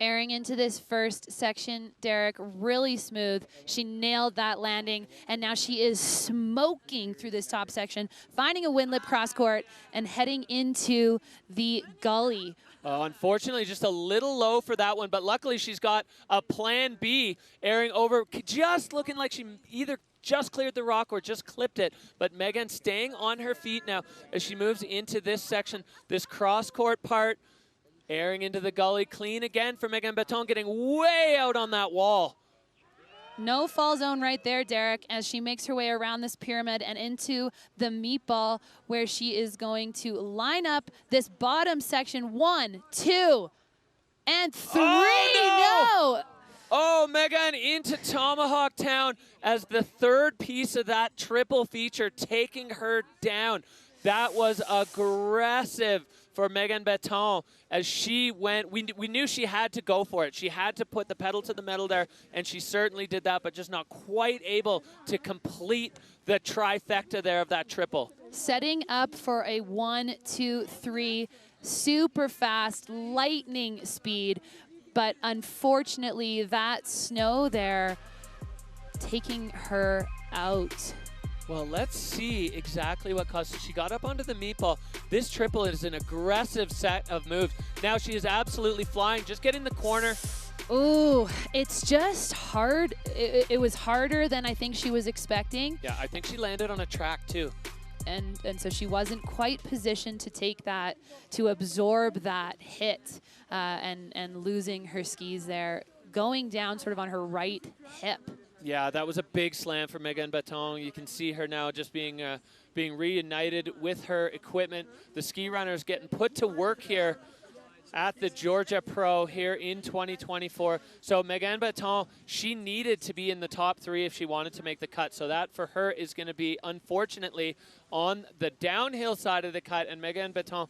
Airing into this first section, Derek, really smooth. She nailed that landing, and now she is smoking through this top section, finding a windlip cross court and heading into the gully. Unfortunately, just a little low for that one, but luckily she's got a plan B, airing over, just looking like she either just cleared the rock or just clipped it. But Megane staying on her feet now as she moves into this section, this cross court part. Airing into the gully, clean again for Megane Betend, getting way out on that wall. No fall zone right there, Derek, as she makes her way around this pyramid and into the meatball, where she is going to line up this bottom section. 1, 2, and 3. Oh, no! Oh, Megane into Tomahawk Town as the third piece of that triple feature, taking her down. That was aggressive for Megane Betend as she went. We knew she had to go for it. She had to put the pedal to the metal there, and she certainly did that, but just not quite able to complete the trifecta there of that triple. Setting up for a 1, 2, 3, super fast, lightning speed, but unfortunately that snow there taking her out. Well, let's see exactly what caused it. She got up onto the meatball. This triple is an aggressive set of moves. Now she is absolutely flying, just getting the corner. Ooh, it's just hard. It was harder than I think she was expecting. Yeah, I think she landed on a track too. And so she wasn't quite positioned to take that, to absorb that hit, and losing her skis there, going down sort of on her right hip. Yeah, that was a big slam for Megane Betend. You can see her now just being reunited with her equipment. The ski runners getting put to work here at the Georgia Pro here in 2024. So Megane Betend, she needed to be in the top 3 if she wanted to make the cut. So that for her is going to be, unfortunately, on the downhill side of the cut. And Megane Betend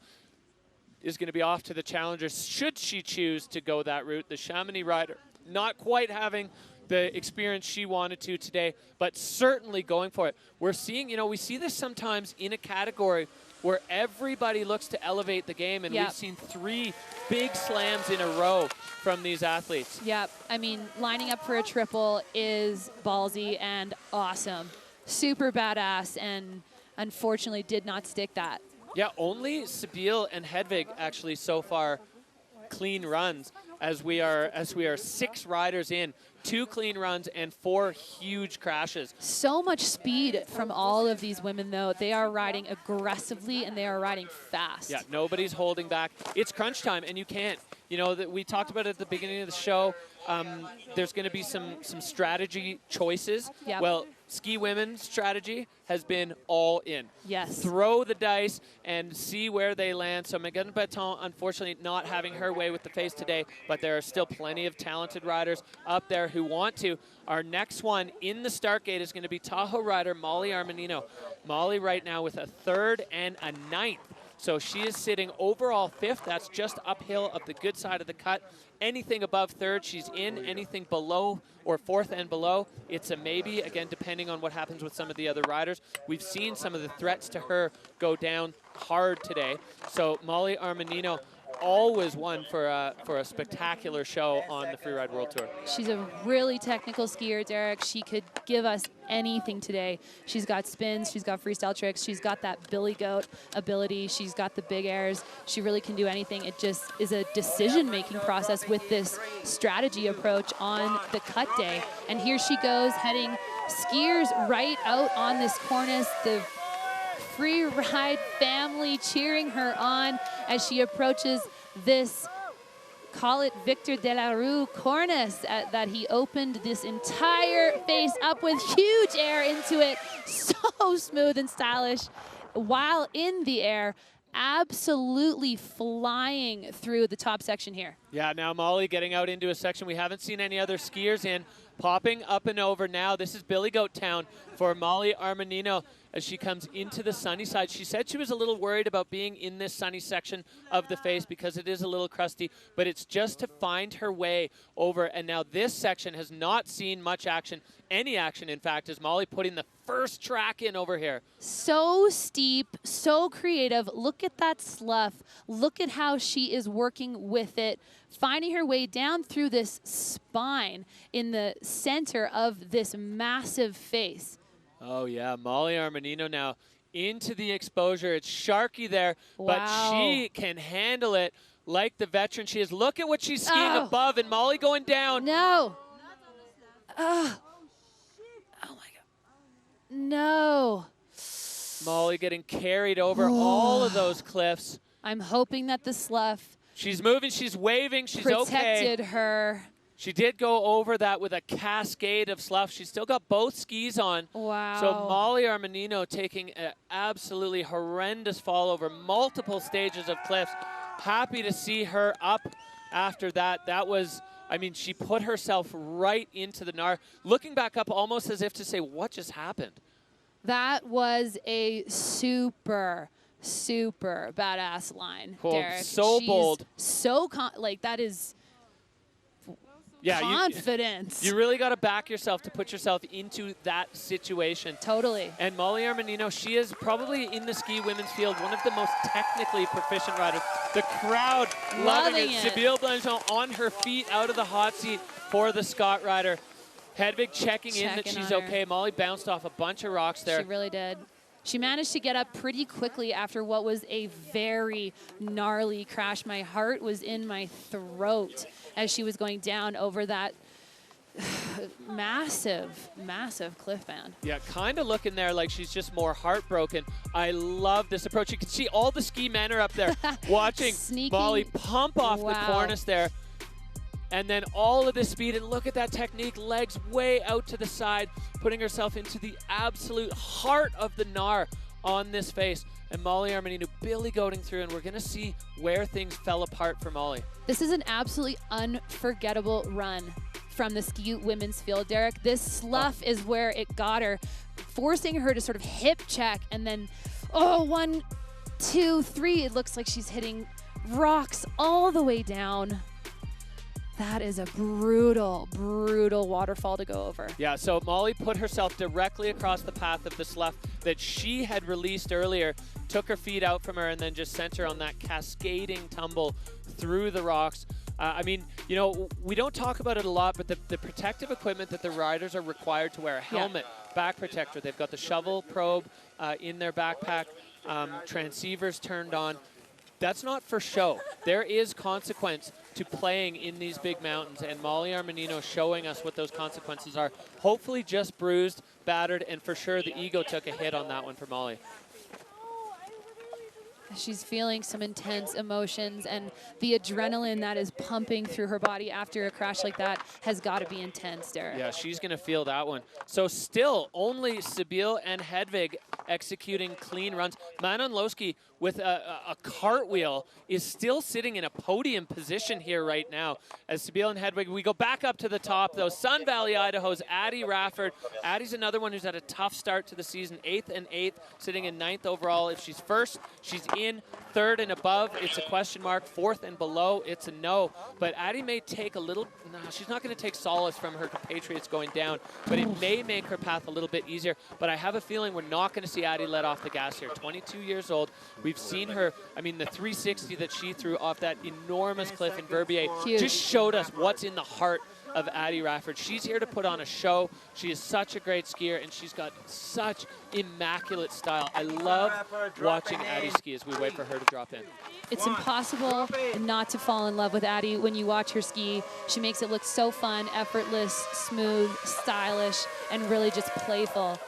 is going to be off to the challenger should she choose to go that route. The Chamonix rider not quite having the experience she wanted to today, but certainly going for it. We're seeing, we see this sometimes in a category where everybody looks to elevate the game, and we've seen 3 big slams in a row from these athletes. Yep, I mean, lining up for a triple is ballsy and awesome. Super badass, and unfortunately did not stick that. Yeah, only Sybille and Hedvig actually so far clean runs, as we are 6 riders in. 2 clean runs and 4 huge crashes. So much speed from all of these women, though. They are riding aggressively and they are riding fast. Yeah, nobody's holding back. It's crunch time, and you can't. That we talked about it at the beginning of the show. There's going to be some strategy choices. Yep. Well, ski women's strategy has been all in. Yes. Throw the dice and see where they land. So Megane Betend, unfortunately, not having her way with the face today, but there are still plenty of talented riders up there who want to. Our next one in the start gate is going to be Tahoe rider Molly Armanino. Molly right now with a 3rd and a 9th. So she is sitting overall 5th. That's just uphill of the good side of the cut. Anything above 3rd, she's in. Anything below or 4th and below, it's a maybe. Again, depending on what happens with some of the other riders. We've seen some of the threats to her go down hard today. So Molly Armanino, always one for a spectacular show on the Freeride World Tour. She's a really technical skier, Derek. She could give us anything today. She's got spins, she's got freestyle tricks, she's got that billy goat ability, she's got the big airs. She really can do anything. It just is a decision-making process with this strategy approach on the cut day. And here she goes, heading skiers right out on this cornice. The Free Ride family cheering her on as she approaches this, call it Victor de la Rue cornice that he opened this entire face up with huge air into it. So smooth and stylish while in the air. absolutely flying through the top section here. Yeah, now Molly getting out into a section we haven't seen any other skiers in. Popping up and over now. This is Billy Goat Town for Molly Armanino as she comes into the sunny side. She said she was a little worried about being in this sunny section of the face because it is a little crusty, but it's just to find her way over. And now this section has not seen much action, any action, in fact, as Molly putting the first track in over here. So steep, so creative. Look at that slough. Look at how she is working with it, finding her way down through this spine in the center of this massive face. Oh, yeah, Molly Armanino now into the exposure. It's sharky there, Wow. but she can handle it like the veteran she is. Look at what she's skiing above, and Molly going down. No. Oh my God. No. Molly getting carried over all of those cliffs. I'm hoping that the slough She's moving, she's waving, she's protected okay. her. She did go over that with a cascade of slough. She's still got both skis on. Wow. So Molly Armanino taking an absolutely horrendous fall over multiple stages of cliffs. Happy to see her up after that. That was, I mean, she put herself right into the Nar. Looking back up almost as if to say, what just happened? That was a super badass line, Cool. Derek. So She's bold. So, like, that is confidence. You really got to back yourself to put yourself into that situation. Totally. And Molly Armanino, she is probably in the ski women's field one of the most technically proficient riders. The crowd loving it. Sybille Blanjean on her feet out of the hot seat for the Scott rider. Hedvig checking in that she's okay. Molly bounced off a bunch of rocks there. She really did. She managed to get up pretty quickly after what was a very gnarly crash. My heart was in my throat as she was going down over that massive cliff band. Yeah, kind of looking there like she's just more heartbroken. I love this approach. You can see all the ski men are up there watching Molly pump off the cornice there. And then all of this speed, and look at that technique, legs way out to the side, putting herself into the absolute heart of the Nar on this face. And Molly Armanino billy goating through, and we're going to see where things fell apart for Molly. This is an absolutely unforgettable run from the ski women's field, Derek. This slough is where it got her, forcing her to sort of hip check, and then, 1, 2, 3, it looks like she's hitting rocks all the way down. That is a brutal waterfall to go over. Yeah, so Molly put herself directly across the path of the slough that she had released earlier, took her feet out from her, and then just sent her on that cascading tumble through the rocks. I mean, you know, we don't talk about it a lot, but the protective equipment that the riders are required to wear, a helmet, back protector, they've got the shovel probe in their backpack, transceivers turned on. That's not for show. There is consequence to playing in these big mountains, and Molly Armanino showing us what those consequences are. Hopefully just bruised, battered, and for sure the ego took a hit on that one for Molly. She's feeling some intense emotions, and the adrenaline that is pumping through her body after a crash like that has got to be intense, Derek. Yeah, she's going to feel that one. So still only Sybille and Hedvig executing clean runs. Manon Loschi with a cartwheel is still sitting in a podium position here right now. As Sybille and Hedvig, we go back up to the top though. Sun Valley, Idaho's Addie Rafford. Addie's another one who's had a tough start to the season. 8th and 8th, sitting in 9th overall. If she's first, she's in. 3rd and above, it's a question mark. 4th and below, it's a no. But Addie may take a little, no, she's not going to take solace from her compatriots going down, but it may make her path a little bit easier. But I have a feeling we're not going to see Addie let off the gas here. 22 years old. We've seen her, I mean, the 360 that she threw off that enormous cliff in Verbier just showed us what's in the heart of Addie Rafford. She's here to put on a show. She is such a great skier, and she's got such immaculate style. I love watching Addie ski as we wait for her to drop in. It's impossible not to fall in love with Addie when you watch her ski. She makes it look so fun, effortless, smooth, stylish, and really just playful.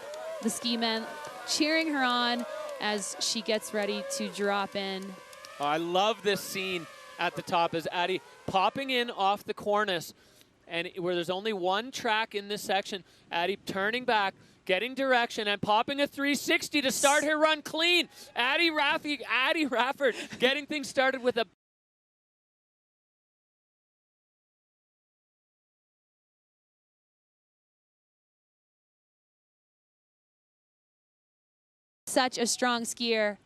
The ski men cheering her on as she gets ready to drop in. Oh, I love this scene at the top as Addie popping in off the cornice, and where there's only one track in this section, Addie turning back, getting direction and popping a 360 to start her run clean. Addie Rafford getting things started with a such a strong skier.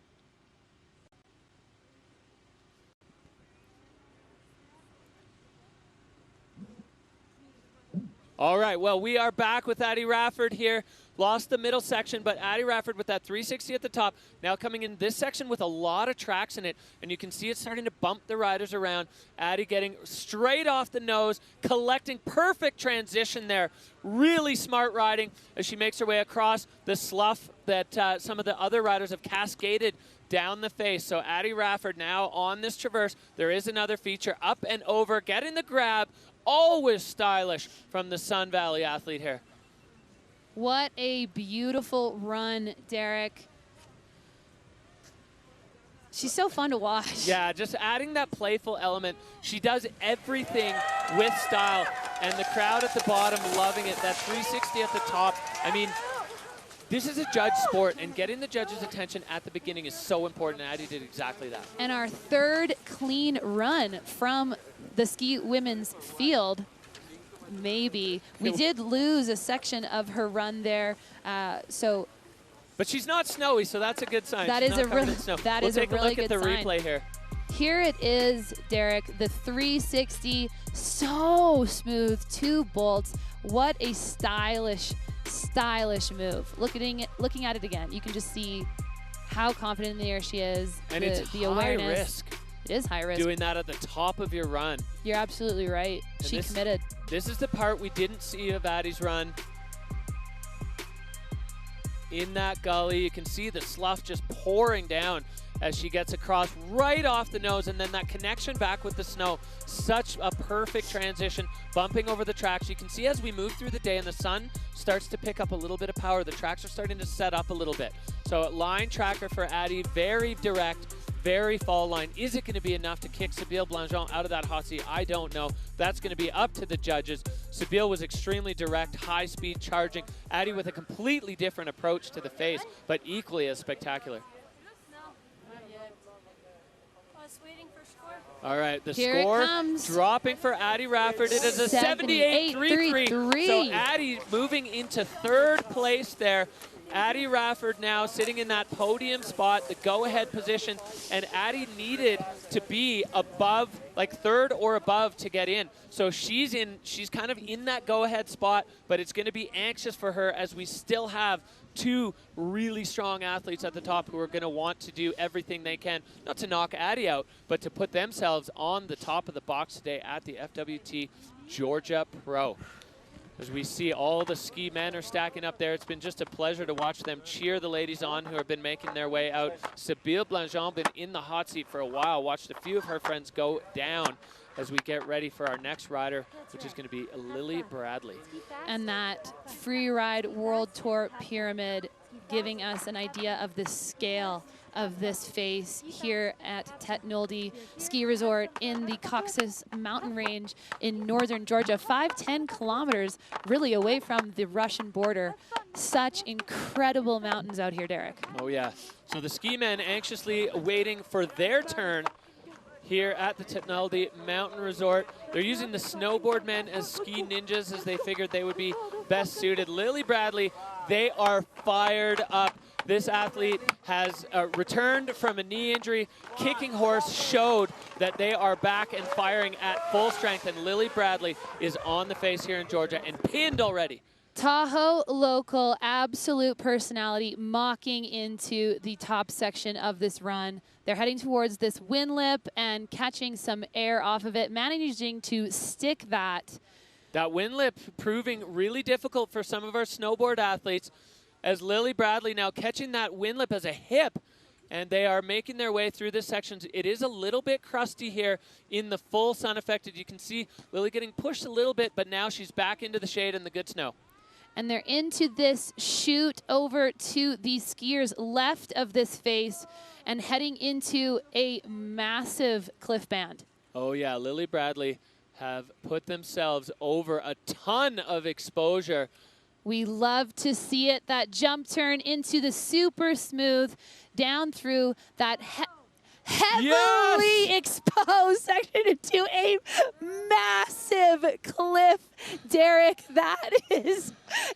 All right, well, we are back with Addie Rafford here. Lost the middle section, but Addie Rafford with that 360 at the top. Now coming in this section with a lot of tracks in it, and you can see it starting to bump the riders around. Addie getting straight off the nose, collecting perfect transition there. Really smart riding as she makes her way across the slough that some of the other riders have cascaded down the face. So Addie Rafford now on this traverse. There is another feature up and over, getting the grab. Always stylish from the Sun Valley athlete here. What a beautiful run, Derek. She's so fun to watch. Yeah, just adding that playful element. She does everything with style, and the crowd at the bottom loving it. That 360 at the top. I mean, this is a judge sport, and getting the judges' attention at the beginning is so important, and Addie did exactly that. And our third clean run from the ski women's field. Maybe. We did lose a section of her run there, so. But she's not snowy, so that's a good sign. That she's is not a really, we'll take a look at the replay here. Here it is, Derek, the 360, so smooth, 2 bolts. What a stylish move. Looking at it again, you can just see how confident in the air she is. And it's the high awareness. risk. It is high risk. Doing that at the top of your run. You're absolutely right. And she committed. This is the part we didn't see of Addie's run. In that gully, you can see the slough just pouring down as she gets across right off the nose, and then that connection back with the snow. Such a perfect transition, bumping over the tracks. You can see as we move through the day and the sun starts to pick up a little bit of power, the tracks are starting to set up a little bit. So line tracker for Addie, very direct, very fall line. Is it going to be enough to kick Sybille Blanjean out of that hot seat? I don't know. That's going to be up to the judges. Sybille was extremely direct, high speed charging. Addie with a completely different approach to the face, but equally as spectacular. All right, the Here score it comes. dropping for Addie Rafford. It is a 78-33. So Addie moving into third place there. Addie Rafford now sitting in that podium spot, the go-ahead position, and Addie needed to be above, like third or above to get in. So she's kind of in that go-ahead spot, but it's going to be anxious for her as we still have 2 really strong athletes at the top who are going to want to do everything they can, not to knock Addie out, but to put themselves on the top of the box today at the FWT Georgia Pro. As we see all the ski men are stacking up there, it's been just a pleasure to watch them cheer the ladies on who have been making their way out. Sybille Blanjean been in the hot seat for a while, watched a few of her friends go down as we get ready for our next rider, which is going to be Lily Bradley. And that free ride World Tour pyramid giving us an idea of the scale of this face here at Tetnoldi Ski Resort in the Caucasus Mountain Range in northern Georgia, 5-10 kilometers really away from the Russian border. Such incredible mountains out here, Derek. Oh yeah, so the ski men anxiously waiting for their turn here at the Tetnoldi Mountain Resort. They're using the snowboard men as ski ninjas as they figured they would be best suited. Lily Bradley, they are fired up. This athlete has returned from a knee injury. Kicking Horse showed that they are back and firing at full strength, and Lily Bradley is on the face here in Georgia and pinned already. Tahoe local, absolute personality, mocking into the top section of this run. They're heading towards this wind lip and catching some air off of it, managing to stick that. That wind lip proving really difficult for some of our snowboard athletes, as Lily Bradley now catching that wind lip as a hip, and they are making their way through this section. It is a little bit crusty here in the full sun affected. You can see Lily getting pushed a little bit, but now she's back into the shade and the good snow. And they're into this chute over to the skiers left of this face and heading into a massive cliff band. Oh yeah, Lily Bradley have put themselves over a ton of exposure We love to see it. That jump turn into the super smooth down through that heavily exposed section into a massive cliff. Derek, that is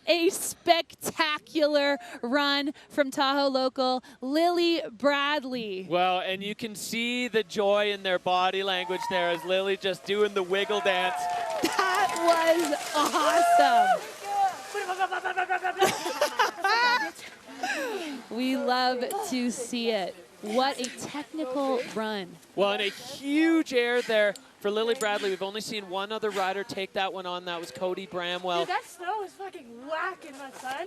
a spectacular run from Tahoe local Lily Bradley. Well, and you can see the joy in their body language there as Lily just doing the wiggle dance. That was awesome. We love to see it. What a technical run. Well, and a huge air there for Lily Bradley. We've only seen one other rider take that one on. That was Cody Bramwell. Dude, that snow is fucking whacking my son.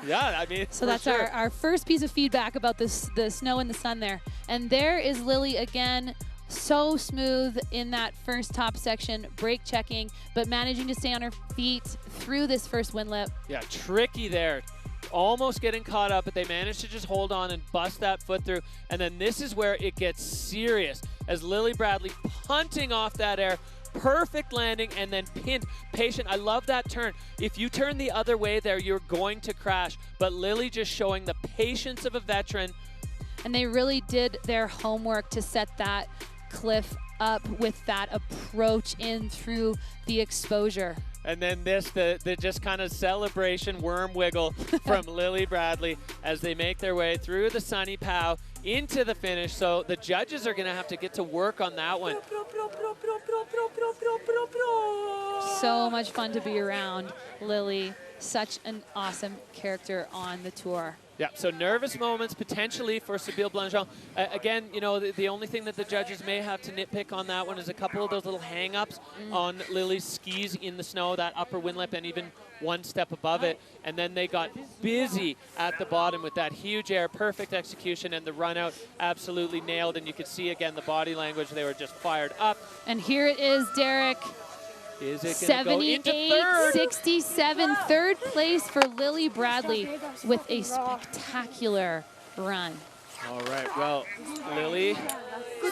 Yeah, I mean, so that's sure. our first piece of feedback about this, the snow and the sun there. And there is Lily again, so smooth in that first top section, brake checking, but managing to stay on her feet through this first wind lip. Yeah, tricky there. Almost getting caught up, but they managed to just hold on and bust that foot through. And then this is where it gets serious as Lily Bradley punting off that air. Perfect landing and then pinned. Patient. I love that turn. If you turn the other way there, you're going to crash. But Lily just showing the patience of a veteran. And they really did their homework to set that cliff up with that approach in through the exposure. And then this, the just kind of celebration worm wiggle from Lily Bradley as they make their way through the sunny POW into the finish. So the judges are going to have to get to work on that one. So much fun to be around Lily. Such an awesome character on the tour. Yeah, so nervous moments potentially for Sybille Blanjean. Again, you know, the only thing that the judges may have to nitpick on that one is a couple of those little hang-ups on Lily's skis in the snow, that upper wind lip, and even one step above it. And then they got busy at the bottom with that huge air, perfect execution, and the run-out absolutely nailed. And you could see, again, the body language. They were just fired up. And here it is, Derek. Is it going to go into third? 78-67, third place for Lily Bradley with a spectacular run. All right, well, Lily,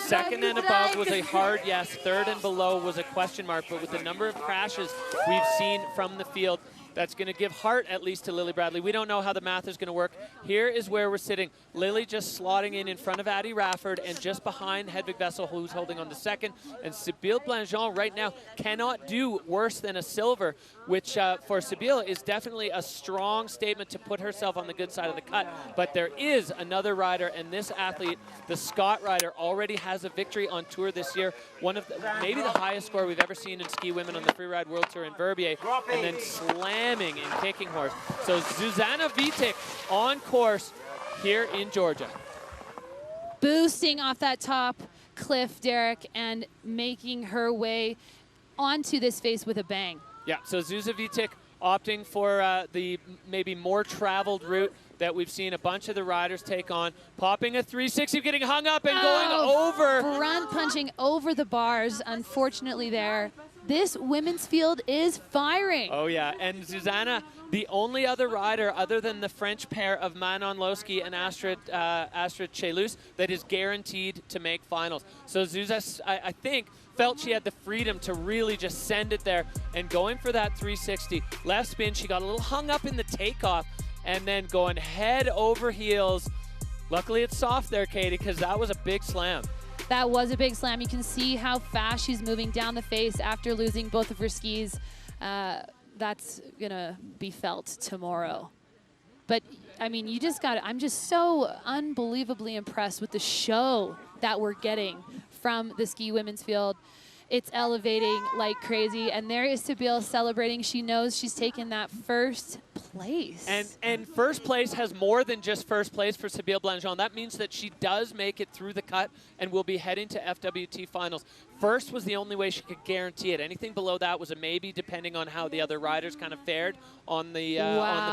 second and above was a hard yes. Third and below was a question mark, but with the number of crashes we've seen from the field, that's going to give heart at least to Lily Bradley. We don't know how the math is going to work. Here is where we're sitting. Lily just slotting in front of Addie Rafford and just behind Hedvig Wessel, who's holding on to second. And Sybille Blanjean right now cannot do worse than a silver, which for Sybille is definitely a strong statement to put herself on the good side of the cut. But there is another rider, and this athlete, the Scott rider, already has a victory on tour this year. One of maybe the highest score we've ever seen in ski women on the Freeride World Tour in Verbier, and then slamming in kicking horse. So Zuzanna Witych on course here in Georgia. Boosting off that top cliff, Derek, and making her way onto this face with a bang. Yeah, so Zuzanna Witych opting for the maybe more traveled route that we've seen a bunch of the riders take on, popping a 360, getting hung up and going over. Front punching over the bars, unfortunately there. This women's field is firing. Oh yeah, and Zuzanna, the only other rider other than the French pair of Manon Loschi and Astrid Cheylus that is guaranteed to make finals. So Zuzanna, I think, felt she had the freedom to really just send it there and going for that 360. Left spin, she got a little hung up in the takeoff and then going head over heels. Luckily it's soft there, Katie, because that was a big slam. That was a big slam. You can see how fast she's moving down the face after losing both of her skis. That's gonna be felt tomorrow. But I mean, you just got, I'm just so unbelievably impressed with the show that we're getting from the ski women's field. It's elevating like crazy, and there is Sybille celebrating. She knows she's taken that first place. And first place has more than just first place for Sybille Blanjean. That means that she does make it through the cut and will be heading to FWT Finals. First was the only way she could guarantee it. Anything below that was a maybe, depending on how the other riders kind of fared on the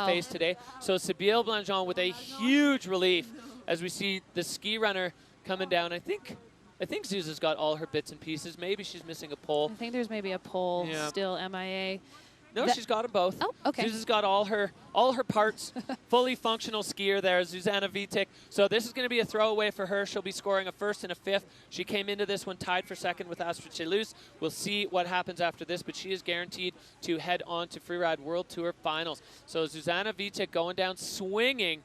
face today. So Sybille Blanjean with a huge relief as we see the ski runner coming down. I think Zuza's got all her bits and pieces. Maybe she's missing a pole. I think there's maybe a pole still MIA. No, she's got them both. Oh, okay. Susan's got all her parts. Fully functional skier there, Zuzanna Witych. So this is going to be a throwaway for her. She'll be scoring a first and a fifth. She came into this one tied for second with Astrid Cheylus. We'll see what happens after this, but she is guaranteed to head on to Freeride World Tour Finals. So Zuzanna Witych going down swinging.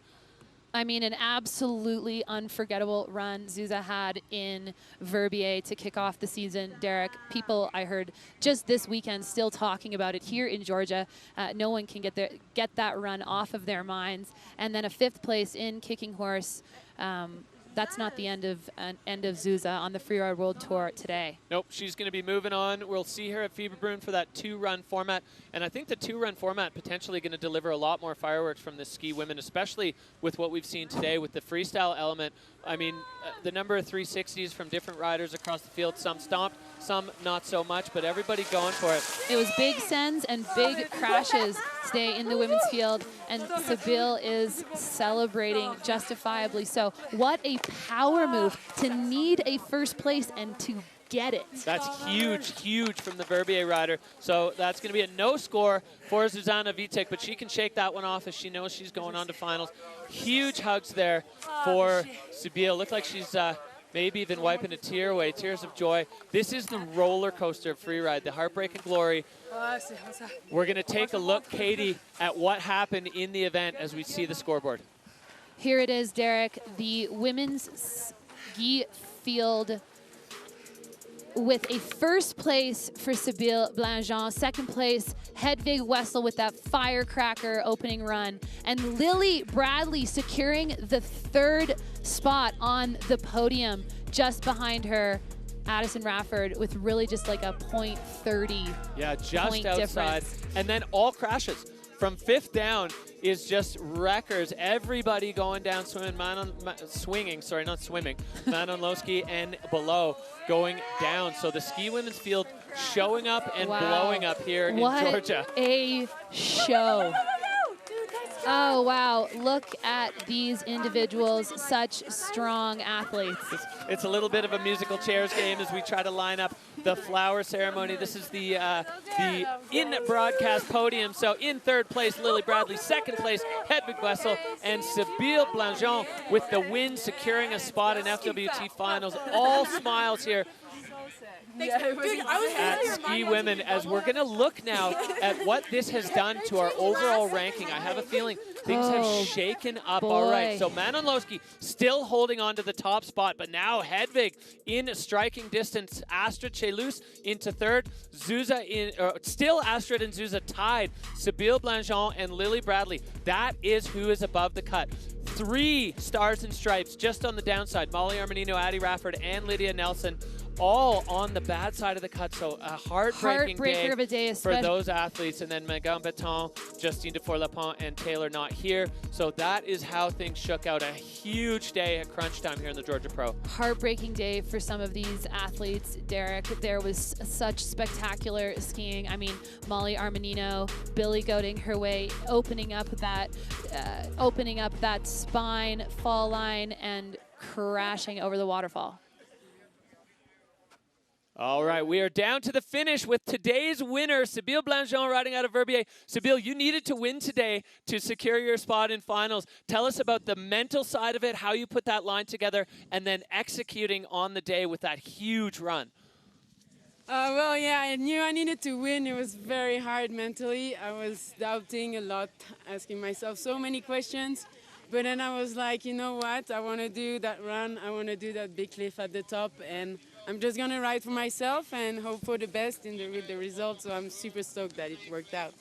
I mean, an absolutely unforgettable run Zuza had in Verbier to kick off the season. Derek, people I heard just this weekend still talking about it here in Georgia. No one can get that run off of their minds. And then a fifth place in Kicking Horse. That's not the end of Zuza on the Freeride World Tour today. Nope, she's going to be moving on. We'll see her at Fieberbrunn for that 2-run format. And I think the 2-run format potentially going to deliver a lot more fireworks from the ski women, especially with what we've seen today with the freestyle element. I mean, the number of 360s from different riders across the field, some stomped, some not so much, but everybody going for it. It was big sends and big crashes today in the women's field, and Sybille is celebrating justifiably so. What a power move to need a first place and to get it. That's huge, huge from the Verbier rider. So that's going to be a no score for Zuzanna Witych, but she can shake that one off as she knows she's going on to finals. Huge hugs there for Sybille. Looked like she's maybe even wiping a tear away, tears of joy. This is the roller coaster of freeride, the heartbreak and glory. We're going to take a look, Katie, at what happened in the event as we see the scoreboard. Here it is, Derek, the women's ski field with a first place for Sybille Blanjean, second place Hedvig Wessel with that firecracker opening run, and Lily Bradley securing the third spot on the podium. Just behind her, Addison Rafford with really just like a .30 Yeah, just point outside. difference. And then all crashes. From fifth down is just wreckers. Everybody going down swimming. Manon Loschi and below going down. So the ski women's field showing up and blowing up here in Georgia. What a show. Oh, wow. Look at these individuals, such strong athletes. It's a little bit of a musical chairs game as we try to line up the flower ceremony. This is the in-broadcast podium. So in third place, Lily Bradley. Second place, Hedvig Wessel. And Sybille Blanjean with the win, securing a spot in FWT Finals. All smiles here at Ski Women, as we're going to look now at what this has done to our overall ranking. I have a feeling things have shaken up. Boy. All right, so Manon Loschi still holding on to the top spot, but now Hedvig in striking distance. Astrid Cheylus into third. Still Astrid and Zuza tied. Sybille Blanjean and Lily Bradley. That is who is above the cut. 3 stars and stripes just on the downside. Molly Armanino, Addie Rafford, and Lydia Nelsen, all on the bad side of the cut. So a heartbreaking day, of a day for those athletes. And then Megane Betend, Justine Dufour-Lapont, and Taylor not here. So that is how things shook out. A huge day at crunch time here in the Georgia Pro. Heartbreaking day for some of these athletes, Derek. There was such spectacular skiing. I mean, Molly Armanino, Billy goating her way, opening up that spine, fall line, and crashing over the waterfall. All right, we are down to the finish with today's winner, Sybille Blanjean, riding out of Verbier. Sybille, you needed to win today to secure your spot in finals. Tell us about the mental side of it, how you put that line together, and then executing on the day with that huge run. Well, yeah, I knew I needed to win. It was very hard mentally. I was doubting a lot, asking myself so many questions. But then I was like, you know what? I want to do that run. I want to do that big cliff at the top. And I'm just going to ride for myself and hope for the best with the results. So I'm super stoked that it worked out.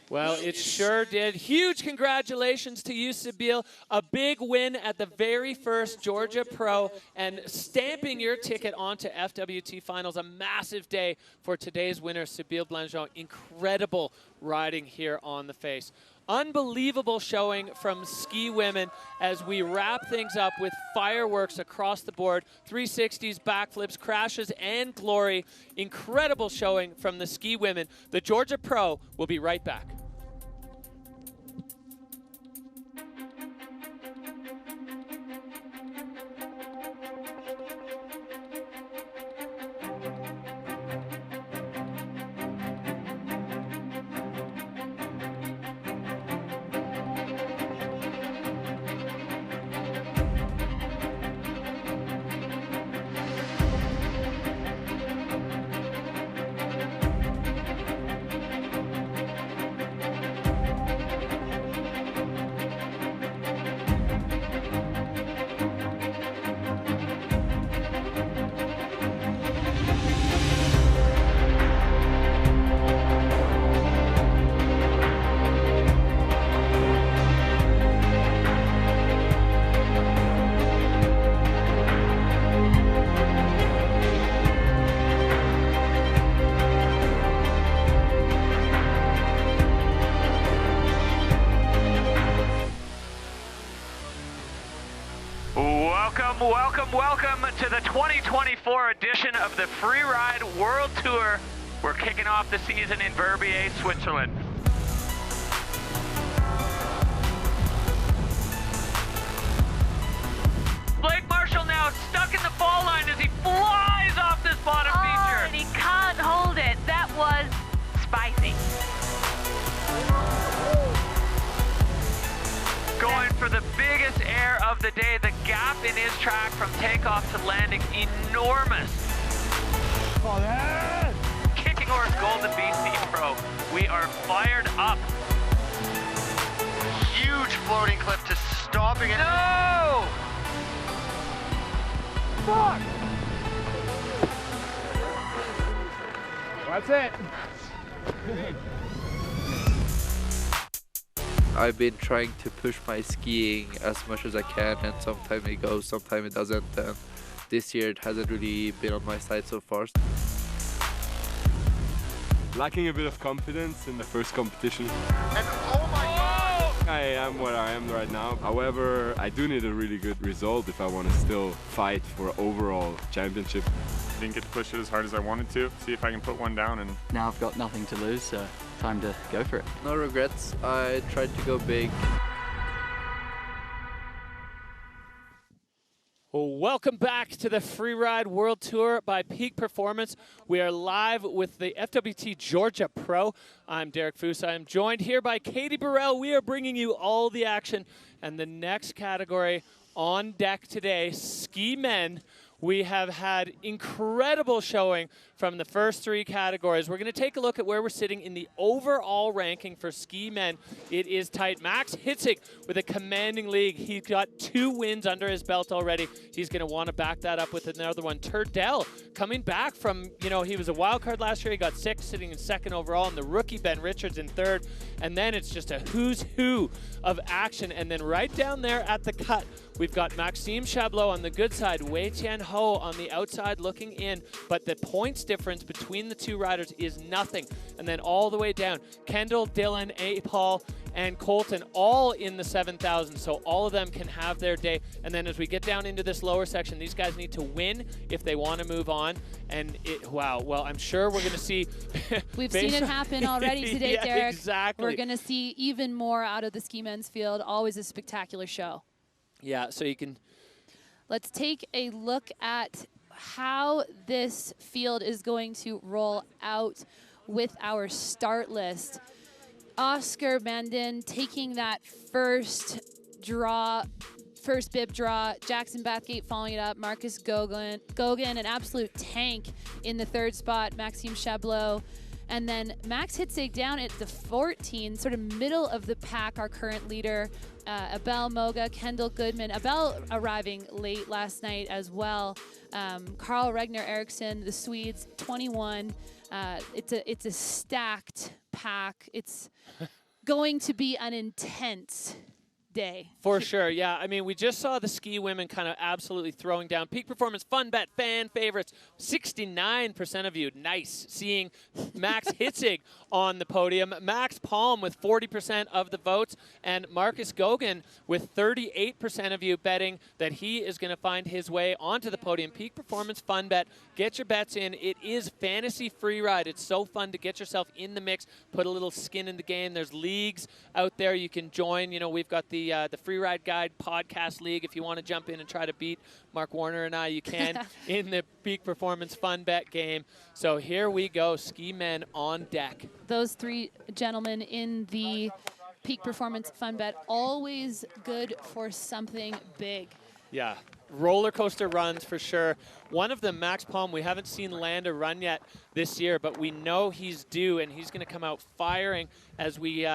Well, it sure did. Huge congratulations to you, Sybille. A big win at the very first Georgia Pro and stamping your ticket onto FWT Finals. A massive day for today's winner, Sybille Blanjean. Incredible riding here on the face. Unbelievable showing from Ski Women as we wrap things up with fireworks across the board. 360s, backflips, crashes, and glory. Incredible showing from the Ski Women. The Georgia Pro will be right back. Welcome, welcome, welcome to the 2024 edition of the Freeride World Tour. We're kicking off the season in Verbier, Switzerland. Blake Marshall now stuck in the fall line as he flies off this bottom feature. And he can't hold it. That was spicy. Going for the biggest air of the day. The gap in his track from takeoff to landing, enormous. Kicking horse Golden BC Pro. We are fired up. Huge floating clip to stopping it. No! Fuck! That's it. I've been trying to push my skiing as much as I can, and sometimes it goes, sometimes it doesn't. And this year it hasn't really been on my side so far. Lacking a bit of confidence in the first competition. And oh my God! I am where I am right now. However, I do need a really good result if I want to still fight for overall championship. Didn't get to push it as hard as I wanted to. See if I can put one down. And now I've got nothing to lose, so time to go for it. No regrets. I tried to go big. Welcome back to the Freeride World Tour by Peak Performance. We are live with the FWT Georgia Pro. I'm Derek Foose. I'm joined here by Katie Burrell. We are bringing you all the action. And the next category on deck today, ski men. We have had incredible showing from the first three categories. We're going to take a look at where we're sitting in the overall ranking for ski men. It is tight. Max Hitzig with a commanding lead. He's got 2 wins under his belt already. He's going to want to back that up with another one. Turdell coming back from, he was a wild card last year. He got 6, sitting in 2nd overall, and the rookie Ben Richards in 3rd. And then it's just a who's who of action. And then right down there at the cut, we've got Maxime Chabloz on the good side, Wei Tian Ho on the outside looking in, but the points difference between the 2 riders is nothing. And then all the way down, Kendall, Dylan, Paul, and Colton all in the 7,000, so all of them can have their day. And then as we get down into this lower section, these guys need to win if they want to move on. And wow, well, I'm sure we're going to see. We've seen it happen already today, yeah, Derek. Exactly. We're going to see even more out of the ski men's field. Always a spectacular show. Yeah, so you can. Let's take a look at how this field is going to roll out with our start list. Oscar Magnin taking that first bib draw. Jackson Bathgate following it up. Marcus Gogan, an absolute tank in the 3rd spot. Maxime Chabloz. And then Max Hitzig down at the 14, sort of middle of the pack, our current leader. Abel Moga, Kendall Goodman. Abel arriving late last night as well. Carl Regner Eriksson, the Swedes, 21. It's a stacked pack. It's going to be an intense day. For sure, yeah. I mean, we just saw the ski women kind of absolutely throwing down. Peak Performance Fun Bet fan favorites, 69% of you. Nice seeing Max Hitzig on the podium. Max Palm with 40% of the votes, and Marcus Gogan with 38% of you betting that he is going to find his way onto the podium. Peak Performance Fun Bet. Get your bets in. It is fantasy free ride. It's so fun to get yourself in the mix, put a little skin in the game. There's leagues out there you can join. We've got the Free Ride Guide podcast league. If you want to jump in and try to beat Mark Warner and I, you can in the Peak Performance Fun Bet game. So here we go, ski men on deck. Those 3 gentlemen in the Peak Performance Fun Bet, always good for something big. Yeah, roller coaster runs for sure. One of them, Max Palm, we haven't seen land a run yet this year, but we know he's due, and he's going to come out firing as we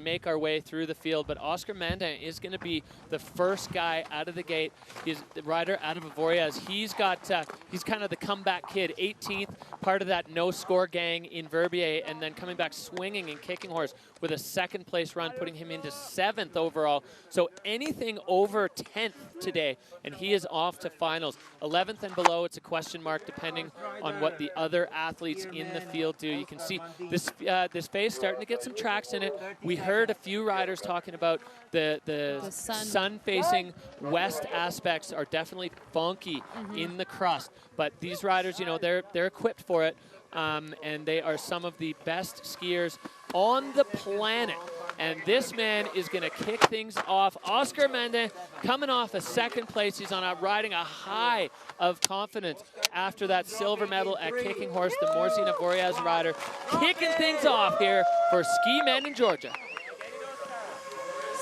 make our way through the field. But Oscar Magnin is going to be the first guy out of the gate. He's the rider out of Avoriaz. He's kind of the comeback kid, 18th, part of that no-score gang in Verbier, and then coming back swinging and kicking horse with a 2nd place run, putting him into 7th overall. So anything over 10th today, and he is is off to finals. 11th and below, it's a question mark depending on what the other athletes in the field do. You can see this this phase starting to get some tracks in it. We heard a few riders talking about the sun-facing west aspects are definitely funky in the crust. But these riders, you know, they're equipped for it, and they are some of the best skiers on the planet. And this man is going to kick things off. Oscar Mende coming off a second place. He's riding a high of confidence after that silver medal at Kicking Horse, the Morzina Vorjaz rider, kicking things off here for Ski Men in Georgia.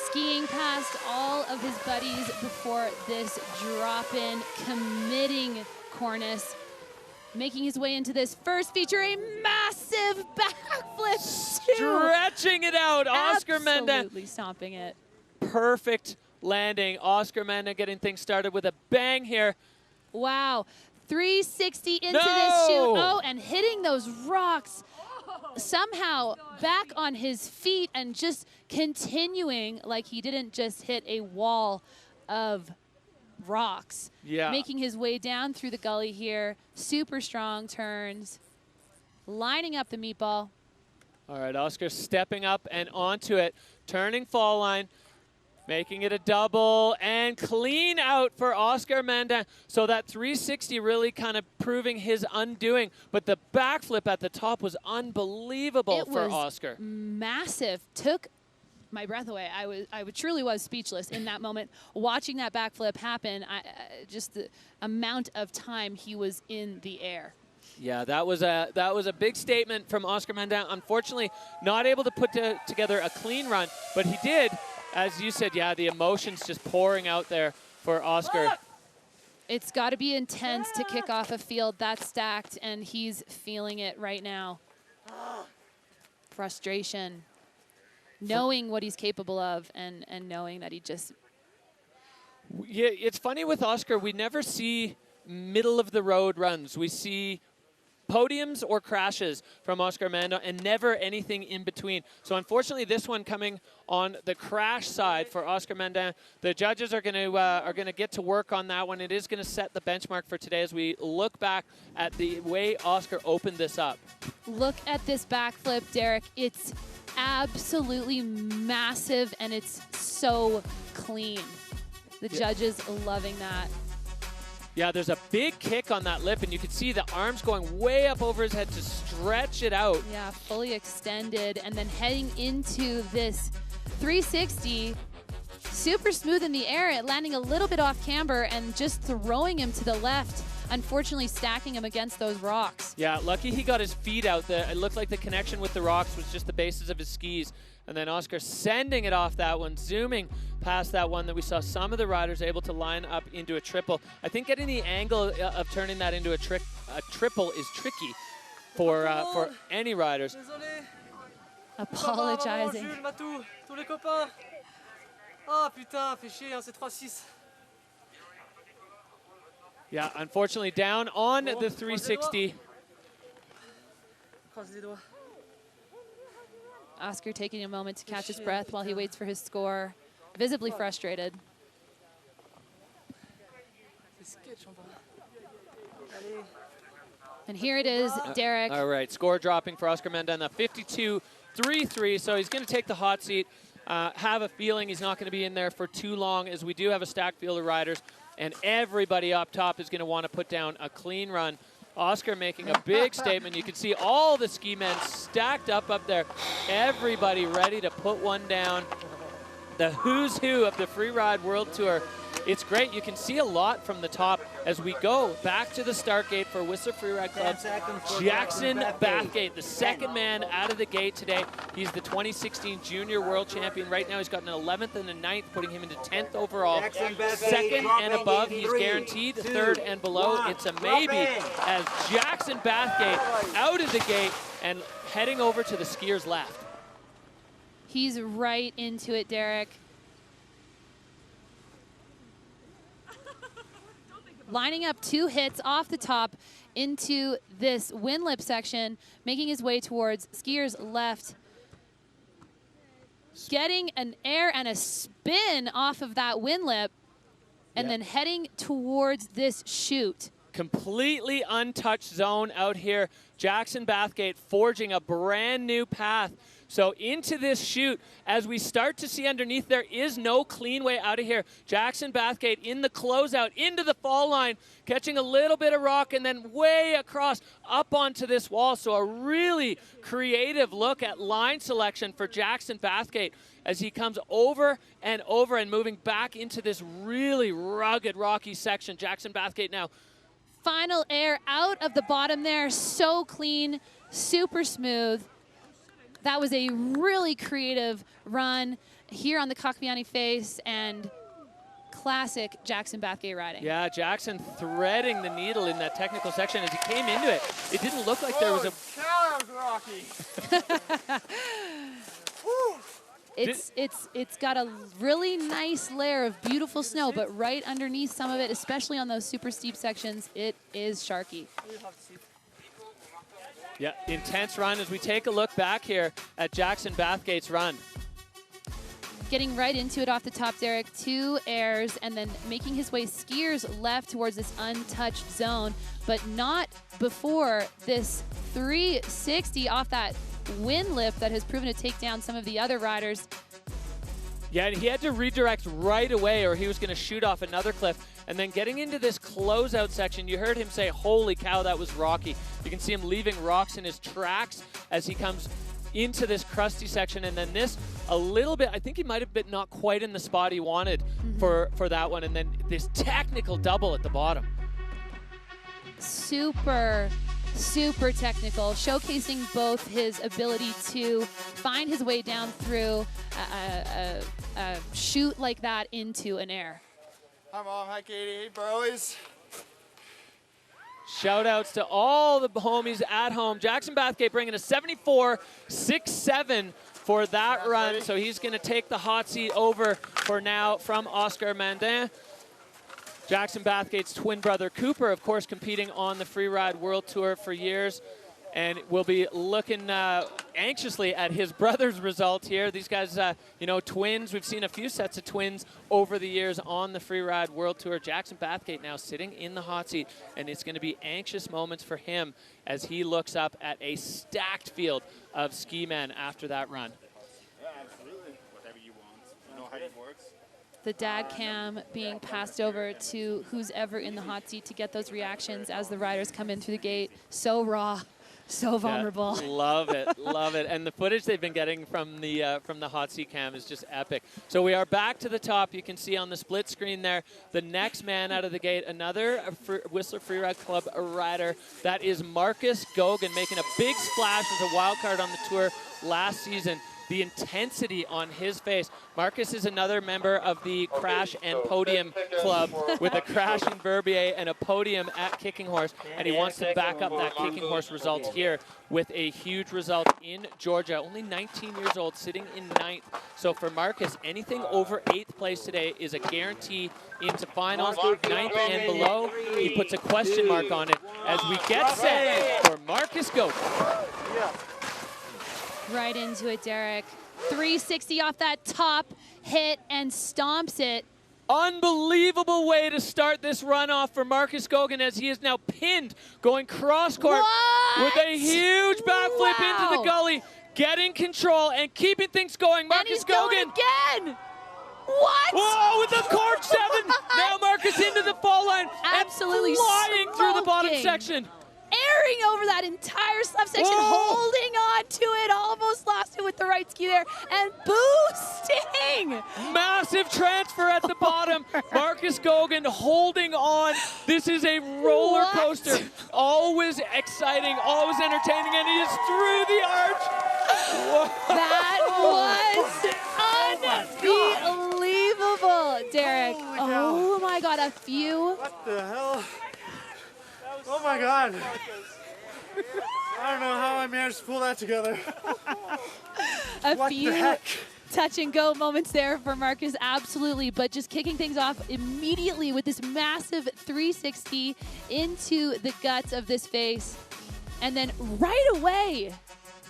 Skiing past all of his buddies before this drop-in, committing cornice. Making his way into this first feature, a massive backflip. Stretching it out, Oscar Mende. Absolutely stomping it. Perfect landing. Oscar Mende getting things started with a bang here. Wow, 360 into this shoot. Oh, and hitting those rocks. Somehow back on his feet and just continuing like he didn't just hit a wall of rocks. Yeah. Making his way down through the gully here. Super strong turns. Lining up the meatball. All right, Oscar stepping up and onto it. Turning fall line. Making it a double and clean out for Oscar Mende. So that 360 really kind of proving his undoing. But the backflip at the top was unbelievable for Oscar. Massive. Took my breath away. I truly was speechless in that moment. Watching that backflip happen, just the amount of time he was in the air. Yeah, that was a big statement from Oscar Mende. Unfortunately, not able to put together a clean run, but he did. As you said, yeah, the emotions just pouring out there for Oscar. It's got to be intense to kick off a field that stacked, and he's feeling it right now. Frustration. Knowing what he's capable of and knowing that he just... Yeah, it's funny with Oscar, we never see middle-of-the-road runs. We see podiums or crashes from Oscar Mende and never anything in between. So unfortunately, this one coming on the crash side for Oscar Mende. The judges are going to get to work on that one. It is going to set the benchmark for today as we look back at the way Oscar opened this up. Look at this backflip, Derek. It's absolutely massive and it's so clean. The judges loving that. Yeah, there's a big kick on that lip, and you can see the arms going way up over his head to stretch it out. Yeah, fully extended, and then heading into this 360, super smooth in the air, landing a little bit off camber and just throwing him to the left, unfortunately stacking him against those rocks. Yeah, lucky he got his feet out there. It looked like the connection with the rocks was just the bases of his skis. And then Oscar sending it off that one, zooming past that one that we saw some of the riders able to line up into a triple. I think getting the angle of turning that into a triple is tricky for any riders. Apologizing. Yeah, unfortunately down on the 360. Oscar taking a moment to catch his breath while he waits for his score, visibly frustrated. And here it is, Derek. All right, score dropping for Oscar Mende on the 52.33, so he's going to take the hot seat. Have a feeling he's not going to be in there for too long, as we do have a stacked field of riders, and everybody up top is going to want to put down a clean run. Oscar making a big statement. You can see all the ski men stacked up there. Everybody ready to put one down. The who's who of the Freeride World Tour. It's great. You can see a lot from the top as we go back to the start gate for Whistler Freeride Club. Jackson Bathgate, the second man out of the gate today. He's the 2016 Junior World Champion. Right now he's got an 11th and a 9th, putting him into 10th overall. Second and above, he's guaranteed. Third and below, it's a maybe, as Jackson Bathgate out of the gate and heading over to the skiers' left. He's right into it, Derek. Lining up 2 hits off the top into this wind lip section, making his way towards skiers' left. Getting an air and a spin off of that wind lip and then heading towards this chute. Completely untouched zone out here. Jackson Bathgate forging a brand new path. So into this chute, as we start to see underneath, there is no clean way out of here. Jackson Bathgate in the closeout, into the fall line, catching a little bit of rock and then way across up onto this wall. So a really creative look at line selection for Jackson Bathgate as he comes over and over and moving back into this really rugged, rocky section. Jackson Bathgate now. Final air out of the bottom there, so clean, super smooth. That was a really creative run here on the Skhvediani face and classic Jackson Bathgate riding. Yeah, Jackson threading the needle in that technical section as he came into it. It didn't look like there was a... It's got a really nice layer of beautiful snow, but right underneath some of it, especially on those super steep sections, it is sharky. Yeah, intense run as we take a look back here at Jackson Bathgate's run. Getting right into it off the top, Derek, 2 airs, and then making his way skiers left towards this untouched zone, but not before this 360 off that wind lift that has proven to take down some of the other riders. Yeah, and he had to redirect right away or he was going to shoot off another cliff. And then getting into this closeout section, you heard him say, holy cow, that was rocky. You can see him leaving rocks in his tracks as he comes into this crusty section. And then this, a little bit, I think he might have been not quite in the spot he wanted for that one. And then this technical double at the bottom. Super technical, showcasing both his ability to find his way down through a chute like that into an air. Hi, Mom. Hi, Katie. Hey, boys. Shout outs to all the homies at home. Jackson Bathgate bringing a 74.67 for that run. Ready? So he's going to take the hot seat over for now from Oscar Mandin. Jackson Bathgate's twin brother Cooper, of course, competing on the Freeride World Tour for years. And we'll be looking anxiously at his brother's result here. These guys, you know, twins. We've seen a few sets of twins over the years on the Freeride World Tour. Jackson Bathgate now sitting in the hot seat, and it's going to be anxious moments for him as he looks up at a stacked field of ski men after that run. Yeah, absolutely. Whatever you want. You know how it works. The dad cam being passed over to who's ever in the hot seat to get those reactions as the riders come in through the gate. So raw. So vulnerable. Yeah, love it, love it. And the footage they've been getting from the hot seat cam is just epic. So we are back to the top. You can see on the split screen there, the next man out of the gate, another Whistler Freeride Club rider. That is Marcus Goguen, making a big splash as a wild card on the tour last season. The intensity on his face. Marcus is another member of the Crash and Podium Club with a crash in Verbier and a podium at Kicking Horse, and he wants to back up that Kicking Horse result here with a huge result in Georgia. Only 19 years old, sitting in 9th. So for Marcus, anything over 8th place today is a guarantee into finals. 9th and below, he puts a question mark on it as we get set for Marcus Goguen. Right into it, Derek. 360 off that top hit and stomps it. Unbelievable way to start this runoff for Marcus Goguen as he is now pinned, going cross-court with a huge backflip into the gully, getting control and keeping things going. Marcus Goguen again. What? Whoa, with the cork 7. Now Marcus into the fall line. Absolutely and flying through the bottom smoking. section. Airing over that entire subsection, holding on to it, almost lost it with the right ski there, and boosting. Massive transfer at the bottom. Marcus Goguen holding on. This is a roller coaster. Always exciting, always entertaining, and he is through the arch. That was unbelievable, Derek. Oh my God, a few. What the hell? Oh my God. I don't know how I managed to pull that together. A few touch and go moments there for Marcus, absolutely, but just kicking things off immediately with this massive 360 into the guts of this face. And then right away,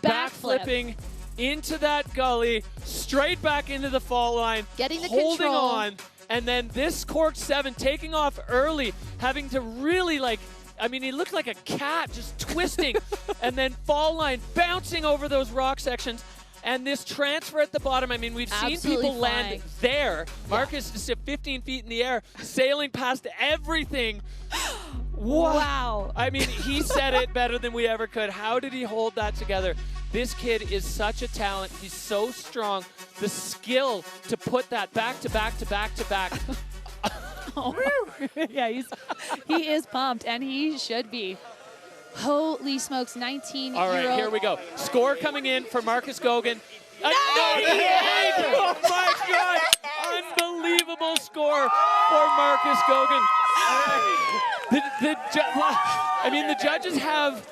backflipping into that gully, straight back into the fall line. Getting the holding control. on. And then this cork 7 taking off early, having to really like, I mean, he looked like a cat just twisting and then fall line bouncing over those rock sections. And this transfer at the bottom, I mean, we've seen people land there. Marcus is 15 feet in the air, sailing past everything. Wow. I mean, he said it better than we ever could. How did he hold that together? This kid is such a talent. He's so strong. The skill to put that back to back to back to back. Yeah, he is pumped, and he should be. Holy smokes, 19-year-old. All right, here we go. Score coming in for Marcus Gauguin. 98! Oh, my God. Unbelievable score for Marcus Gauguin. I mean, the judges have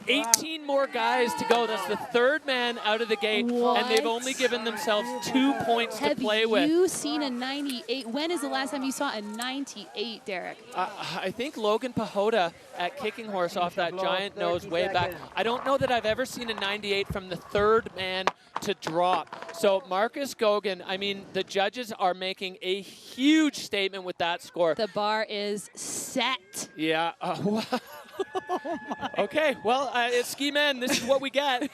18 more guys to go. That's the third man out of the gate, and they've only given themselves 2 points to play with. Have you seen a 98? When is the last time you saw a 98, Derek? I think Logan Pahota at Kicking Horse off that giant nose way back. I don't know that I've ever seen a 98 from the third man to drop. So Marcus Gauguin, I mean, the judges are making a huge statement with that score. The bar is set. Yeah. Okay, well, it's ski men. This is what we get.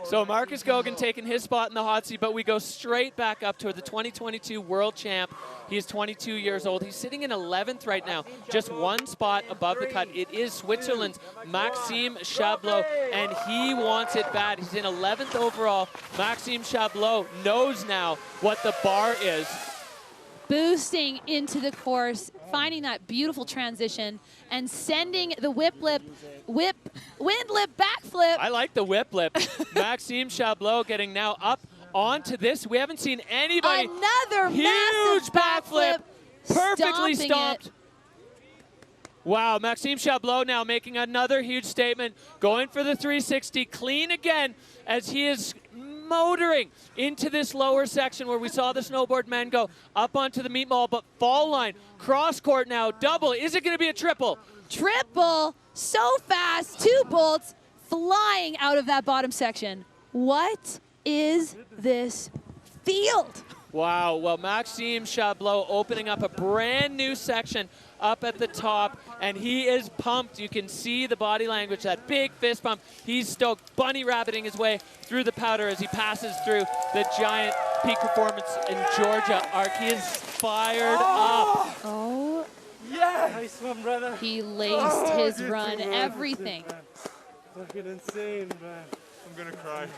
So Marcus Gauguin taking his spot in the hot seat, but we go straight back up to the 2022 world champ. He's 22 years old. He's sitting in 11th right now, just one spot above the cut. It is Switzerland's Maxime Chabloz, and he wants it bad. He's in 11th overall. Maxime Chabloz knows now what the bar is. Boosting into the course, finding that beautiful transition, and sending the windlip backflip. I like the whip-lip. Maxime Chabloz getting now up onto this. We haven't seen anybody. Another huge backflip. Perfectly stomped. Wow, Maxime Chabloz now making another huge statement, going for the 360, clean again, as he is motoring into this lower section where we saw the snowboard men go up onto the meat ball, but fall line, cross court now, double. Is it going to be a triple? Triple, so fast, 2 bolts flying out of that bottom section. What is this field? Wow, well, Maxime Chabloz opening up a brand new section up at the top, and he is pumped. You can see the body language, that big fist pump. He's stoked, bunny rabbiting his way through the powder as he passes through the giant peak performance in Georgia arc. He is fired up. Oh, yeah! Nice one, brother. He laced his run, everything. Fucking insane, man. I'm gonna cry.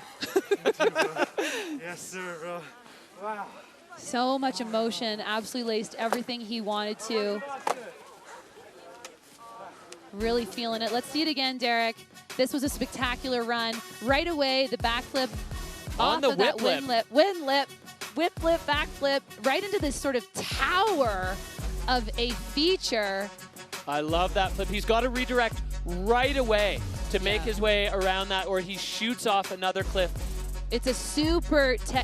Yes, sir, bro. Wow. So much emotion, absolutely laced everything he wanted to. Really feeling it. Let's see it again, Derek. This was a spectacular run. Right away, the backflip on the whip lip, backflip, right into this sort of tower of a feature. I love that flip. He's got to redirect right away to make his way around that, or he shoots off another cliff. It's a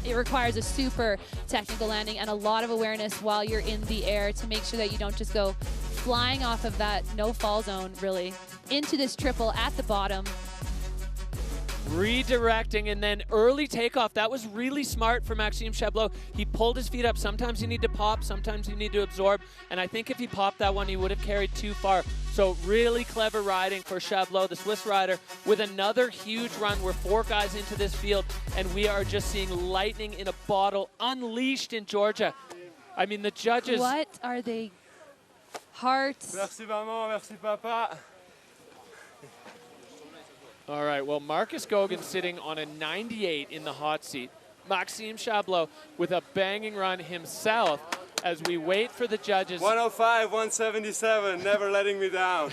it requires a super technical landing and a lot of awareness while you're in the air to make sure that you don't just go flying off of that no fall zone, really, into this triple at the bottom. Redirecting and then early takeoff. That was really smart for Maxime Chabloz. He pulled his feet up. Sometimes you need to pop, sometimes you need to absorb. And I think if he popped that one, he would have carried too far. So really clever riding for Chabloz, the Swiss rider, with another huge run. We're 4 guys into this field, and we are just seeing lightning in a bottle unleashed in Georgia. I mean, the judges. What are they? Hearts. Merci, maman. Merci, papa. All right, well, Marcus Gauguin sitting on a 98 in the hot seat. Maxime Chabloz with a banging run himself as we wait for the judges. 105, 177, never letting me down.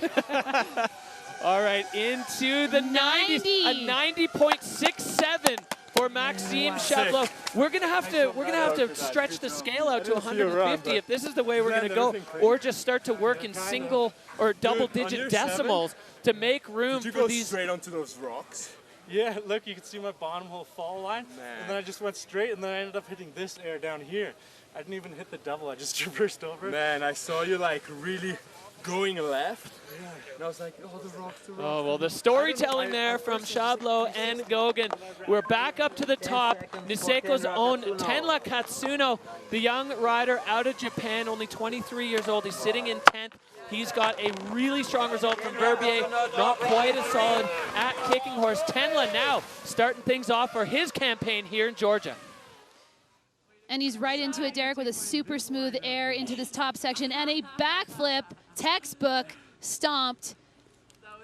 All right, into the 90s, a 90.67 for Maxime Chabloz. We're gonna have to stretch the scale out to 150 if this is the way we're gonna go, or just start to work in single or double-digit decimals to make room for these. Straight onto those rocks? Yeah, look, you can see my bottom hole fall line, and then I just went straight, and then I ended up hitting this air down here. I didn't even hit the double, I just traversed over. Man, I saw you like really going left. And I was like, oh, the rock, the rock. Oh, well, the storytelling there from Chabloz and Gogan. We're back up to the top. Niseko's own Tenra Katsuno, the young rider out of Japan, only 23 years old. He's sitting in 10th. He's got a really strong result from Verbier, not quite as solid at Kicking Horse. Tenra now starting things off for his campaign here in Georgia. And he's right into it, Derek, with a super smooth air into this top section and a backflip, textbook, stomped.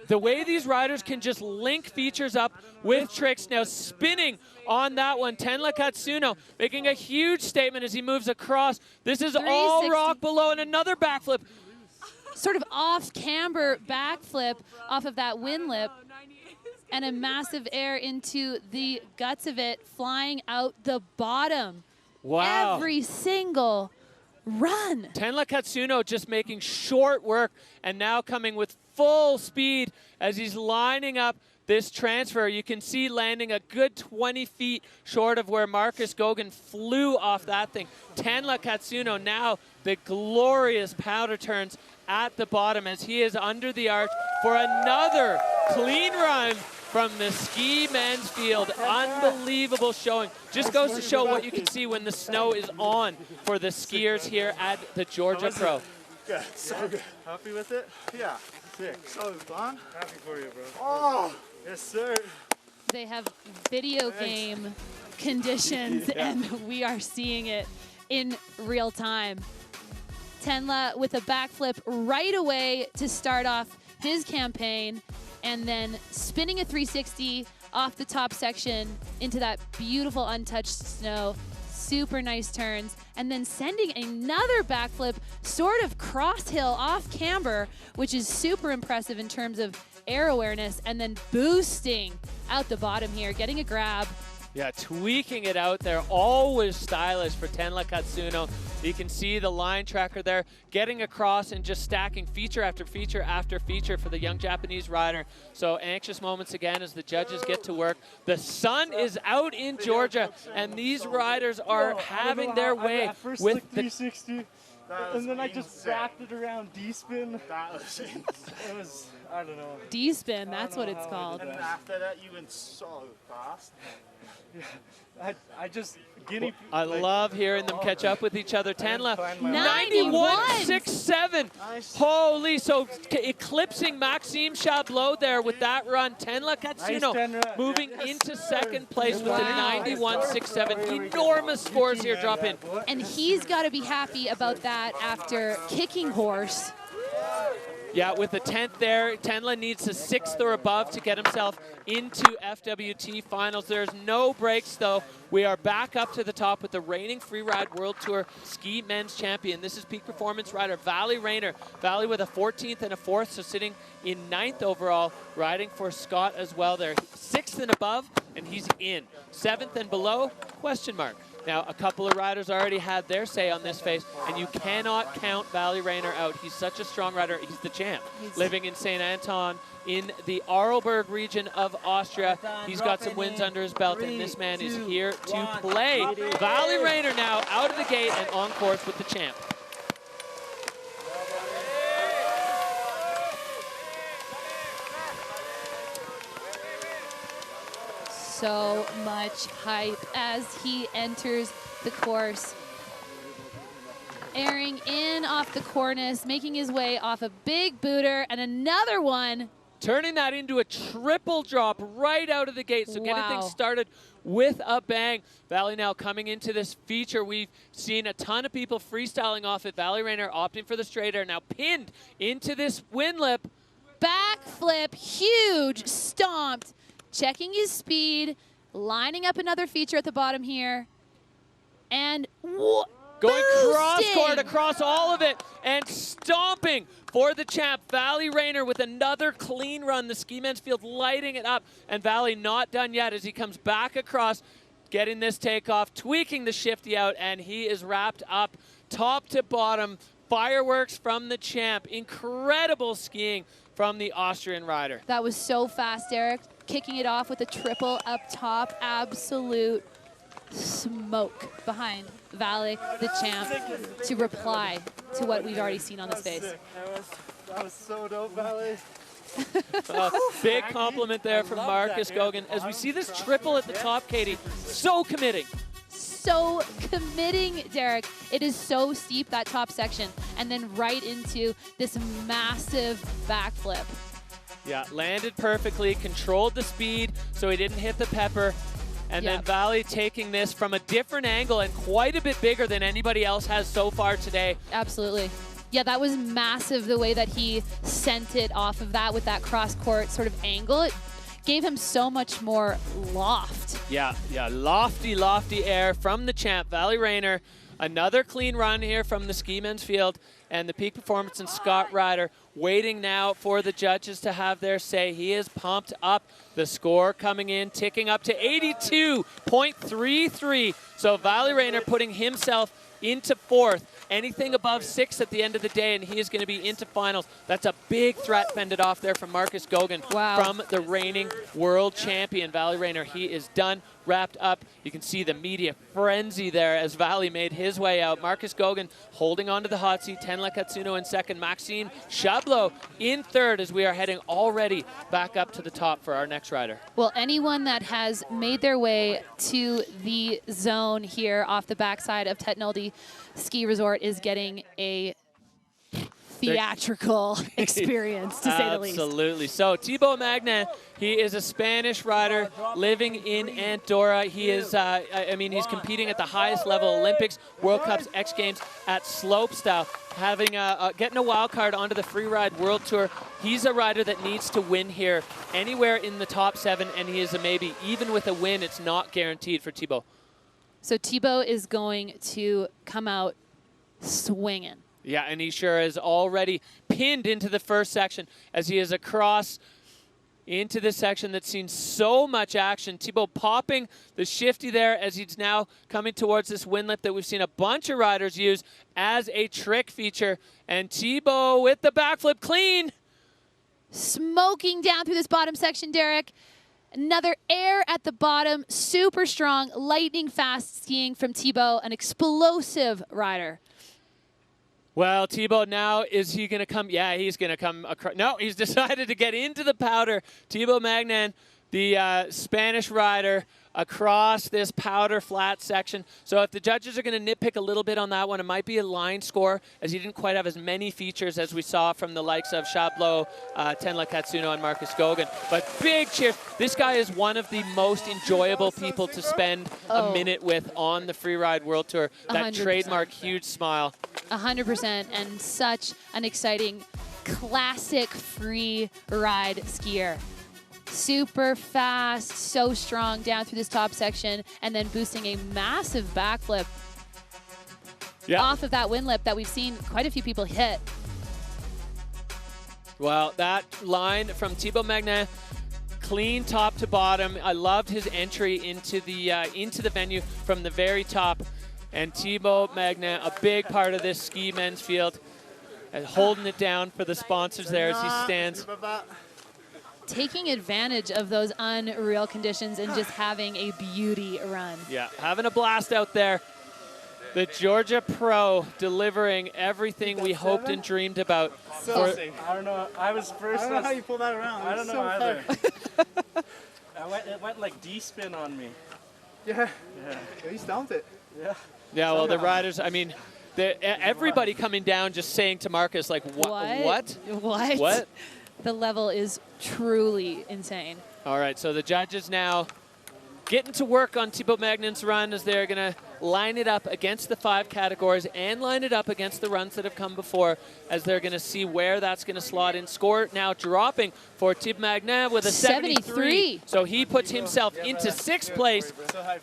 The way these riders can just link features up with tricks. Now spinning on that one, Tenra Katsuno making a huge statement as he moves across. This is all rock below, and another backflip. Sort of off camber backflip off of that wind lip, and a massive air into the guts of it, flying out the bottom. Wow. Every single run. Tenra Katsuno just making short work and now coming with full speed as he's lining up this transfer. You can see landing a good 20 feet short of where Marcus Gogan flew off that thing. Tenra Katsuno now the glorious powder turns at the bottom as he is under the arch for another clean run from the ski men's field. Unbelievable showing. Just goes to show what you can see when the snow is on for the skiers here at the Georgia Pro. Good, so good. Happy with it? Yeah, sick. So fun. Happy for you, bro. Oh, yes, sir. They have video game conditions, and we are seeing it in real time. Tenra with a backflip right away to start off his campaign, and then spinning a 360 off the top section into that beautiful untouched snow. Super nice turns, and then sending another backflip sort of cross hill off camber, which is super impressive in terms of air awareness, and then boosting out the bottom here, getting a grab. Yeah, tweaking it out there, always stylish for Tenra Katsuno. You can see the line tracker there, getting across and just stacking feature after feature after feature for the young Japanese rider. So anxious moments again as the judges get to work. The sun is out in Georgia, and these riders are having their way with the 360. And then I just wrapped it around D-spin. That was It was, I don't know. D-spin, that's what it's called. And then after that, you went so fast. Yeah, I just I love hearing them catch up with each other. Tenra, 91.67. Holy, so eclipsing Maxime Chabloz there with that run. Tenra Katsuno moving into second place with a 91.67. Enormous scores here drop in. And he's got to be happy about that after Kicking Horse. Yeah, with the 10th there, Tenra needs a 6th or above to get himself into FWT Finals. There's no breaks, though. We are back up to the top with the reigning Freeride World Tour Ski Men's Champion. This is peak performance rider Valentin Rainer. Valley with a 14th and a 4th, so sitting in 9th overall, riding for Scott as well there. 6th and above, and he's in. 7th and below, question mark. Now, a couple of riders already had their say on this face, and you cannot count Valentin Rainer out. He's such a strong rider. He's the champ. Living in St. Anton in the Arlberg region of Austria. He's got some wins under his belt, and this man is here to play. Valentin Rainer now out of the gate and on course with the champ. So much hype as he enters the course. Airing in off the cornice, making his way off a big booter, and another one. Turning that into a triple drop right out of the gate. So getting things started with a bang. Valley now coming into this feature. We've seen a ton of people freestyling off it. Valentin Rainer opting for the straight air, now pinned into this wind lip. Backflip, huge, stomped. Checking his speed, lining up another feature at the bottom here, and going cross-court across all of it, and stomping for the champ. Valentin Rainer with another clean run. The ski men's field lighting it up, and Valley not done yet as he comes back across, getting this takeoff, tweaking the shifty out, and he is wrapped up top to bottom. Fireworks from the champ. Incredible skiing from the Austrian rider. That was so fast, Eric. Kicking it off with a triple up top. Absolute smoke behind Valley, the champ, to reply to what we've already seen on this That was face. sick. That was so dope, Valley. Big compliment there from Marcus Goguen. As we see this triple at the top, Katie, so committing. So committing, Derek. It is so steep, that top section, and then right into this massive backflip. Yeah, landed perfectly, controlled the speed so he didn't hit the pepper. And then Valley taking this from a different angle and quite a bit bigger than anybody else has so far today. Absolutely. Yeah, that was massive, the way that he sent it off of that with that cross-court sort of angle. It gave him so much more loft. Yeah, lofty air from the champ, Valentin Rainer. Another clean run here from the ski men's field, and the peak performance in Scott Ryder waiting now for the judges to have their say. He is pumped up. The score coming in, ticking up to 82.33. So Valentin Rainer putting himself into fourth. Anything above 6 at the end of the day, and he is going to be into finals. That's a big threat fended off there from Marcus Goguen from the reigning world champion, Valentin Rainer. He is done, wrapped up. You can see the media frenzy there as Valley made his way out. Marcus Goguen holding on to the hot seat. Tenra Katsuno in second. Maxime Chabloz in third as we are heading already back up to the top for our next rider. Well, anyone that has made their way to the zone here off the backside of Tetnoldi Ski Resort is getting a theatrical experience, to say the least. Absolutely. So Thibault Magnin, he is a Spanish rider living in Andorra. He is, I mean, he's competing at the highest level, Olympics, World Cups, X Games at slopestyle, having getting a wild card onto the Freeride World Tour. He's a rider that needs to win here anywhere in the top 7, and he is a maybe. Even with a win, it's not guaranteed for Thibault. So Thibault is going to come out swinging. Yeah, and he sure is already pinned into the first section as he is across into this section that's seen so much action. Thibault popping the shifty there as he's now coming towards this windlip that we've seen a bunch of riders use as a trick feature. And Thibault with the backflip clean. Smoking down through this bottom section, Derek. Another air at the bottom, super strong, lightning fast skiing from Thibault, an explosive rider. Well, Thibault now, is he going to come? Yeah, he's going to come across. No, he's decided to get into the powder. Thibault Magnin, the Spanish rider, across this powder flat section. So if the judges are going to nitpick a little bit on that one, it might be a line score, as he didn't quite have as many features as we saw from the likes of Chabloz, Tenra Katsuno, and Marcus Goguen. But big cheers. This guy is one of the most enjoyable people to spend a minute with on the Freeride World Tour. That 100%. trademark huge smile. 100%, and such an exciting classic free ride skier. Super fast, so strong down through this top section, and then boosting a massive backflip off of that windlip that we've seen quite a few people hit. Well, that line from Thibault Magnin, clean top to bottom. I loved his entry into the venue from the very top. And Thibault Magnin, a big part of this ski men's field, and holding it down for the sponsors there as he stands. Taking advantage of those unreal conditions and just having a beauty run. Yeah, having a blast out there. The Georgia Pro delivering everything we hoped and dreamed about. I don't know. I was first. I don't know how you pull that around. I don't know either. It went like D-spin on me. Yeah. He stomped it. Yeah. Yeah, well, the riders, I mean, everybody coming down just saying to Marcus, like, what? What? The level is truly insane. All right, so the judges now getting to work on Thibault Magnin's run as they're going to line it up against the 5 categories and line it up against the runs that have come before, as they're going to see where that's going to slot in. Score now dropping for Thibault Magnin with a 73. So he puts himself into 6th place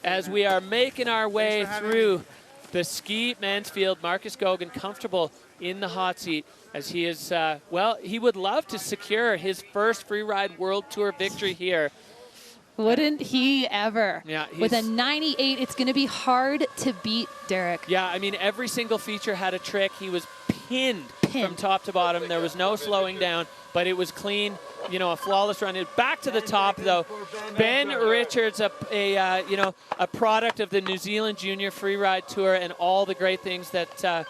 as we are making our way through the ski men's field. Marcus Goguen comfortable in the hot seat as he is, well, he would love to secure his first Freeride World Tour victory here. Wouldn't he ever? Yeah, with a 98, it's going to be hard to beat, Derek. Yeah, I mean, every single feature had a trick. He was pinned from top to bottom. There was no slowing down, but it was clean, you know, a flawless run. Back to the top, though. Ben Richards, you know, a product of the New Zealand Junior Freeride Tour and all the great things that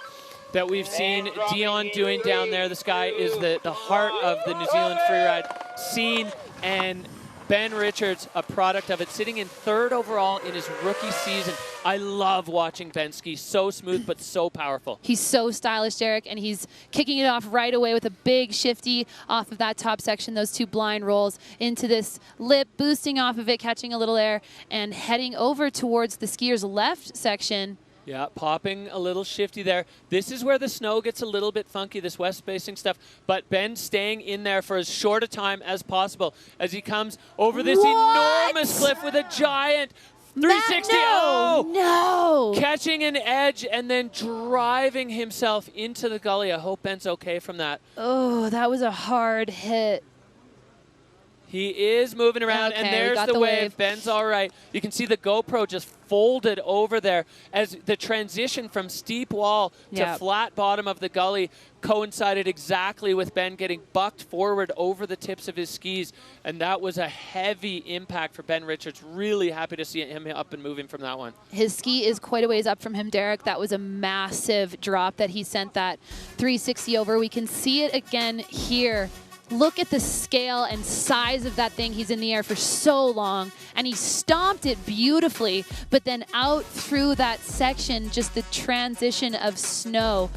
that we've seen Dion doing down there. This guy is the heart of the New Zealand freeride scene, and Ben Richards, a product of it, sitting in 3rd overall in his rookie season. I love watching Ben ski. So smooth, but so powerful. He's so stylish, Derek, and he's kicking it off right away with a big shifty off of that top section, those 2 blind rolls into this lip, boosting off of it, catching a little air, and heading over towards the skier's left section. Yeah, popping a little shifty there. This is where the snow gets a little bit funky, this west-facing stuff, but Ben staying in there for as short a time as possible as he comes over this enormous cliff with a giant 360. No! Catching an edge and then driving himself into the gully. I hope Ben's okay from that. Oh, that was a hard hit. He is moving around, and there's the wave. Ben's all right. You can see the GoPro just folded over there as the transition from steep wall to flat bottom of the gully coincided exactly with Ben getting bucked forward over the tips of his skis, and that was a heavy impact for Ben Richards. Really happy to see him up and moving from that one. His ski is quite a ways up from him, Derek. That was a massive drop that he sent that 360 over. We can see it again here. Look at the scale and size of that thing. He's in the air for so long, and he stomped it beautifully, but then out through that section, just the transition of snow.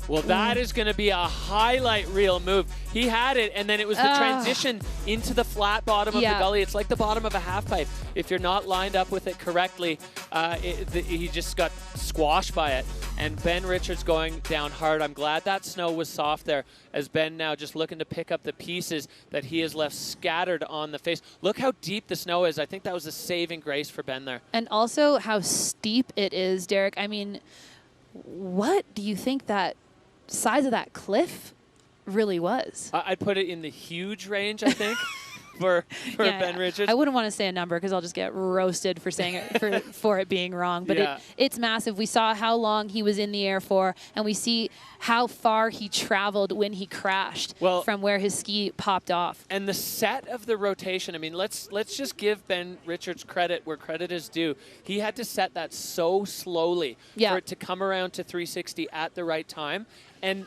Well, that is going to be a highlight reel move. He had it, and then it was the transition into the flat bottom of the gully. It's like the bottom of a half pipe. If you're not lined up with it correctly, he just got squashed by it. And Ben Richards going down hard. I'm glad that snow was soft there, as Ben now just looking to pick up the pieces that he has left scattered on the face. Look how deep the snow is. I think that was a saving grace for Ben there. And also how steep it is, Derek. I mean, what do you think that size of that cliff really was? I'd put it in the huge range, I think, for Ben Richards. I wouldn't want to say a number because I'll just get roasted for saying it for it being wrong. But it's massive. We saw how long he was in the air for, and we see how far he traveled when he crashed from where his ski popped off. And the set of the rotation, I mean, let's just give Ben Richards credit where credit is due. He had to set that so slowly for it to come around to 360 at the right time. And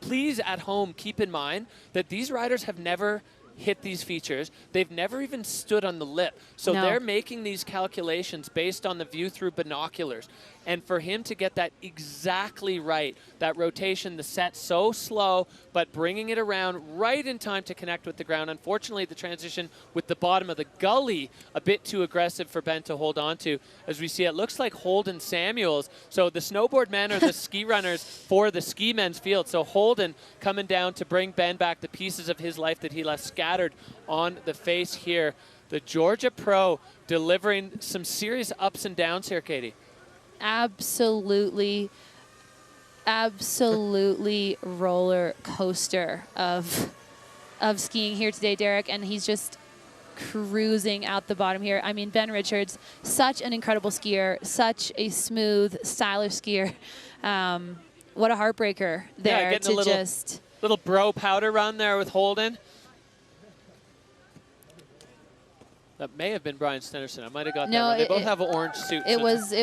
please, at home, keep in mind that these riders have never hit these features. They've never even stood on the lip. So they're making these calculations based on the view through binoculars. And for him to get that exactly right, that rotation, the set so slow, but bringing it around right in time to connect with the ground. Unfortunately, the transition with the bottom of the gully, a bit too aggressive for Ben to hold on to. As we see, it looks like Holden Samuels. So the snowboard men are the ski runners for the ski men's field. So Holden coming down to bring Ben back the pieces of his life that he left scattered on the face here. The Georgia Pro delivering some serious ups and downs here, Katie. Absolutely roller coaster of skiing here today, Derek, and he's just cruising out the bottom here. I mean, Ben Richards, such an incredible skier, such a smooth, stylish skier. What a heartbreaker there to little bro powder run there with Holden. That may have been Brian Stennerson. I might have got that wrong. They both have orange suits. It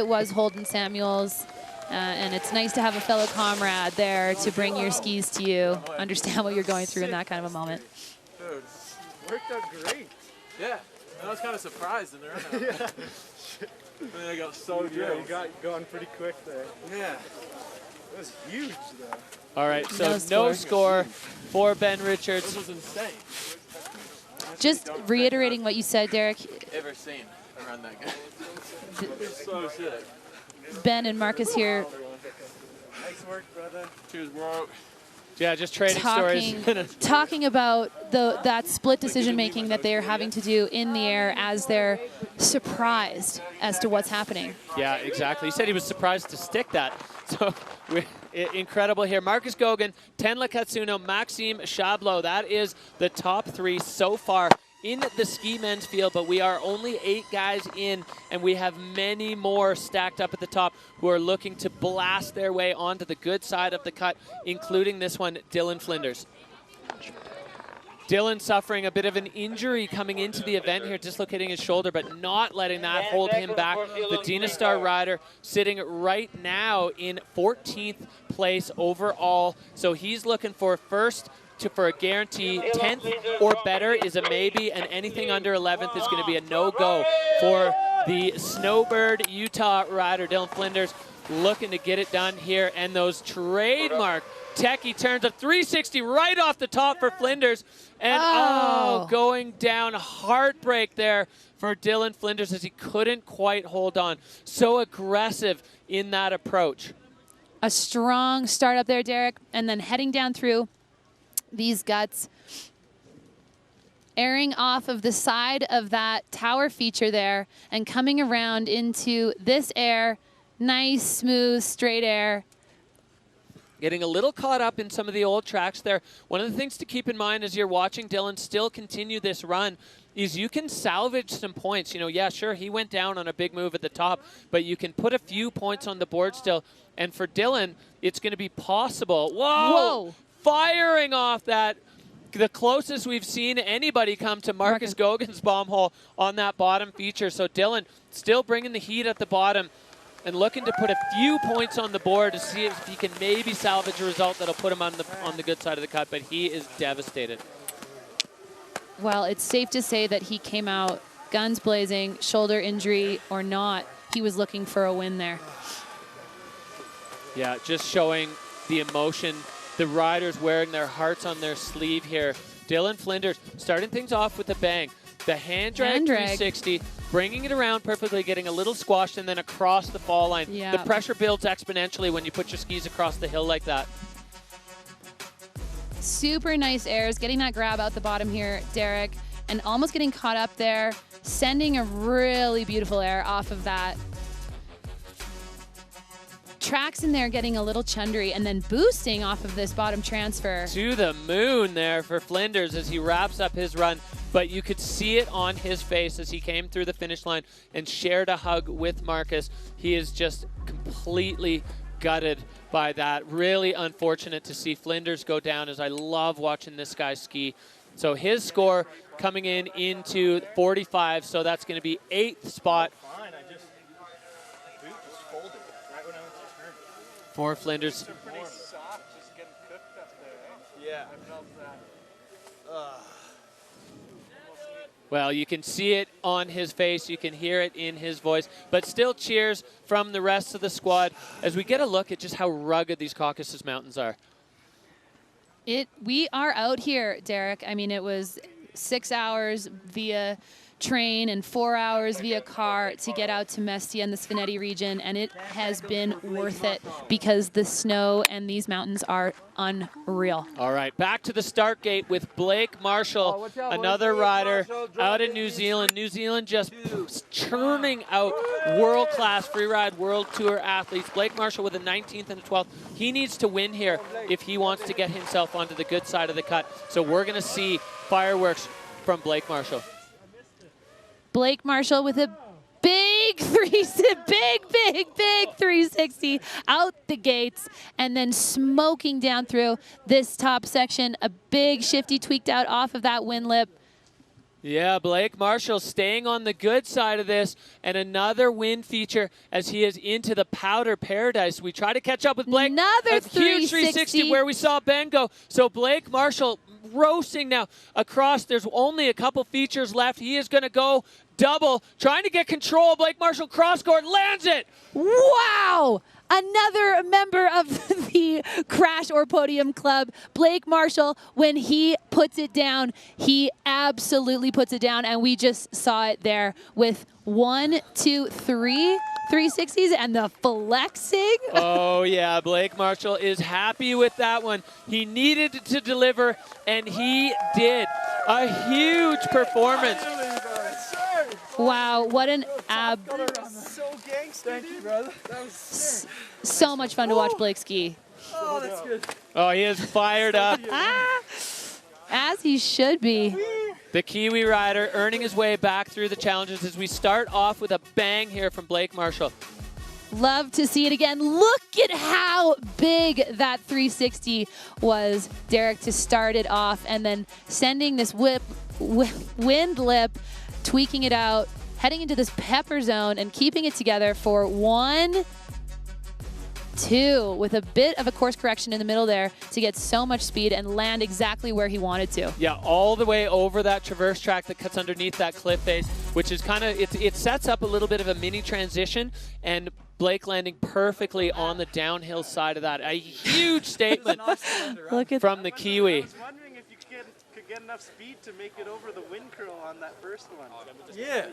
was Holden Samuels, and it's nice to have a fellow comrade there to bring your skis to you, understand what you're going through in that kind of a moment. Dude, worked out great. Yeah, I was kind of surprised in the run. And then I got so good. Yeah, you got going pretty quick there. Yeah, it was huge though. All right, so no score for Ben Richards. This was insane. Just reiterating what you said, Derek. Ever seen around that guy? So sick. Ben and Marcus here. Nice work, brother. Cheers, bro. Yeah, just trading stories. Talking about that split decision making that they are having to do in the air as they're surprised as to what's happening. Yeah, exactly. He said he was surprised to stick that. So incredible here. Marcus Gauguin, Tenra Katsuno, Maxime Chabloz. That is the top 3 so far in the ski men's field, but we are only 8 guys in, and we have many more stacked up at the top who are looking to blast their way onto the good side of the cut, including this one, Dillon Flinders. Dillon suffering a bit of an injury coming into the event here, dislocating his shoulder, but not letting that hold him back. The Dynastar rider sitting right now in 14th place overall. So he's looking for first for a guarantee. 10th or better is a maybe, and anything under 11th is going to be a no-go for the Snowbird Utah rider, Dillon Flinders, looking to get it done here. And those trademark techie turns, a 360 right off the top for Flinders. And going down, heartbreak there for Dillon Flinders as he couldn't quite hold on. So aggressive in that approach. A strong start up there, Derek, and then heading down through these guts, airing off of the side of that tower feature there and coming around into this air. Nice, smooth, straight air. Getting a little caught up in some of the old tracks there. One of the things to keep in mind as you're watching Dillon still continue this run is you can salvage some points. You know, yeah, sure, he went down on a big move at the top, but you can put a few points on the board still. And for Dillon, it's going to be possible. Whoa! Firing off that, the closest we've seen anybody come to Marcus Gogan's bomb hole on that bottom feature. So Dillon still bringing the heat at the bottom and looking to put a few points on the board to see if he can maybe salvage a result that'll put him on the good side of the cut, but he is devastated. Well, it's safe to say that he came out guns blazing, shoulder injury or not. He was looking for a win there. Yeah, just showing the emotion. The riders wearing their hearts on their sleeve here. Dillon Flinders starting things off with a bang. The hand drag 360, bringing it around perfectly, getting a little squashed, and then across the fall line. Yeah. The pressure builds exponentially when you put your skis across the hill like that. Super nice airs, getting that grab out the bottom here, Derek, and almost getting caught up there, sending a really beautiful air off of that. Tracks in there getting a little chundery and then boosting off of this bottom transfer. To the moon there for Flinders as he wraps up his run, but you could see it on his face as he came through the finish line and shared a hug with Marcus. He is just completely gutted by that. Really unfortunate to see Flinders go down, as I love watching this guy ski. So his score coming in into 45, so that's going to be 8th spot for Flinders. Pretty soft, just getting cooked up there. Yeah. I felt that. Well, you can see it on his face, you can hear it in his voice, but still cheers from the rest of the squad as we get a look at just how rugged these Caucasus Mountains are. We are out here, Derek. I mean, it was 6 hours via train and 4 hours via car to get out to Mestia in the Svaneti region, and it has been worth it because the snow and these mountains are unreal. All right, back to the start gate with Blake Marshall, another rider out in New Zealand. New Zealand just churning out world-class freeride World Tour athletes. Blake Marshall with a 19th and a 12th. He needs to win here if he wants to get himself onto the good side of the cut. So we're going to see fireworks from Blake Marshall. Blake Marshall with a big 360 out the gates and then smoking down through this top section. A big shifty tweaked out off of that wind lip. Yeah, Blake Marshall staying on the good side of this, and another wind feature as he is into the powder paradise. We try to catch up with Blake. Another a huge 360 where we saw Ben go. So Blake Marshall roasting now across. There's only a couple features left. He is going to go double, trying to get control. Blake Marshall cross-court, lands it. Wow! Another member of the Crash or Podium Club, Blake Marshall, when he puts it down, he absolutely puts it down, and we just saw it there with 1, 2, 3 360s and the flexing. Oh yeah, Blake Marshall is happy with that one. He needed to deliver, and he did. A huge performance. Wow, what an So gangster, Thank you, brother. That was sick. So much fun to watch Blake ski. Oh, that's good. Oh, he is fired up. As he should be. The Kiwi rider earning his way back through the challenges as we start off with a bang here from Blake Marshall. Love to see it again. Look at how big that 360 was, Derek, to start it off, and then sending this wind lip, tweaking it out, heading into this pepper zone and keeping it together for 1, 2, with a bit of a course correction in the middle there to get so much speed and land exactly where he wanted to. Yeah, all the way over that traverse track that cuts underneath that cliff face, which is kind of, it sets up a little bit of a mini transition, and Blake landing perfectly on the downhill side of that. A huge statement from the Kiwi. I was wondering if you could get enough speed to make it over the wind curl on that first one. Yeah.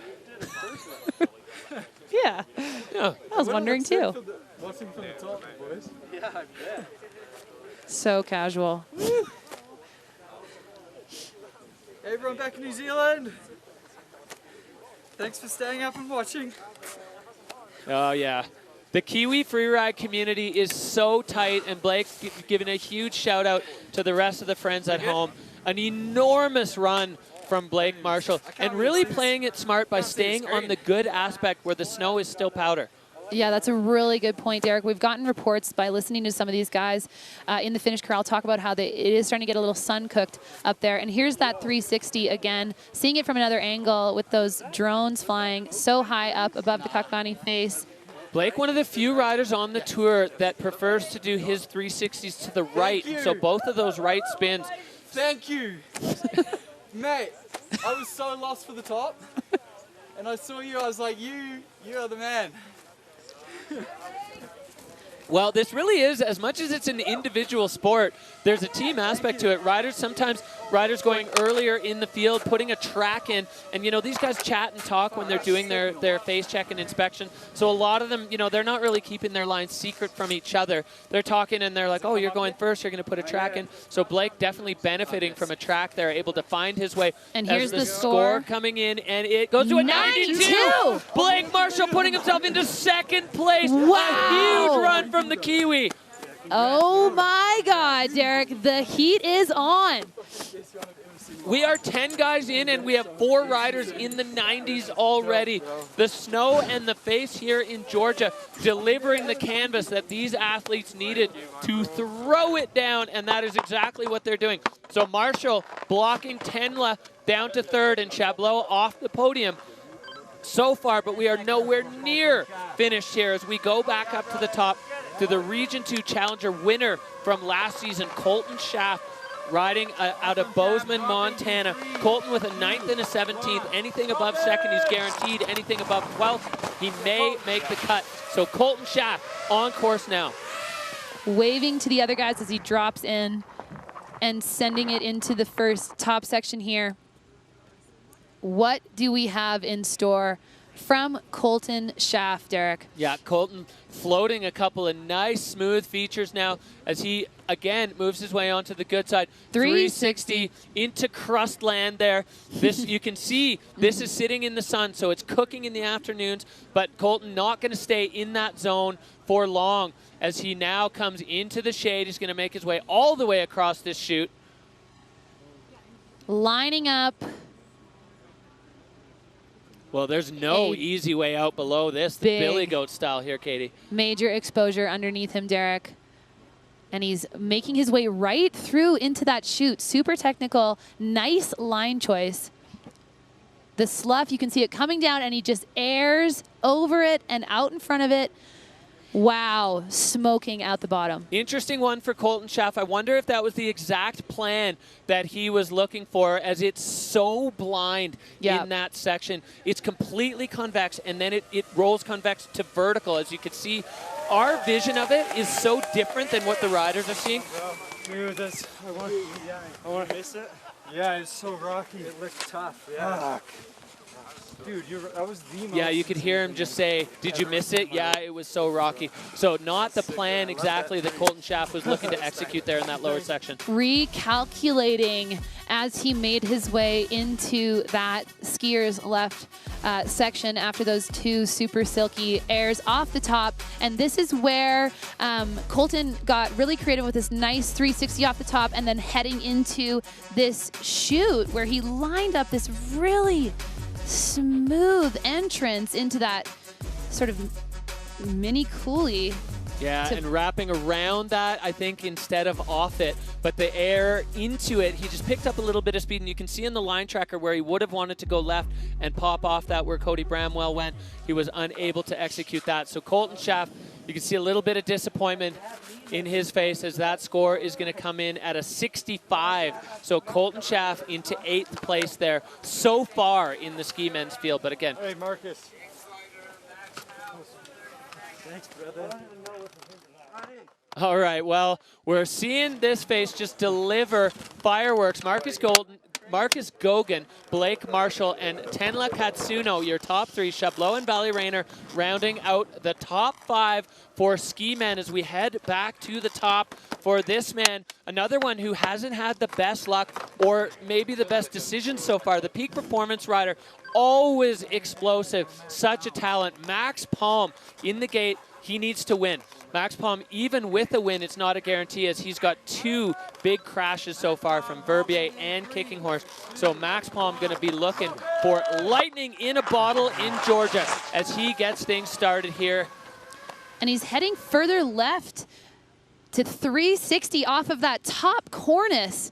Yeah. I was wondering too. Watching from the top, boys. Yeah, I bet. So casual. Hey, everyone back in New Zealand. Thanks for staying up and watching. Oh, yeah. The Kiwi freeride community is so tight, and Blake giving a huge shout out to the rest of the friends at home. An enormous run from Blake Marshall, and really playing it smart by staying on the good aspect where the snow is still powder. Yeah, that's a really good point, Derek. We've gotten reports by listening to some of these guys in the finish corral talk about how it is starting to get a little sun-cooked up there. And here's that 360 again, seeing it from another angle with those drones flying so high up above the Kakvani face. Blake, one of the few riders on the tour that prefers to do his 360s to the right, so both of those right spins. Thank you. Mate, I was so lost for the top, and I saw you, I was like, you are the man. Well, this really is, as much as it's an individual sport, there's a team aspect to it. Sometimes riders going earlier in the field, putting a track in, and you know, these guys chat and talk when they're doing their face check and inspection. So a lot of them, you know, they're not really keeping their lines secret from each other. They're talking and they're like, oh, you're going first, you're going to put a track in. So Blake definitely benefiting from a track there, able to find his way. And here's the score coming in, and it goes to a 92. Blake Marshall putting himself into second place. Wow. A huge run from the Kiwi. Oh my God, Derek, the heat is on. We are 10 guys in, and we have 4 riders in the 90s already. The snow and the face here in Georgia delivering the canvas that these athletes needed to throw it down, and that is exactly what they're doing. So Marshall blocking Tenla down to third, and Chabloz off the podium so far, but we are nowhere near finished here as we go back up to the top to the Region 2 Challenger winner from last season, Colton Shaff, riding out of Bozeman, Montana. Colton with a 9th and a 17th. Anything above second, he's guaranteed. Anything above 12th, he may make the cut. So Colton Shaff on course now. Waving to the other guys as he drops in and sending it into the first top section here. What do we have in store from Colton Shaff, Derek? Yeah, Colton floating a couple of nice smooth features now as he again moves his way onto the good side. 360 into crust land there. This you can see this is sitting in the sun, so it's cooking in the afternoons, but Colton not going to stay in that zone for long as he now comes into the shade. He's going to make his way all the way across this chute. Lining up. Well, there's no easy way out below this. The Billy Goat style here, Katie. Major exposure underneath him, Derek. And he's making his way right through into that chute. Super technical, nice line choice. The slough, you can see it coming down, and he just airs over it and out in front of it. Wow, smoking out the bottom. Interesting one for Colton Shaff. I wonder if that was the exact plan that he was looking for, as it's so blind in that section. It's completely convex, and then it rolls convex to vertical. As you can see, our vision of it is so different than what the riders are seeing. Dude, I want to miss it. Yeah, it's so rocky. It looks tough. Yeah. Dude, that was the most. Yeah, you could hear him just say, did you miss it? Yeah, it was so rocky. So not the plan exactly that Colton Shaff was looking to execute there in that lower section. Recalculating as he made his way into that skier's left section after those 2 super silky airs off the top. And this is where Colton got really creative with this nice 360 off the top, and then heading into this chute where he lined up this really smooth entrance into that sort of mini coulis. Yeah, and wrapping around that, I think, instead of off it, but the air into it, he just picked up a little bit of speed, and you can see in the line tracker where he would have wanted to go left and pop off that where Cody Bramwell went. He was unable to execute that. So Colton Shaff, you can see a little bit of disappointment in his face as that score is going to come in at a 65. So Colton Shaff into 8th place there so far in the ski men's field. But again, hey, Marcus. Thanks, brother. All right, well, we're seeing this face just deliver fireworks. Marcus Gogan, Blake Marshall, and Tenra Katsuno, your top 3. Chabloz and Valentin Rainer rounding out the top 5 for ski men as we head back to the top for this man. Another one who hasn't had the best luck or maybe the best decision so far. The peak performance rider, always explosive, such a talent. Max Palm in the gate, he needs to win. Max Palm, even with a win, it's not a guarantee as he's got 2 big crashes so far from Verbier and Kicking Horse. So Max Palm going to be looking for lightning in a bottle in Georgia as he gets things started here. And he's heading further left to 360 off of that top cornice.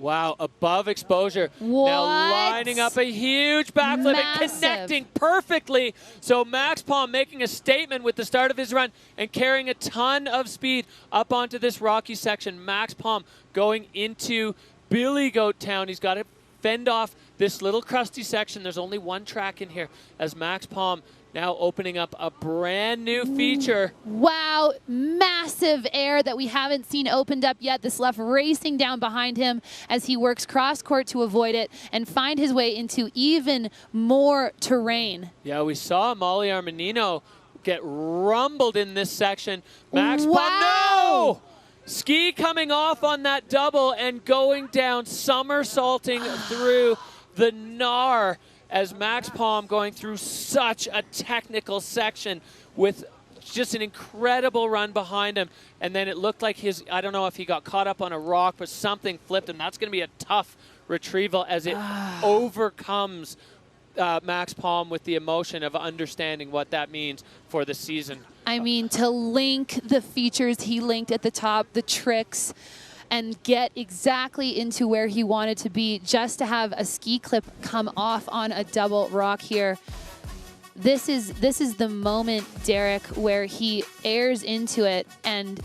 Wow, above exposure. What? Now lining up a huge backflip and connecting perfectly. So Max Palm making a statement with the start of his run and carrying a ton of speed up onto this rocky section. Max Palm going into Billy Goat Town. He's got to fend off this little crusty section. There's only one track in here as Max Palm now opening up a brand new feature. Wow, massive air that we haven't seen opened up yet. This left racing down behind him as he works cross court to avoid it and find his way into even more terrain. Yeah, we saw Molly Armanino get rumbled in this section. Max Palm, no! Ski coming off on that double and going down, somersaulting through the Gnar. As Max Palm going through such a technical section with just an incredible run behind him. And then it looked like I don't know if he got caught up on a rock, but something flipped him. That's going to be a tough retrieval as it overcomes Max Palm with the emotion of understanding what that means for the season. I mean, to link the features he linked at the top, the tricks, and get exactly into where he wanted to be just to have a ski clip come off on a double rock here. This is the moment, Derek, where he airs into it and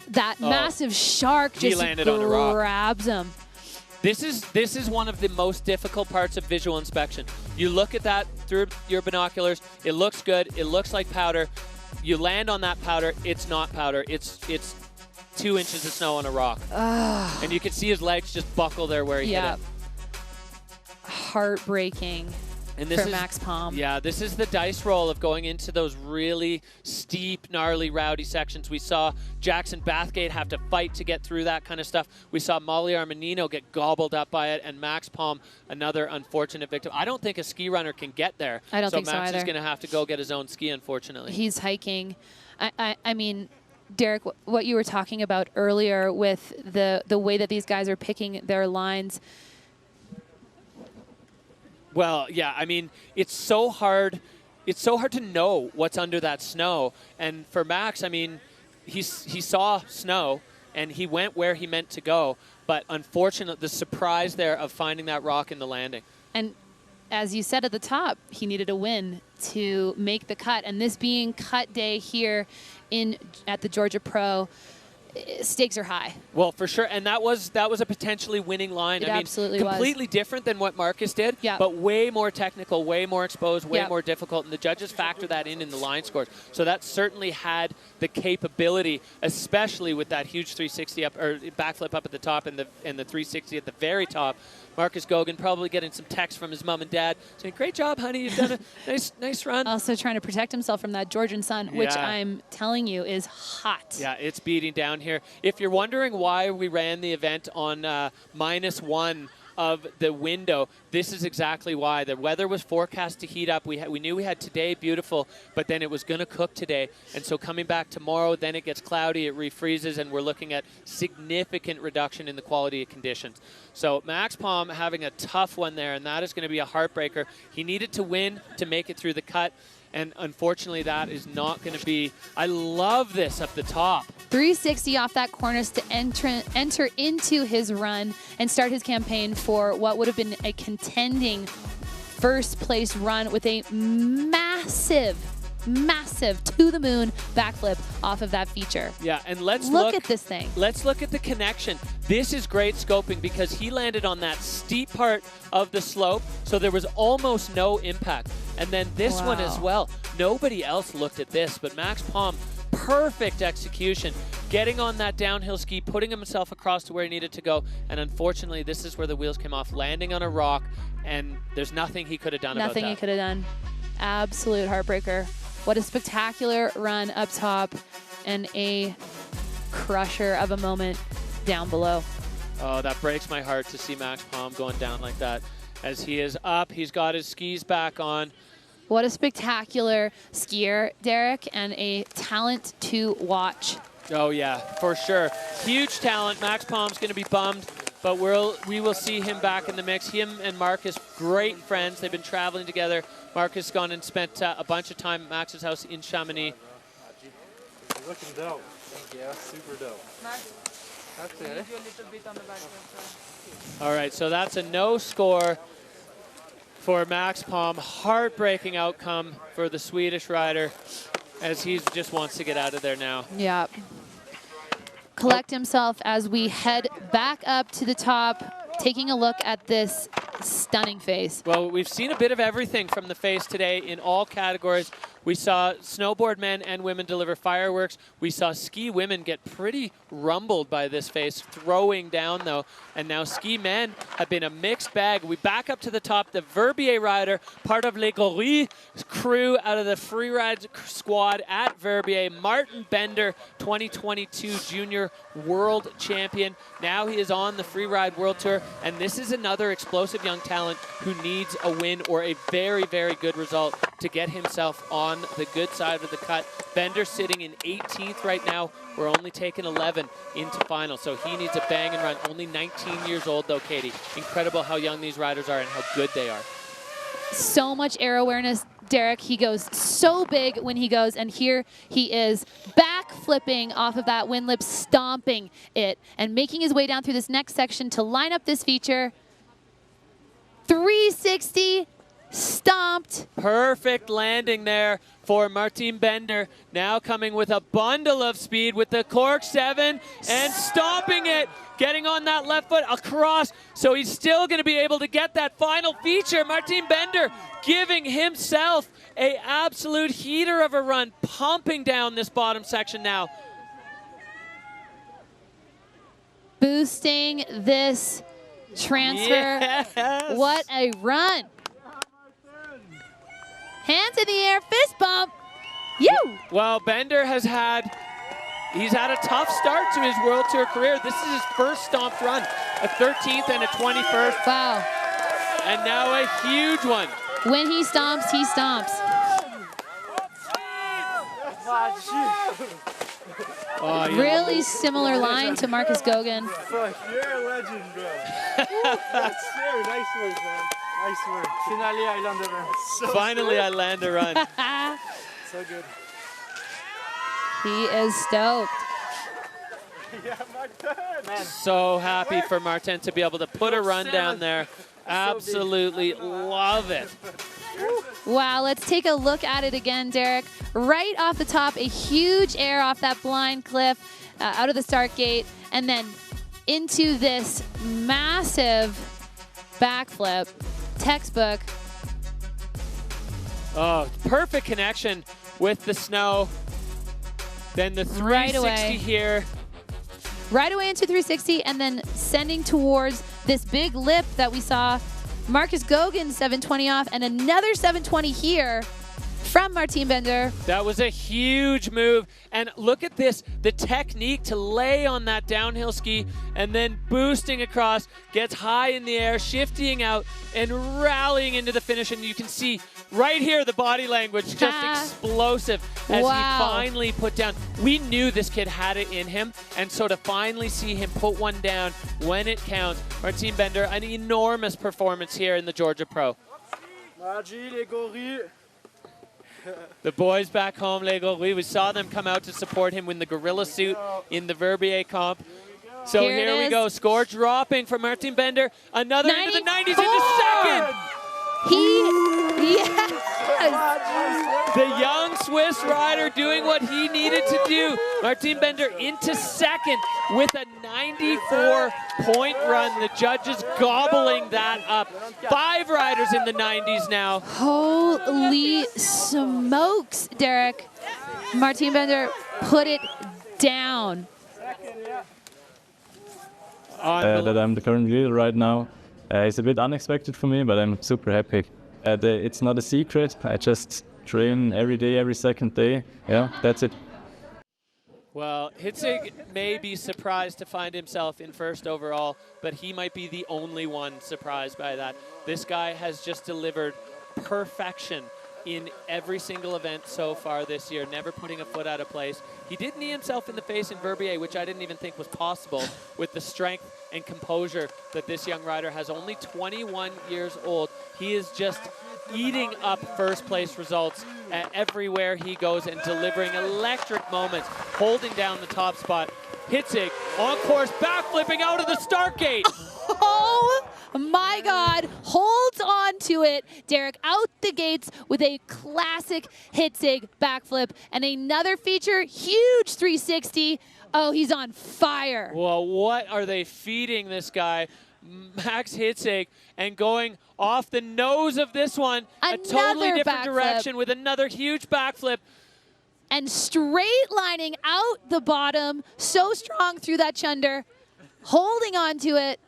that massive shark just grabs him. This is one of the most difficult parts of visual inspection. You look at that through your binoculars, it looks good, it looks like powder. You land on that powder, it's not powder, it's 2 inches of snow on a rock. And you can see his legs just buckle there where he hit it. Heartbreaking for Max Palm. Yeah, this is the dice roll of going into those really steep, gnarly, rowdy sections. We saw Jackson Bathgate have to fight to get through that kind of stuff. We saw Molly Armanino get gobbled up by it, and Max Palm, another unfortunate victim. I don't think a ski runner can get there. I don't think so Max either. is going to have to go get his own ski, unfortunately. He's hiking. I mean, Derek, what you were talking about earlier with the way that these guys are picking their lines. Well, yeah, I mean, it's so hard to know what's under that snow. And for Max, I mean, he saw snow and he went where he meant to go. But unfortunately, the surprise there of finding that rock in the landing. And as you said at the top, he needed a win to make the cut. And this being cut day here at the Georgia Pro, stakes are high. Well, for sure, and that was a potentially winning line. It absolutely was. Completely different than what Marcus did, but way more technical, way more exposed, way more difficult, and the judges factor that in the line scores. So that certainly had the capability, especially with that huge 360 up or backflip up at the top and the 360 at the very top. Marcus Gogan probably getting some text from his mom and dad saying, "Great job, honey, you've done a nice run." Also trying to protect himself from that Georgian sun, which I'm telling you is hot. Yeah, it's beating down here. If you're wondering why we ran the event on -1 of the window, this is exactly why. The weather was forecast to heat up. We knew we had today beautiful, but then it was going to cook today. And so coming back tomorrow, then it gets cloudy, it refreezes, and we're looking at significant reduction in the quality of conditions. So Max Palm having a tough one there, and that is going to be a heartbreaker. He needed to win to make it through the cut. And unfortunately, that is not going to be, I love this up the top. 360 off that cornice to enter into his run and start his campaign for what would have been a contending first place run with a massive to the moon backflip off of that feature. Yeah, and let's look at this thing. Let's look at the connection. This is great scoping because he landed on that steep part of the slope, so there was almost no impact. And then this one as well. Nobody else looked at this, but Max Palm, perfect execution, getting on that downhill ski, putting himself across to where he needed to go, and unfortunately, this is where the wheels came off, landing on a rock, and there's nothing he could have done about that. Nothing he could have done. Absolute heartbreaker. What a spectacular run up top and a crusher of a moment down below. Oh, that breaks my heart to see Max Palm going down like that. As he is up, he's got his skis back on. What a spectacular skier, Derek, and a talent to watch. Oh yeah, for sure. Huge talent. Max Palm's going to be bummed, but we will see him back in the mix. Him and Marcus, great friends. They've been traveling together. Marcus gone and spent a bunch of time at Max's house in Chamonix. You're looking dope. Thank you. Super dope. That's it. All right, so that's a no score for Max Palm. Heartbreaking outcome for the Swedish rider as he just wants to get out of there now. Yeah. Collect himself as we head back up to the top, taking a look at this stunning face. Well, we've seen a bit of everything from the face today in all categories. We saw snowboard men and women deliver fireworks. We saw ski women get pretty rumbled by this face, throwing down though. And now ski men have been a mixed bag. We back up to the top. The Verbier rider, part of Les Gorilles crew out of the freeride squad at Verbier. Martin Bender, 2022 junior world champion. Now he is on the freeride world tour. And this is another explosive young talent who needs a win or a very, very good result to get himself on the good side of the cut. Bender sitting in 18th right now. We're only taking 11 into final, so he needs a bang and run. Only 19 years old though, Katie. Incredible how young these riders are and how good they are. So much air awareness, Derek. He goes so big when he goes, and here he is back flipping off of that wind lip, stomping it, and making his way down through this next section to line up this feature. 360. Stomped. Perfect landing there for Martin Bender. Now coming with a bundle of speed with the cork 7 and stomping it. Getting on that left foot across. So he's still going to be able to get that final feature. Martin Bender giving himself an absolute heater of a run, pumping down this bottom section now. Boosting this transfer. Yes. What a run. Hands in the air, fist bump. You. Well, Bender he's had a tough start to his World Tour career. This is his first stomped run, a 13th and a 21st. Wow. And now a huge one. When he stomps, he stomps. Oh, yeah. Really similar line to Marcus Gauguin. Fuck, you're a legend, bro. That's fair. Nice work, man. Nice work. Finally, I land a run. So Finally, good. I land a run. So good. He is stoked. Yeah, Martin. Man. So happy for Martin to be able to put a run down there. Absolutely love it. Wow, let's take a look at it again, Derek. Right off the top, a huge air off that blind cliff out of the start gate, and then into this massive backflip. Textbook. Oh, perfect connection with the snow. Then the 360 here. Right away into 360, and then sending towards this big lip that we saw Marcus Gauguin 720 off, and another 720 here from Martin Bender. That was a huge move. And look at this, the technique to lay on that downhill ski and then boosting across, gets high in the air, shifting out and rallying into the finish. And you can see right here the body language, just explosive as he finally put down. We knew this kid had it in him, and so to finally see him put one down when it counts, Martin Bender, an enormous performance here in the Georgia Pro. Margie, les gorilles. The boys back home, Lego, we saw them come out to support him in the gorilla suit in the Verbier comp. So here we go. Score dropping for Martin Bender. Another into the 90s into second. Yes. The young Swiss rider doing what he needed to do. Martin Bender into second with a 94-point run. The judges gobbling that up. 5 riders in the 90s now. Holy smokes, Derek. Martin Bender put it down. That I'm the current leader right now. It's a bit unexpected for me, but I'm super happy. It's not a secret. I just train every day, every second day. Yeah, that's it. Well, Hitzig may be surprised to find himself in first overall, but he might be the only one surprised by that. This guy has just delivered perfection in every single event so far this year, never putting a foot out of place. He did knee himself in the face in Verbier, which I didn't even think was possible with the strength and composure that this young rider has. Only 21 years old. He is just eating up first place results everywhere he goes and delivering electric moments, holding down the top spot. Hitzig on course, backflipping out of the start gate. Oh my God, holds on to it. Derek out the gates with a classic Hitzig backflip and another feature, huge 360. Oh, he's on fire. Well, what are they feeding this guy? Max Hitzig, and going off the nose of this one, a totally different direction with another huge backflip. And straight lining out the bottom, so strong through that chunder, holding on to it.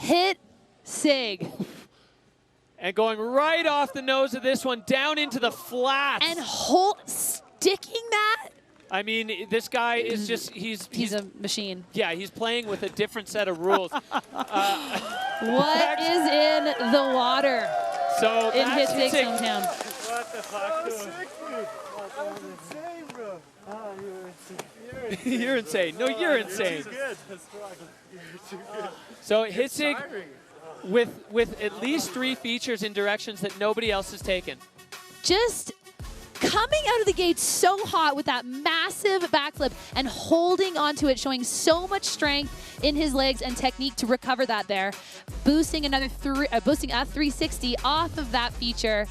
Hitzig. And going right off the nose of this one, down into the flats. And sticking that? I mean, this guy is just, he's a machine. Yeah, he's playing with a different set of rules. What is in the water so in Hitzig's hometown? What the fuck? You're insane. No, you're insane. So Hitzig with at least 3 features in directions that nobody else has taken. Just coming out of the gate so hot with that massive backflip and holding onto it, showing so much strength in his legs and technique to recover that there. Boosting boosting a 360 off of that feature.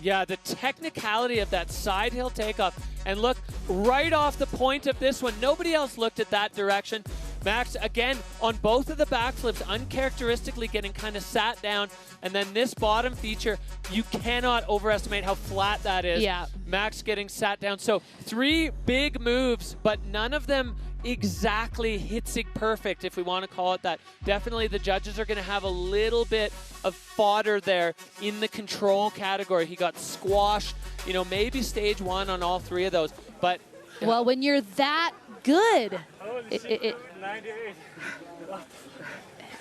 Yeah, the technicality of that side hill takeoff. And look, right off the point of this one, nobody else looked at that direction. Max, again, on both of the backflips, uncharacteristically getting kind of sat down. And then this bottom feature, you cannot overestimate how flat that is. Yeah. Max getting sat down. So 3 big moves, but none of them exactly Hitzig perfect, if we want to call it that. Definitely the judges are going to have a little bit of fodder there in the control category. He got squashed, you know, maybe stage 1 on all 3 of those. But well, when you're that good,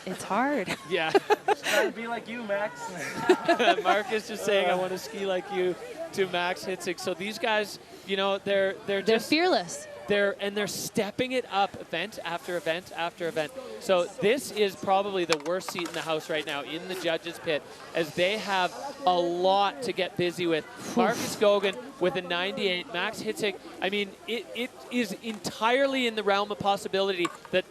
it's hard. Yeah. Just trying to be like you, Max. Marcus just saying, I want to ski like you to Max Hitzig. So these guys, you know, they're just fearless. They're stepping it up event after event after event. So this is probably the worst seat in the house right now in the judges pit, as they have a lot to get busy with. Marcus Gogan with a 98, Max Hitzig. I mean, it is entirely in the realm of possibility that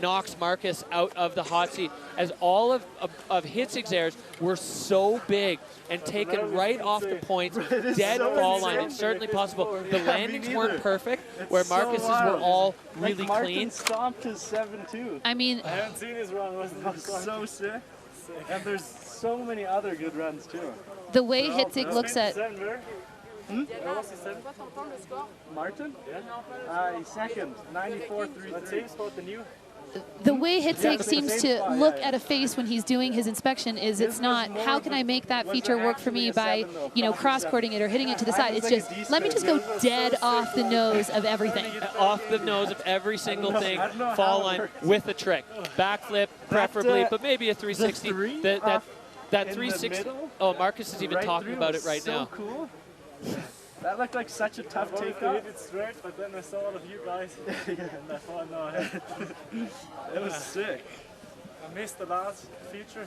knocks Marcus out of the hot seat, as all of Hitzig's airs were so big and taken right off the points, dead fall line. It's certainly possible. The landings weren't perfect, where Marcus's were all really clean. Stomped his 7-2. I mean, I haven't seen his run. So sick. And there's so many other good runs too. The way Hitzig looks at... Martin? Yeah. He's second, 94.33. The way Hitzig seems to look at a face when he's doing his inspection is, it's not, how can I make that feature work for me by, you know, cross-cording it or hitting it to the side. It's just, let me just go dead off the nose of everything. Off the nose of every single thing, fall line with a trick. Backflip, preferably, but maybe a 360. That 360. Oh, Marcus is even talking about it right now. Cool. That looked like such a tough takeoff. I hit it straight, but then I saw all of you guys. And I thought, no. It was sick. I missed the last feature.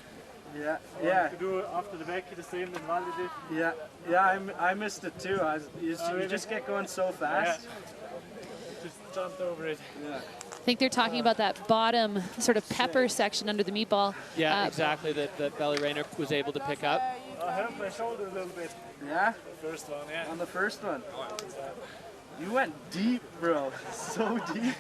To do after the back the same than Wally did. Yeah, I missed it too. You just get going so fast. Yeah. Just jumped over it. Yeah. I think they're talking about that bottom sort of pepper section under the meatball. Yeah, exactly, that Valentin Rainer was able to pick up. I hurt my shoulder a little bit. Yeah? The first one, yeah. On the first one? You went deep, bro. So deep.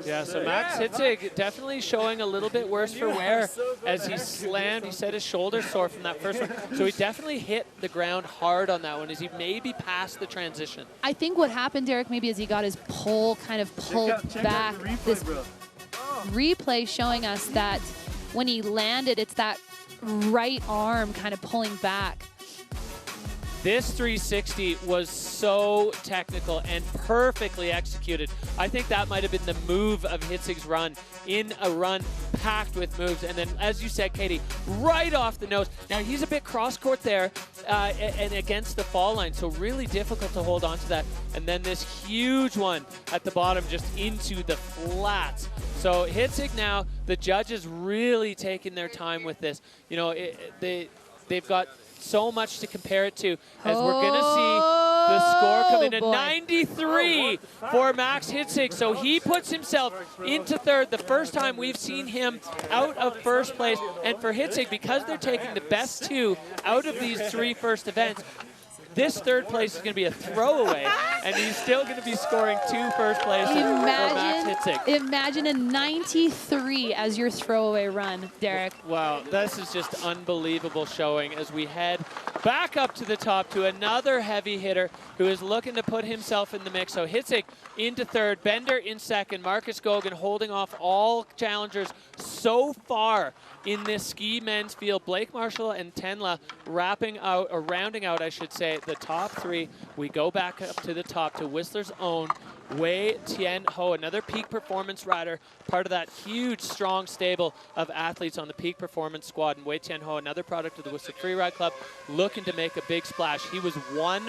Yeah, so Max Hitzig definitely showing a little bit worse for wear as he slammed. He said his shoulder sore from that first one. So he definitely hit the ground hard on that one as he maybe passed the transition. I think what happened, Derek, maybe is he got his pole kind of pulled back. This replay showing us that when he landed, it's that right arm kind of pulling back. This 360 was so technical and perfectly executed. I think that might have been the move of Hitzig's run, in a run packed with moves. And then, as you said, Katie, right off the nose. Now, he's a bit cross-court there and against the fall line, so really difficult to hold on to that. And then this huge one at the bottom, just into the flats. So Hitzig now, the judges really taking their time with this. You know, they've got so much to compare it to, as we're going to see the score come in at 93 for Max Hitzig. So he puts himself into third, the first time we've seen him out of first place. And for Hitzig, because they're taking the best two out of these three first events, this third place is going to be a throwaway, and he's still going to be scoring two first places for Max Hitzig. Imagine a 93 as your throwaway run, Derek. Wow, this is just unbelievable showing as we head back up to the top to another heavy hitter who is looking to put himself in the mix. So Hitzig into third, Bender in second, Marcus Gogan holding off all challengers so far in this ski men's field. Blake Marshall and Tenla rounding out, I should say, the top three. We go back up to the top to Whistler's own Wei Tian Ho, another peak performance rider, part of that huge, strong stable of athletes on the peak performance squad. And Wei Tian Ho, another product of the Whistler Freeride Club, looking to make a big splash. He was one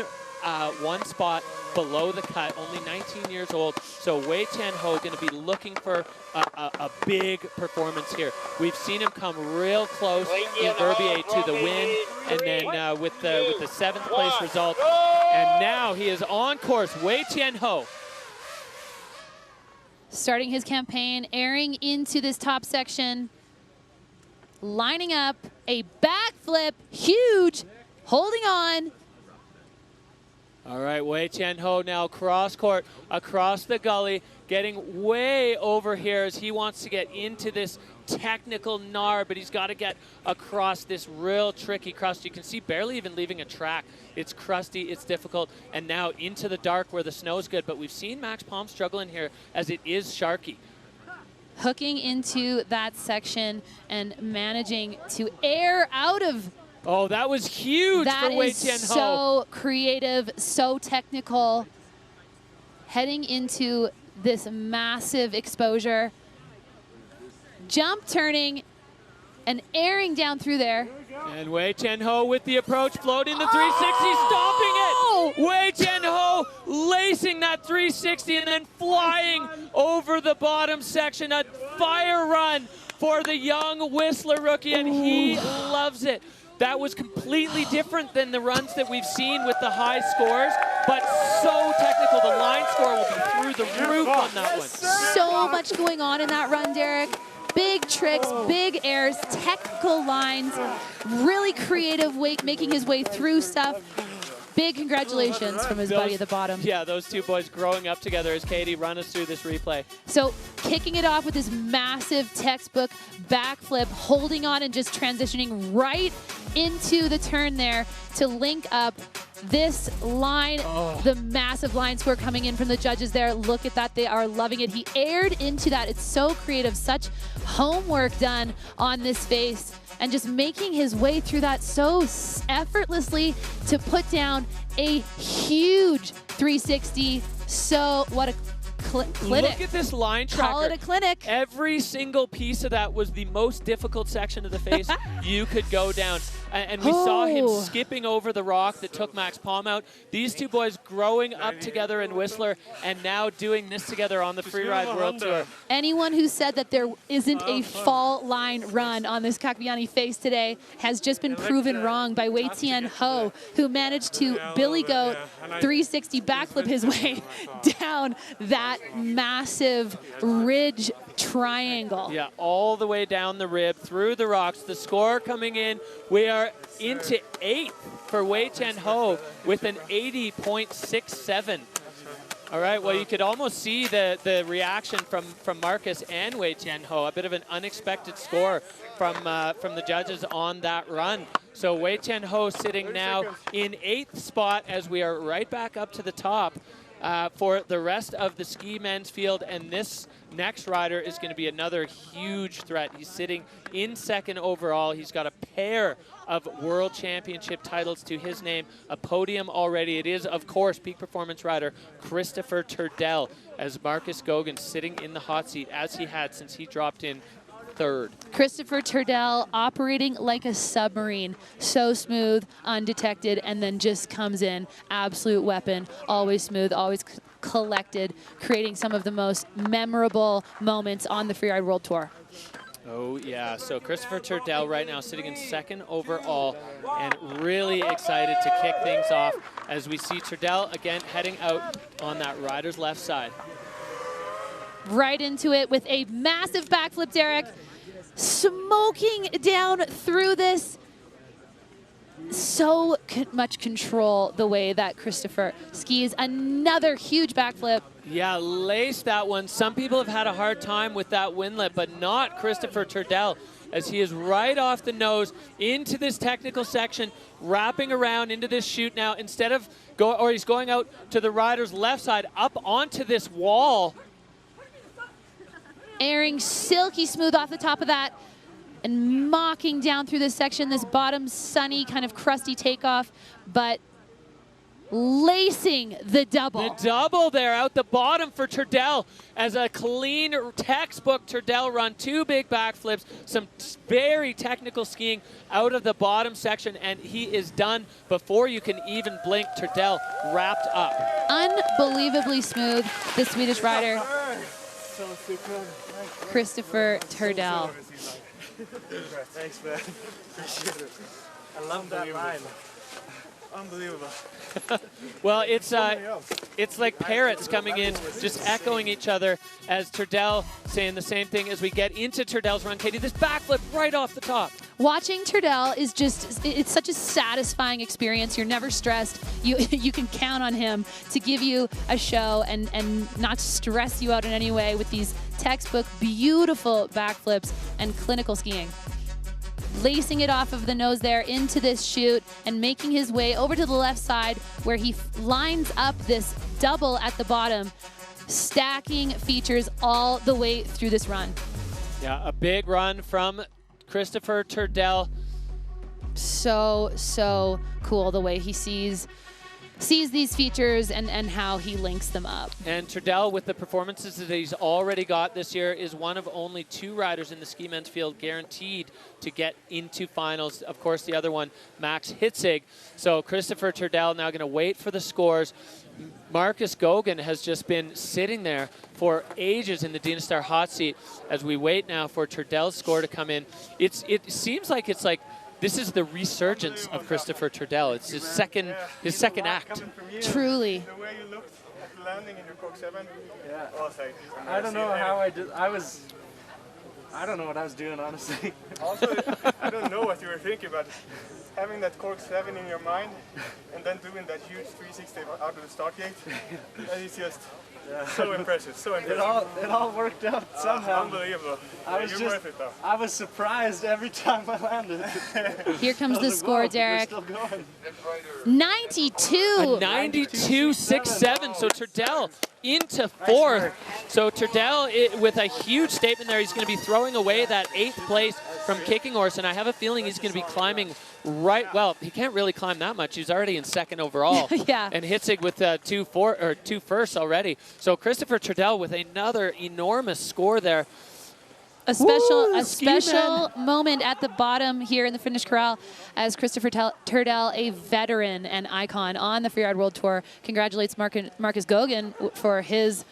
spot below the cut, only 19 years old. So Wei Tian Ho going to be looking for a big performance here. We've seen him come real close in Verbier to the win, and then with the 7th place result. And now he is on course, Wei Tian Ho. Starting his campaign, airing into this top section, lining up a backflip, huge, holding on. All right, Wei Tian Ho now cross court, across the gully, getting way over here as he wants to get into this technical gnar, but he's got to get across this real tricky crust. You can see barely even leaving a track. It's crusty, it's difficult, and now into the dark where the snow's good, but we've seen Max Palm struggling here as it is sharky. Hooking into that section and managing to air out of. Oh, that was huge for Wei Tian Ho. That is so creative, so technical. Heading into this massive exposure. Jump turning and airing down through there. And Wei Tian Ho with the approach, floating the 360, stopping it. Wei Tian Ho lacing that 360 and then flying over the bottom section. A fire run for the young Whistler rookie, and he loves it. That was completely different than the runs that we've seen with the high scores, but so technical. The line score will be through the roof on that one. So much going on in that run, Derek. Big tricks, big airs, technical lines, really creative way, making his way through stuff. Big congratulations from his buddy at the bottom. Yeah, those two boys growing up together as Katie run us through this replay. So kicking it off with this massive textbook backflip, holding on and just transitioning right into the turn there to link up this line, the massive line score coming in from the judges there. Look at that, they are loving it. He aired into that. It's so creative, such homework done on this face, and just making his way through that so effortlessly to put down a huge 360. So what a clinic. Look at this line tracker. Call it a clinic. Every single piece of that was the most difficult section of the face you could go down. And we saw him skipping over the rock that took Max Palm out. These two boys growing up together in Whistler and now doing this together on the Freeride World Tour. Anyone who said that there isn't a fall line run on this Skhvediani face today has just been proven wrong by Wei Tian Ho, who managed to Billy Goat 360 backflip his way down that massive ridge triangle. Yeah, all the way down the rib, through the rocks. The score coming in, we are into 8th for Wei Tian Ho with an 80.67. All right, well, you could almost see the reaction from Marcus and Wei Tian Ho. A bit of an unexpected score from the judges on that run. So Wei Tian Ho sitting now in 8th spot as we are right back up to the top for the rest of the ski men's field. And this next rider is going to be another huge threat. He's sitting in 2nd overall. He's got a pair of World Championship titles to his name, a podium already. It is, of course, peak performance rider Christopher Turdell, as Marcus Gauguin sitting in the hot seat as he had since he dropped in 3rd. Christopher Turdell operating like a submarine, so smooth, undetected, and then just comes in, absolute weapon, always smooth, always collected, creating some of the most memorable moments on the Freeride World Tour. Oh, yeah. So Christopher Turdell right now sitting in 2nd overall and really excited to kick things off as we see Turdell again heading out on that rider's left side. Right into it with a massive backflip, Derek. Smoking down through this. So much control the way that Christopher skis. Another huge backflip. Yeah, laced that one. Some people have had a hard time with that windlet, but not Christopher Turdell, as he is right off the nose into this technical section, wrapping around into this chute now. Instead of he's going out to the rider's left side, up onto this wall. Airing silky smooth off the top of that and mocking down through this section, this bottom sunny kind of crusty takeoff, but lacing the double. The double there out the bottom for Turdell as a clean textbook Turdell run. 2 big backflips, some very technical skiing out of the bottom section, and he is done before you can even blink. Turdell wrapped up. Unbelievably smooth, the Swedish rider. Christopher Turdell. Thanks, man. Appreciate it. I love that line. Unbelievable. Well, it's like parrots coming in, just echoing each other as Turdell saying the same thing as we get into Turdell's run. Katie, this backflip right off the top. Watching Turdell is just, it's such a satisfying experience. You're never stressed. You can count on him to give you a show and not stress you out in any way with these textbook beautiful backflips and clinical skiing. Lacing it off of the nose there into this chute and making his way over to the left side where he lines up this double at the bottom, stacking features all the way through this run. Yeah, a big run from Christopher Turdell. So cool the way he sees these features and how he links them up. And Turdell, with the performances that he's already got this year, is one of only 2 riders in the ski men's field guaranteed to get into finals. Of course, the other one, Max Hitzig. So Christopher Turdell now going to wait for the scores. Marcus Gauguin has just been sitting there for ages in the Dynastar hot seat as we wait now for Turdell's score to come in. It seems like it's like this is the resurgence of Christopher Turdell. It's his second act. Truly. The way you looked at the landing in your Cork 7. Yeah. Also, I don't know how I did. I don't know what I was doing, honestly. Also, I don't know what you were thinking, but having that Cork 7 in your mind and then doing that huge 360 out of the start gate, that is just so impressive, so impressive. It all worked out somehow. Unbelievable. I was surprised every time I landed. Here comes the score, Derek. We're still going. 92. A 92.67. So Turdell into 4th. So Turdell with a huge statement there. He's going to be throwing away that 8th place from Kicking Horse, and I have a feeling he's going to be climbing right. Well, he can't really climb that much. He's already in second overall. Yeah. And Hitzig with two firsts already. So Christopher Turdell with another enormous score there. A special moment at the bottom here in the finish corral as Christopher Turdell, a veteran and icon on the Freeride World Tour, congratulates Marcus Gauguin for his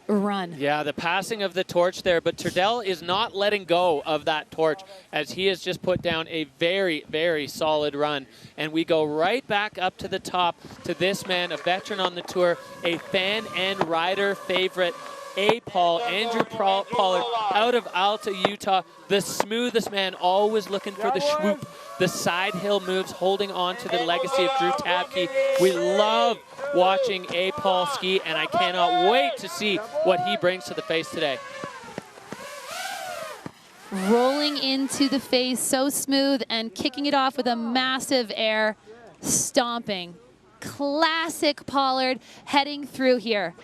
run. Yeah, the passing of the torch there, but Turdell is not letting go of that torch as he has just put down a very, very solid run. And we go right back up to the top to this man, a veteran on the tour, a fan and rider favorite, Andrew Pollard out of Alta, Utah, the smoothest man, always looking for the swoop, the side hill moves, holding on to the legacy of Drew Tabke. We love watching Paul ski, and I cannot wait to see what he brings to the face today. Rolling into the face, so smooth, and kicking it off with a massive air, stomping. Classic Pollard heading through here.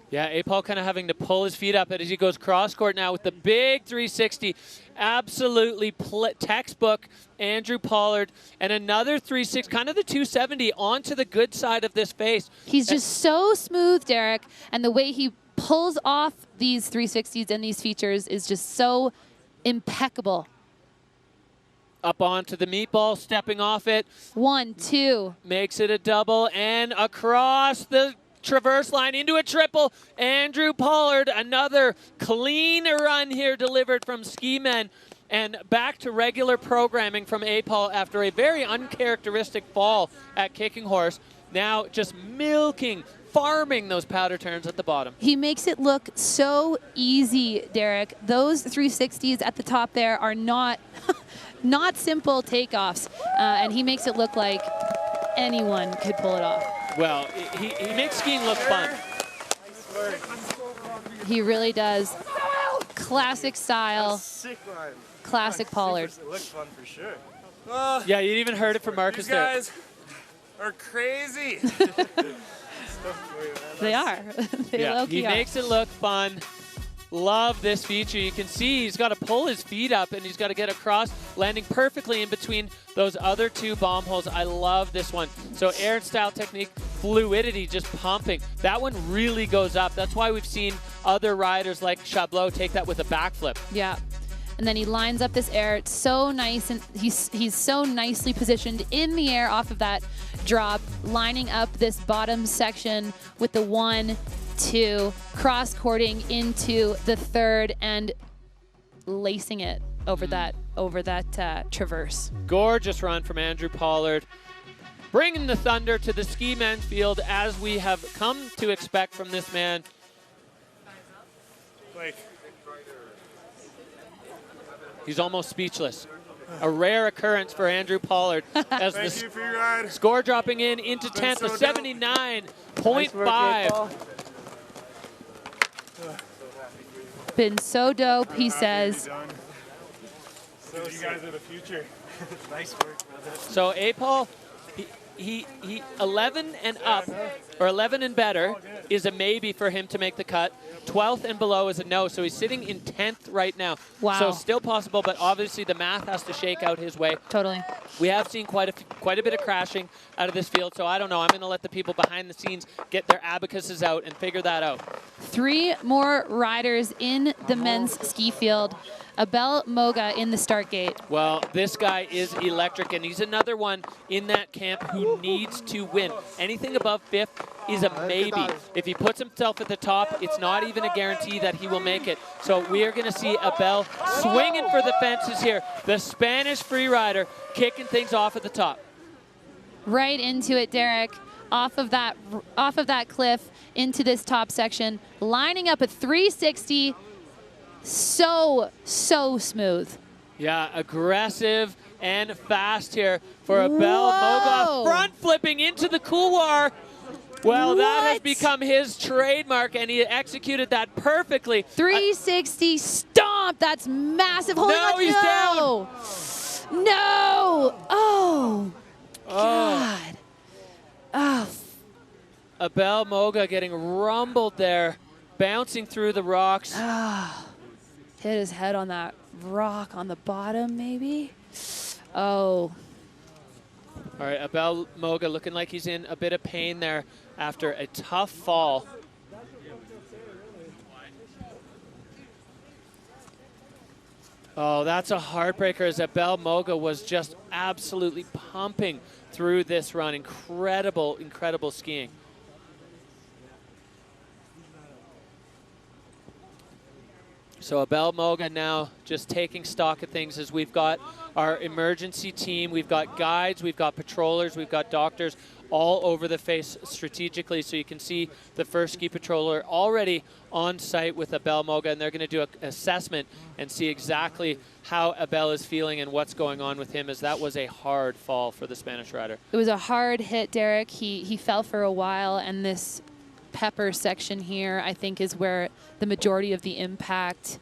Yeah, Paul kind of having to pull his feet up as he goes cross court now with the big 360. Absolutely textbook Andrew Pollard, and another 360, kind of the 270 onto the good side of this face. He's just so smooth, Derek, and the way he pulls off these 360s and these features is just so impeccable. Up onto the meatball, stepping off it. 1, 2. Makes it a double, and across the traverse line into a triple. Andrew Pollard, another clean run here delivered from Ski Men, and back to regular programming from Paul after a very uncharacteristic fall at Kicking Horse. Now just milking, farming those powder turns at the bottom. He makes it look so easy, Derek. Those 360s at the top there are not not simple takeoffs, and he makes it look like anyone could pull it off. Well, he makes skiing look fun. He really does. Classic style. Sick line. Classic Pollard. It looks fun for sure. Yeah, you even heard it from Marcus These guys are crazy. They are. He makes it look fun. Love this feature. You can see he's got to pull his feet up and he's got to get across, landing perfectly in between those other two bomb holes. I love this one. So Erin style technique, fluidity just pumping. That one really goes up. That's why we've seen other riders like Chabloz take that with a backflip. Yeah. And then he lines up this air. It's so nice, and he's so nicely positioned in the air off of that drop, lining up this bottom section with the 1, 2, cross-courting into the third and lacing it over that traverse. Gorgeous run from Andrew Pollard, bringing the thunder to the ski men's field as we have come to expect from this man. He's almost speechless. A rare occurrence for Andrew Pollard as the score dropping into 10th, a 79.5. Been so dope, he says. So you guys are the future. Nice work, brother. So Paul, he 11 and up, or 11 and better, is a maybe for him to make the cut. 12th and below is a no, so he's sitting in 10th right now. Wow. So still possible, but obviously the math has to shake out his way. Totally. We have seen quite a bit of crashing out of this field, so I don't know. I'm going to let the people behind the scenes get their abacuses out and figure that out. 3 more riders in the men's ski field. Abel Moga in the start gate. Well, this guy is electric, and he's another one in that camp who needs to win. Anything above 5th is a maybe. If he puts himself at the top, it's not even a guarantee that he will make it. So we are going to see Abel swinging for the fences here. The Spanish freerider kicking things off at the top. Right into it, Derek. Off of that cliff into this top section, lining up a 360. So smooth. Yeah, aggressive and fast here for Abel Moga. Front flipping into the couloir. Well, that has become his trademark, and he executed that perfectly. 360 stomp. That's massive. Holy no, he's down. No. Oh, God. Oh. Abel Moga getting rumbled there, bouncing through the rocks. Hit his head on that rock on the bottom, maybe. Oh. All right, Abel Moga looking like he's in a bit of pain there after a tough fall. Oh, that's a heartbreaker as Abel Moga was just absolutely pumping through this run. Incredible, incredible skiing. So Abel Moga now just taking stock of things as we've got our emergency team, we've got guides, we've got patrollers, we've got doctors all over the face strategically. So you can see the first ski patroller already on site with Abel Moga, and they're going to do an assessment and see exactly how Abel is feeling and what's going on with him, as that was a hard fall for the Spanish rider. It was a hard hit, Derek. He fell for a while, and this pepper section here, I think, is where the majority of the impact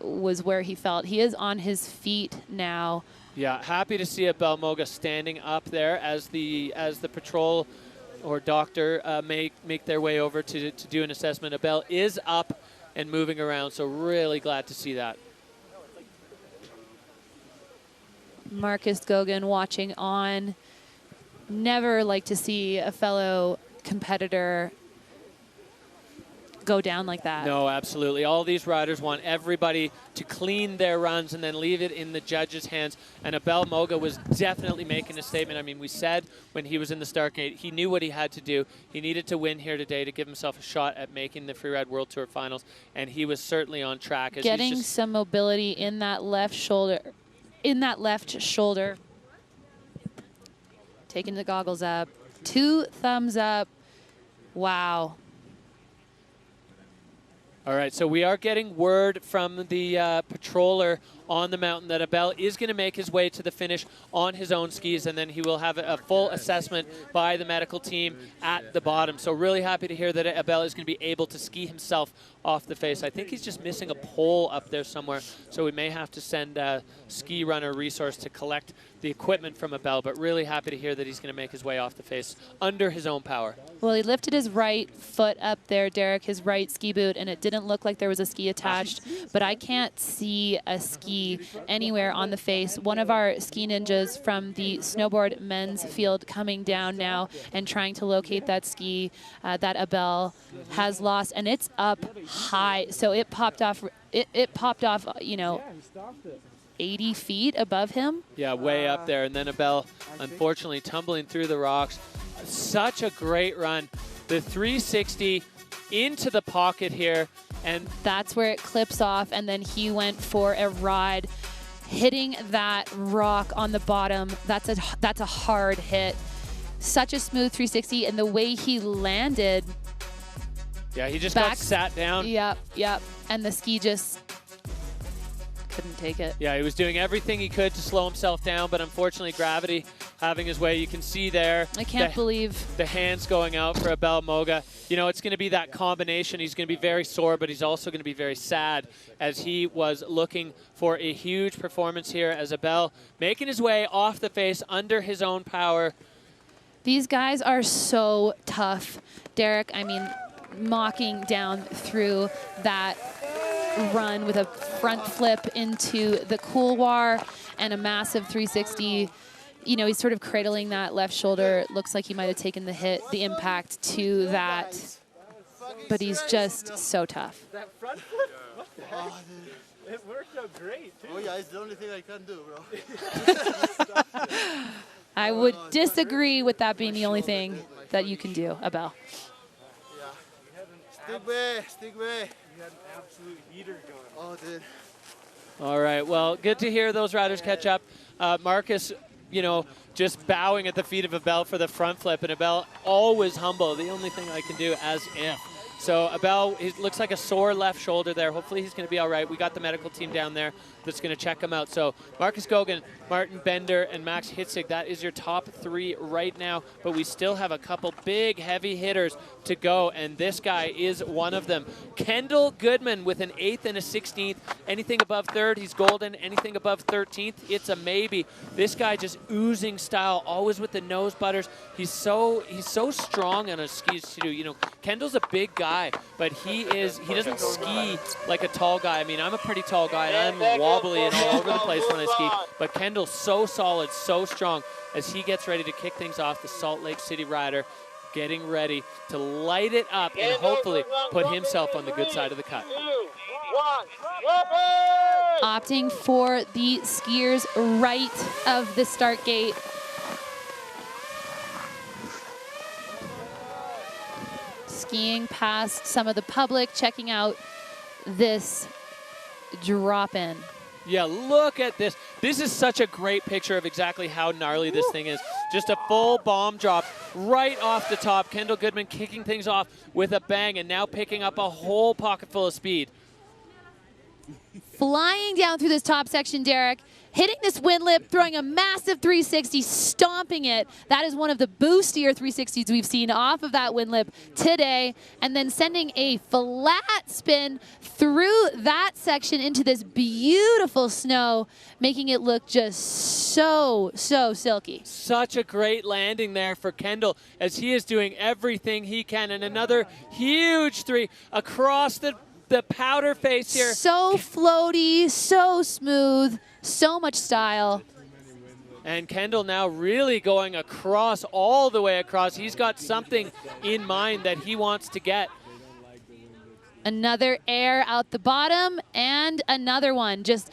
was where he felt. He is on his feet now. Yeah, happy to see Abel Moga standing up there as the patrol or doctor make their way over to do an assessment. Abel is up and moving around, so really glad to see that. Marcus Goguen watching on. Never like to see a fellow competitor go down like that. No, absolutely. All these riders want everybody to clean their runs and then leave it in the judges' hands. And Abel Moga was definitely making a statement. I mean, we said when he was in the start gate, he knew what he had to do. He needed to win here today to give himself a shot at making the Freeride World Tour Finals, and he was certainly on track. As getting some mobility in that left shoulder. Taking the goggles up. 2 thumbs up. Wow. All right, so we are getting word from the patroller on the mountain that Abel is going to make his way to the finish on his own skis, and then he will have a full assessment by the medical team at the bottom. So really happy to hear that Abel is going to be able to ski himself off the face. I think he's just missing a pole up there somewhere, so we may have to send a ski runner resource to collect the equipment from Abel, but really happy to hear that he's going to make his way off the face under his own power. Well, he lifted his right foot up there, Derek, his right ski boot, and it didn't look like there was a ski attached, but I can't see a ski anywhere on the face. One of our ski ninjas from the snowboard men's field coming down now and trying to locate that ski that Abel has lost, and it's up high, so it popped off, you know, 80 feet above him. Yeah, way up there. And then Abel, unfortunately, tumbling through the rocks. Such a great run. The 360 into the pocket here. And that's where it clips off. And then he went for a ride, hitting that rock on the bottom. That's a hard hit. Such a smooth 360. And the way he landed. Yeah, he just got sat down. Yep. And the ski just couldn't take it. Yeah, he was doing everything he could to slow himself down, but unfortunately gravity having his way. You can see there. I can't believe the hands going out for Abel Moga. You know, it's going to be that combination. He's going to be very sore, but he's also going to be very sad as he was looking for a huge performance here as Abel making his way off the face under his own power. These guys are so tough, Derek. I mean, mocking down through that run with a front flip into the couloir and a massive 360. You know, he's sort of cradling that left shoulder. Looks like he might have taken the impact to that, but he's just so tough. That front flip? What the heck? It worked out great, too. Oh, yeah, it's the only thing I can do, bro. I would disagree with that being the only thing that you can do, Abel. Stick way. You had an absolute heater going. Oh, dude. All right, well, good to hear those riders catch up. Marcus, you know, just bowing at the feet of Abel for the front flip, and Abel always humble. The only thing I can do as if. So Abel, it looks like a sore left shoulder there. Hopefully he's going to be all right. We got the medical team down there that's going to check him out. So Marcus Goguen, Martin Bender, and Max Hitzig, that is your top 3 right now. But we still have a couple big, heavy hitters to go, and this guy is one of them. Kendall Goodman with an 8th and a 16th. Anything above 3rd, he's golden. Anything above 13th, it's a maybe. This guy just oozing style, always with the nose butters. He's so strong on his skis too. You know, Kendall's a big guy, but he doesn't ski like a tall guy. I mean, I'm a pretty tall guy, and I'm wobbly and all over the place when I ski, but Kendall's so solid, so strong as he gets ready to kick things off. The Salt Lake City rider getting ready to light it up and hopefully put himself on the good side of the cut. Opting for the skiers right of the start gate. Skiing past some of the public, checking out this drop-in. Yeah, look at this. This is such a great picture of exactly how gnarly this thing is. Just a full bomb drop right off the top. Kendall Goodman kicking things off with a bang and now picking up a whole pocket full of speed. Flying down through this top section, Derek, hitting this wind lip, throwing a massive 360, stomping it. That is one of the boostier 360s we've seen off of that wind lip today, and then sending a flat spin through that section into this beautiful snow, making it look just so silky. Such a great landing there for Kendall as he is doing everything he can, and another huge three across the powder face here. So floaty, so smooth, so much style. And Kendall now really going across, all the way across. He's got something in mind that he wants to get. Another air out the bottom and another one. Just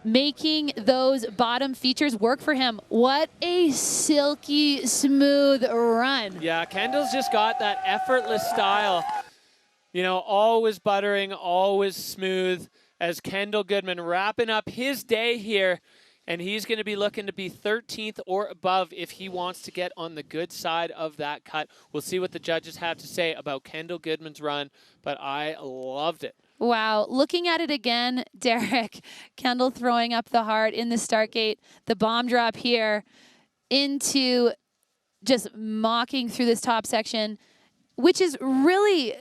making those bottom features work for him. What a silky, smooth run. Yeah, Kendall's just got that effortless style. You know, always buttering, always smooth, as Kendall Goodman wrapping up his day here, and he's going to be looking to be 13th or above if he wants to get on the good side of that cut. We'll see what the judges have to say about Kendall Goodman's run, but I loved it. Wow, looking at it again, Derek, Kendall throwing up the heart in the start gate, the bomb drop here into just mocking through this top section, which is really...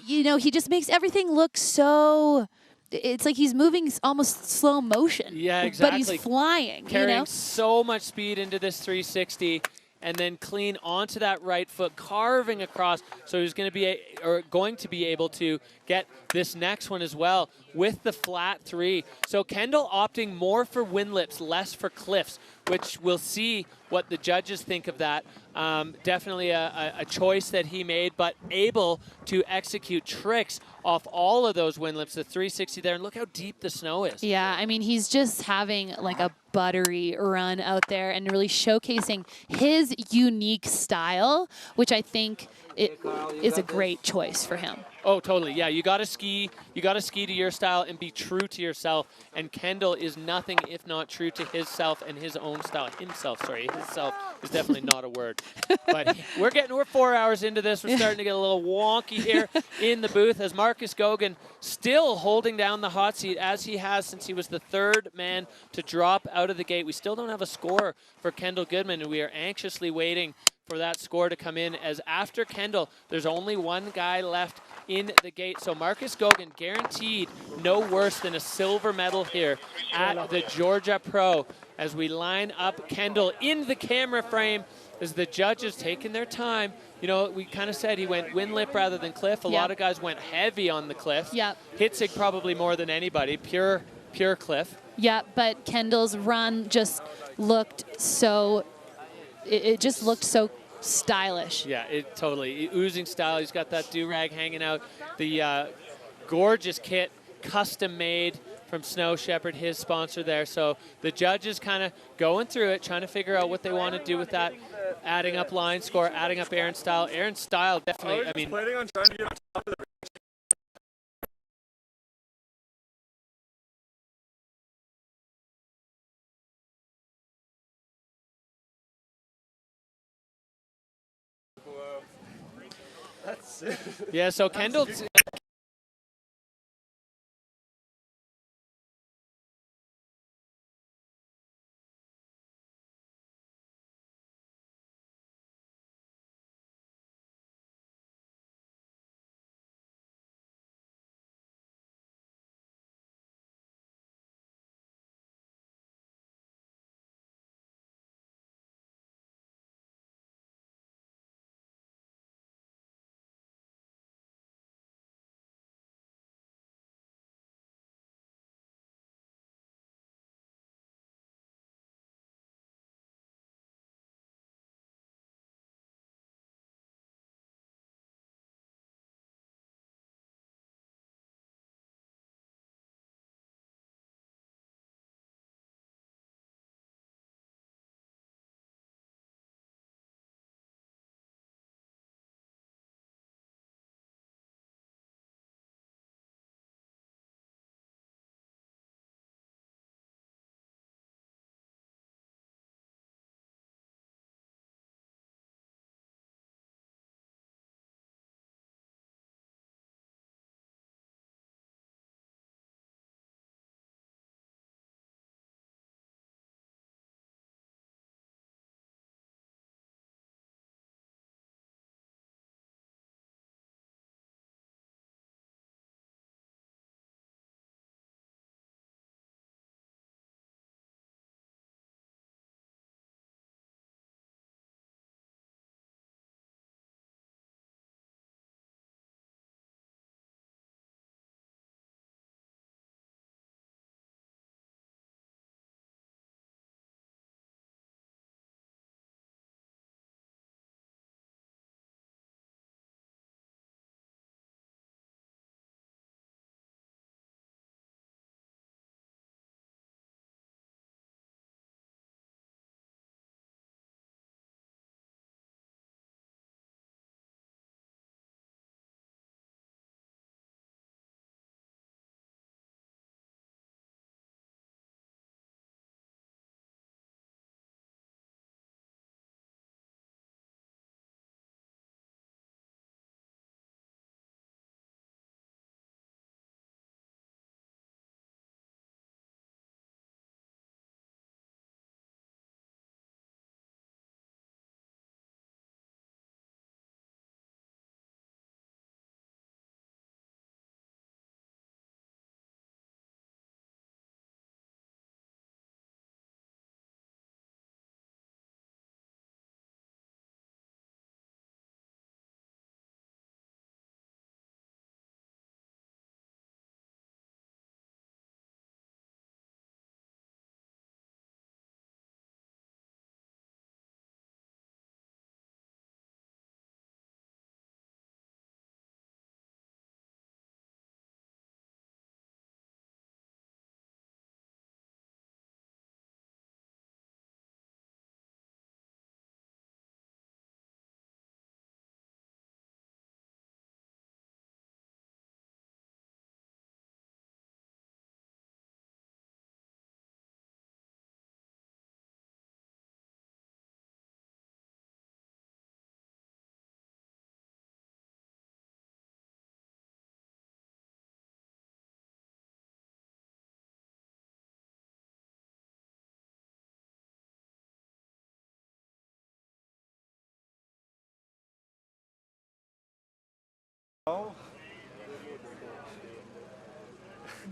you know, he just makes everything look so, it's like he's moving almost slow motion. Yeah, exactly. But he's flying, carrying you know? so much speed into this 360 and then clean onto that right foot, carving across. So he's going to be able to get this next one as well with the flat three. So Kendall opting more for wind lips, less for cliffs, which we'll see what the judges think of that. Definitely a choice that he made, but able to execute tricks off all of those wind lips, the 360 there, and look how deep the snow is. Yeah, I mean, he's just having like a buttery run out there and really showcasing his unique style, which I think is a great choice for him. Oh, totally. Yeah, you got to ski to your style and be true to yourself. And Kendall is nothing if not true to himself and his own style. Himself is definitely not a word. But we're 4 hours into this. We're starting to get a little wonky here in the booth as Marcus Goguen still holding down the hot seat as he has since he was the third man to drop out of the gate. We still don't have a score for Kendall Goodman, and we are anxiously waiting for that score to come in, as after Kendall, there's only one guy left in the gate. So Marcus Goguen guaranteed no worse than a silver medal here at the Georgia Pro as we line up Kendall in the camera frame as the judges taking their time. You know, we kind of said he went wind lip rather than cliff. A lot of guys went heavy on the cliff. Yep. Hitzig probably more than anybody, pure cliff. Yeah, but Kendall's run just looked so, it just looked so stylish. Yeah, it totally. Oozing style. He's got that do-rag hanging out. The gorgeous kit, custom made from Snow Shepherd, his sponsor there. So the judges kind of going through it, trying to figure out what they want to do with that, adding up line score, adding up Erin's style. Erin's style definitely, I mean, planning on trying to get on top of the That's it. Yeah, so Kendall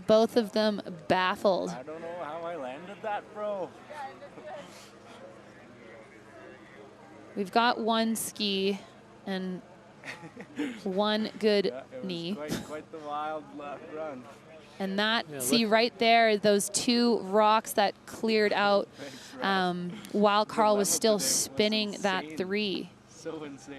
Both of them baffled. I don't know how I landed that, bro. We've got one ski and one good knee. Quite the wild left run. And that, see right there, those two rocks that cleared out while Carl was still spinning that 3. So insane.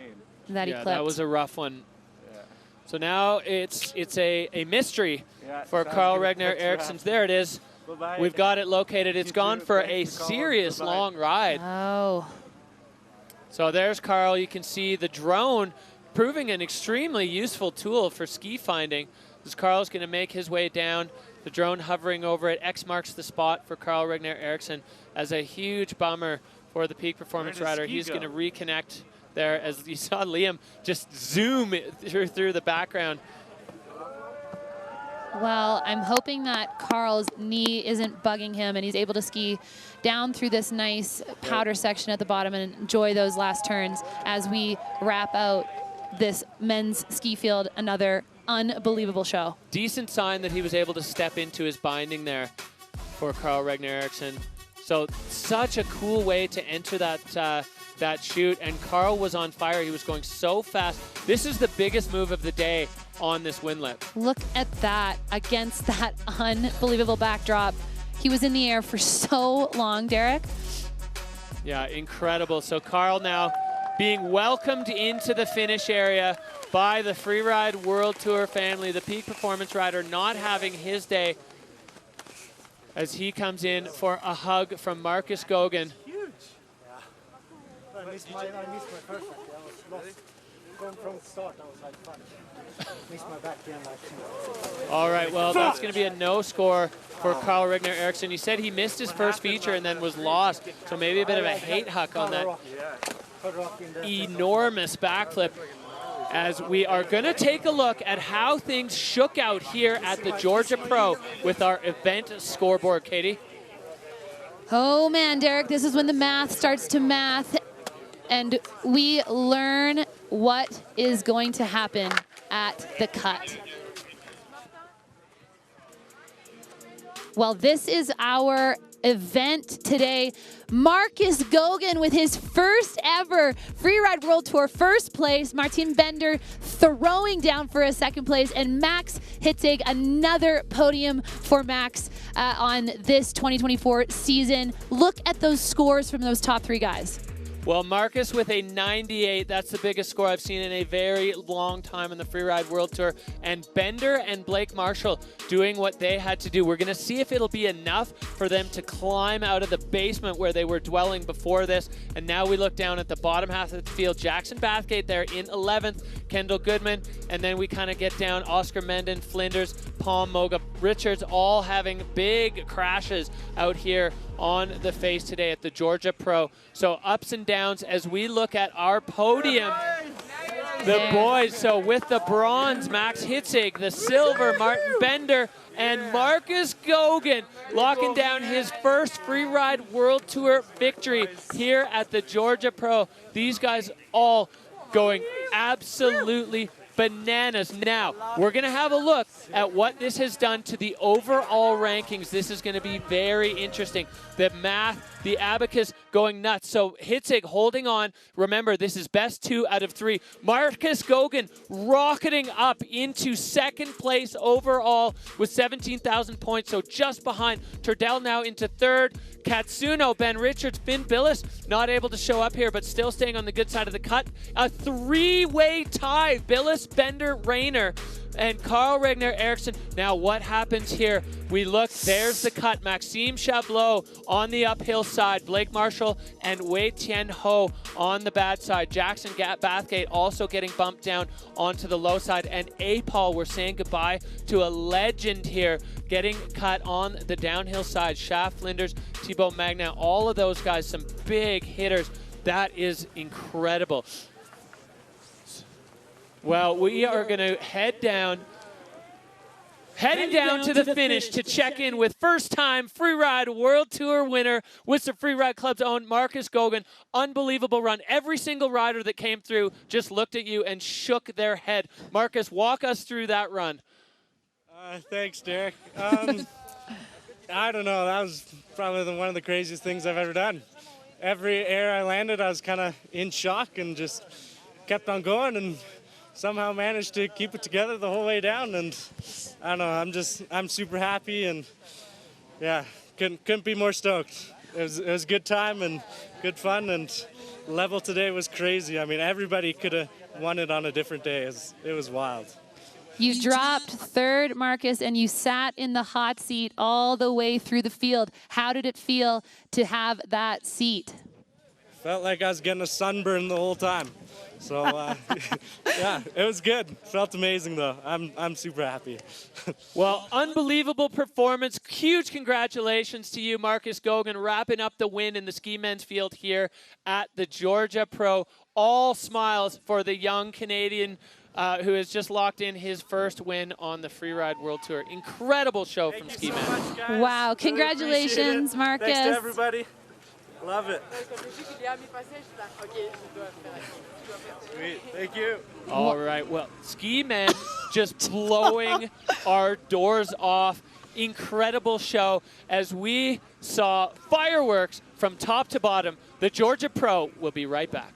That he yeah, clipped. that was a rough one. Yeah. So now it's a mystery for Carl Regner Eriksson. There it is. Bye-bye. We've got it located. It's gone for a serious long ride. Oh. So there's Carl. You can see the drone proving an extremely useful tool for ski finding. As Carl's going to make his way down, the drone hovering over it. X marks the spot for Carl Regner Eriksson as a huge bummer for the peak performance rider. He's going to reconnect there as you saw Liam just zoom through the background. Well, I'm hoping that Carl's knee isn't bugging him and he's able to ski down through this nice powder section at the bottom and enjoy those last turns as we wrap out this men's ski field. Another unbelievable show. Decent sign that he was able to step into his binding there for Carl Regner Eriksson. So such a cool way to enter that chute, and Carl was on fire. He was going so fast. This is the biggest move of the day on this windlet. Look at that against that unbelievable backdrop. He was in the air for so long, Derek. Yeah, incredible. So Carl now being welcomed into the finish area by the Freeride World Tour family. The peak performance rider not having his day as he comes in for a hug from Marcus Goguen. Huge. Yeah. I missed my perfect. I was lost. Going from the start, I was like, fuck. Missed my back end. All right, well, that's going to be a no score for Carl Regner Eriksson. He said he missed his first feature and then was lost, so maybe a bit of a hate huck on that enormous backflip. As we are going to take a look at how things shook out here at the Georgia Pro with our event scoreboard, Katie. Oh man, Derek, this is when the math starts to math and we learn what is going to happen at the cut. Well, this is our event today. Marcus Goguen with his first ever Freeride World Tour first place. Martin Bender throwing down for a second place. And Max Hedvig, another podium for Max on this 2024 season. Look at those scores from those top 3 guys. Well, Marcus with a 98, that's the biggest score I've seen in a very long time in the Freeride World Tour. And Bender and Blake Marshall doing what they had to do. We're going to see if it'll be enough for them to climb out of the basement where they were dwelling before this. And now we look down at the bottom half of the field. Jackson Bathgate there in 11th, Kendall Goodman. And then we kind of get down Oscar Menden, Flinders, Palm, Moga, Richards, all having big crashes out here on the face today at the Georgia Pro. So ups and downs as we look at our podium. The boys, so with the bronze, Max Hedvig, the silver, Martin Bender, and Marcus Goguen locking down his first Freeride World Tour victory here at the Georgia Pro. These guys all going absolutely bananas. Now, we're going to have a look at what this has done to the overall rankings. This is going to be very interesting. The math, the abacus going nuts. So Hedvig holding on. Remember, this is best 2 out of 3. Marcus Goguen rocketing up into second place overall with 17,000 points. So just behind. Turdell now into third. Katsuno, Ben Richards, Finn Billis not able to show up here, but still staying on the good side of the cut. A 3-way tie. Billis, Bender, Rainer, and Carl Regner Eriksson. Now what happens here? We look, there's the cut. Maxime Chabloz on the uphill side. Blake Marshall and Wei Tien Ho on the bad side. Jackson Bathgate also getting bumped down onto the low side. And Apol, we're saying goodbye to a legend here, getting cut on the downhill side. Shaff, Flinders, Thibault Magnin, all of those guys, some big hitters. That is incredible. Well, we are going to head down Heading down to the finish to check in with first-time Freeride World Tour winner, Worcester Freeride Club's own Marcus Goguen. Unbelievable run. Every single rider that came through just looked at you and shook their head. Marcus, walk us through that run. Thanks, Derek. I don't know. That was probably one of the craziest things I've ever done. Every air I landed, I was kind of in shock and just kept on going and somehow managed to keep it together the whole way down. And I don't know, I'm super happy and yeah, couldn't be more stoked. It was a good time and good fun, and the level today was crazy. I mean, everybody could have won it on a different day. It was wild. You dropped third, Marcus, and you sat in the hot seat all the way through the field. How did it feel to have that seat? Felt like I was getting a sunburn the whole time. So, yeah, it was good. Felt amazing, though. I'm super happy. Well, unbelievable performance. Huge congratulations to you, Marcus Goguen, wrapping up the win in the ski men's field here at the Georgia Pro. All smiles for the young Canadian who has just locked in his first win on the Freeride World Tour. Incredible show from Ski Men. Wow, congratulations, really Marcus. Thanks to everybody. Love it. Sweet, thank you. All right, well, Ski Men just blowing our doors off. Incredible show as we saw fireworks from top to bottom. The Georgia Pro will be right back.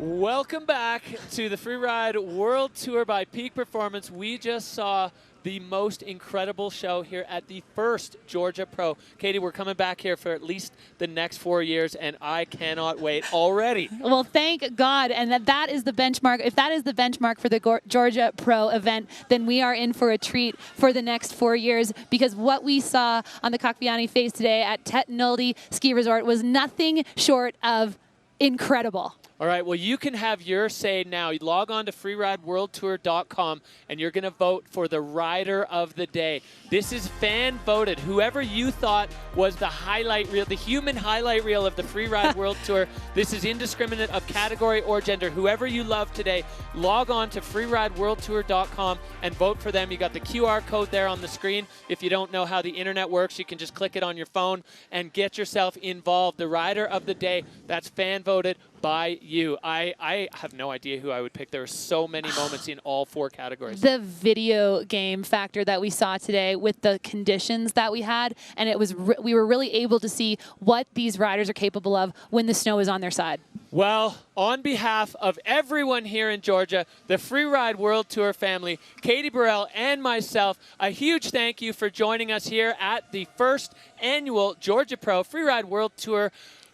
Welcome back to the Freeride World Tour by Peak Performance. We just saw the most incredible show here at the first Georgia Pro. Katie, we're coming back here for at least the next 4 years, and I cannot wait already. Well, thank God, and that is the benchmark. If that is the benchmark for the Georgia Pro event, then we are in for a treat for the next 4 years, because what we saw on the Skhvediani face today at Tetnoldi Ski Resort was nothing short of incredible. All right, well, you can have your say now. You log on to freerideworldtour.com, and you're going to vote for the rider of the day. This is fan voted. Whoever you thought was the highlight reel, the human highlight reel of the Freeride World Tour. This is indiscriminate of category or gender. Whoever you love today, log on to freerideworldtour.com and vote for them. You got the QR code there on the screen. If you don't know how the internet works, you can just click it on your phone and get yourself involved. The rider of the day, that's fan voted by you. I have no idea who I would pick. There are so many moments in all 4 categories. The video game factor that we saw today with the conditions that we had, and it was we were really able to see what these riders are capable of when the snow is on their side. Well, on behalf of everyone here in Georgia, the Freeride World Tour family, Katie Burrell and myself, a huge thank you for joining us here at the first annual Georgia Pro Freeride World Tour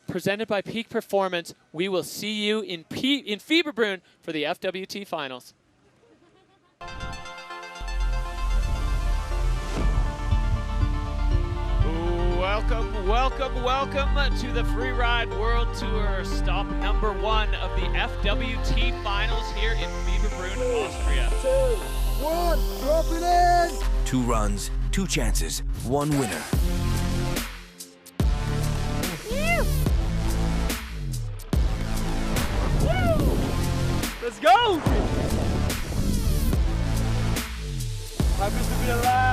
presented by Peak Performance. We will see you in Fieberbrunn for the FWT Finals. Welcome, welcome, welcome to the Freeride World Tour. Stop number 1 of the FWT Finals here in Fieberbrunn, Austria. 2, 1, drop it in! 2 runs, 2 chances, 1 winner. Let's go! Happy to be alive.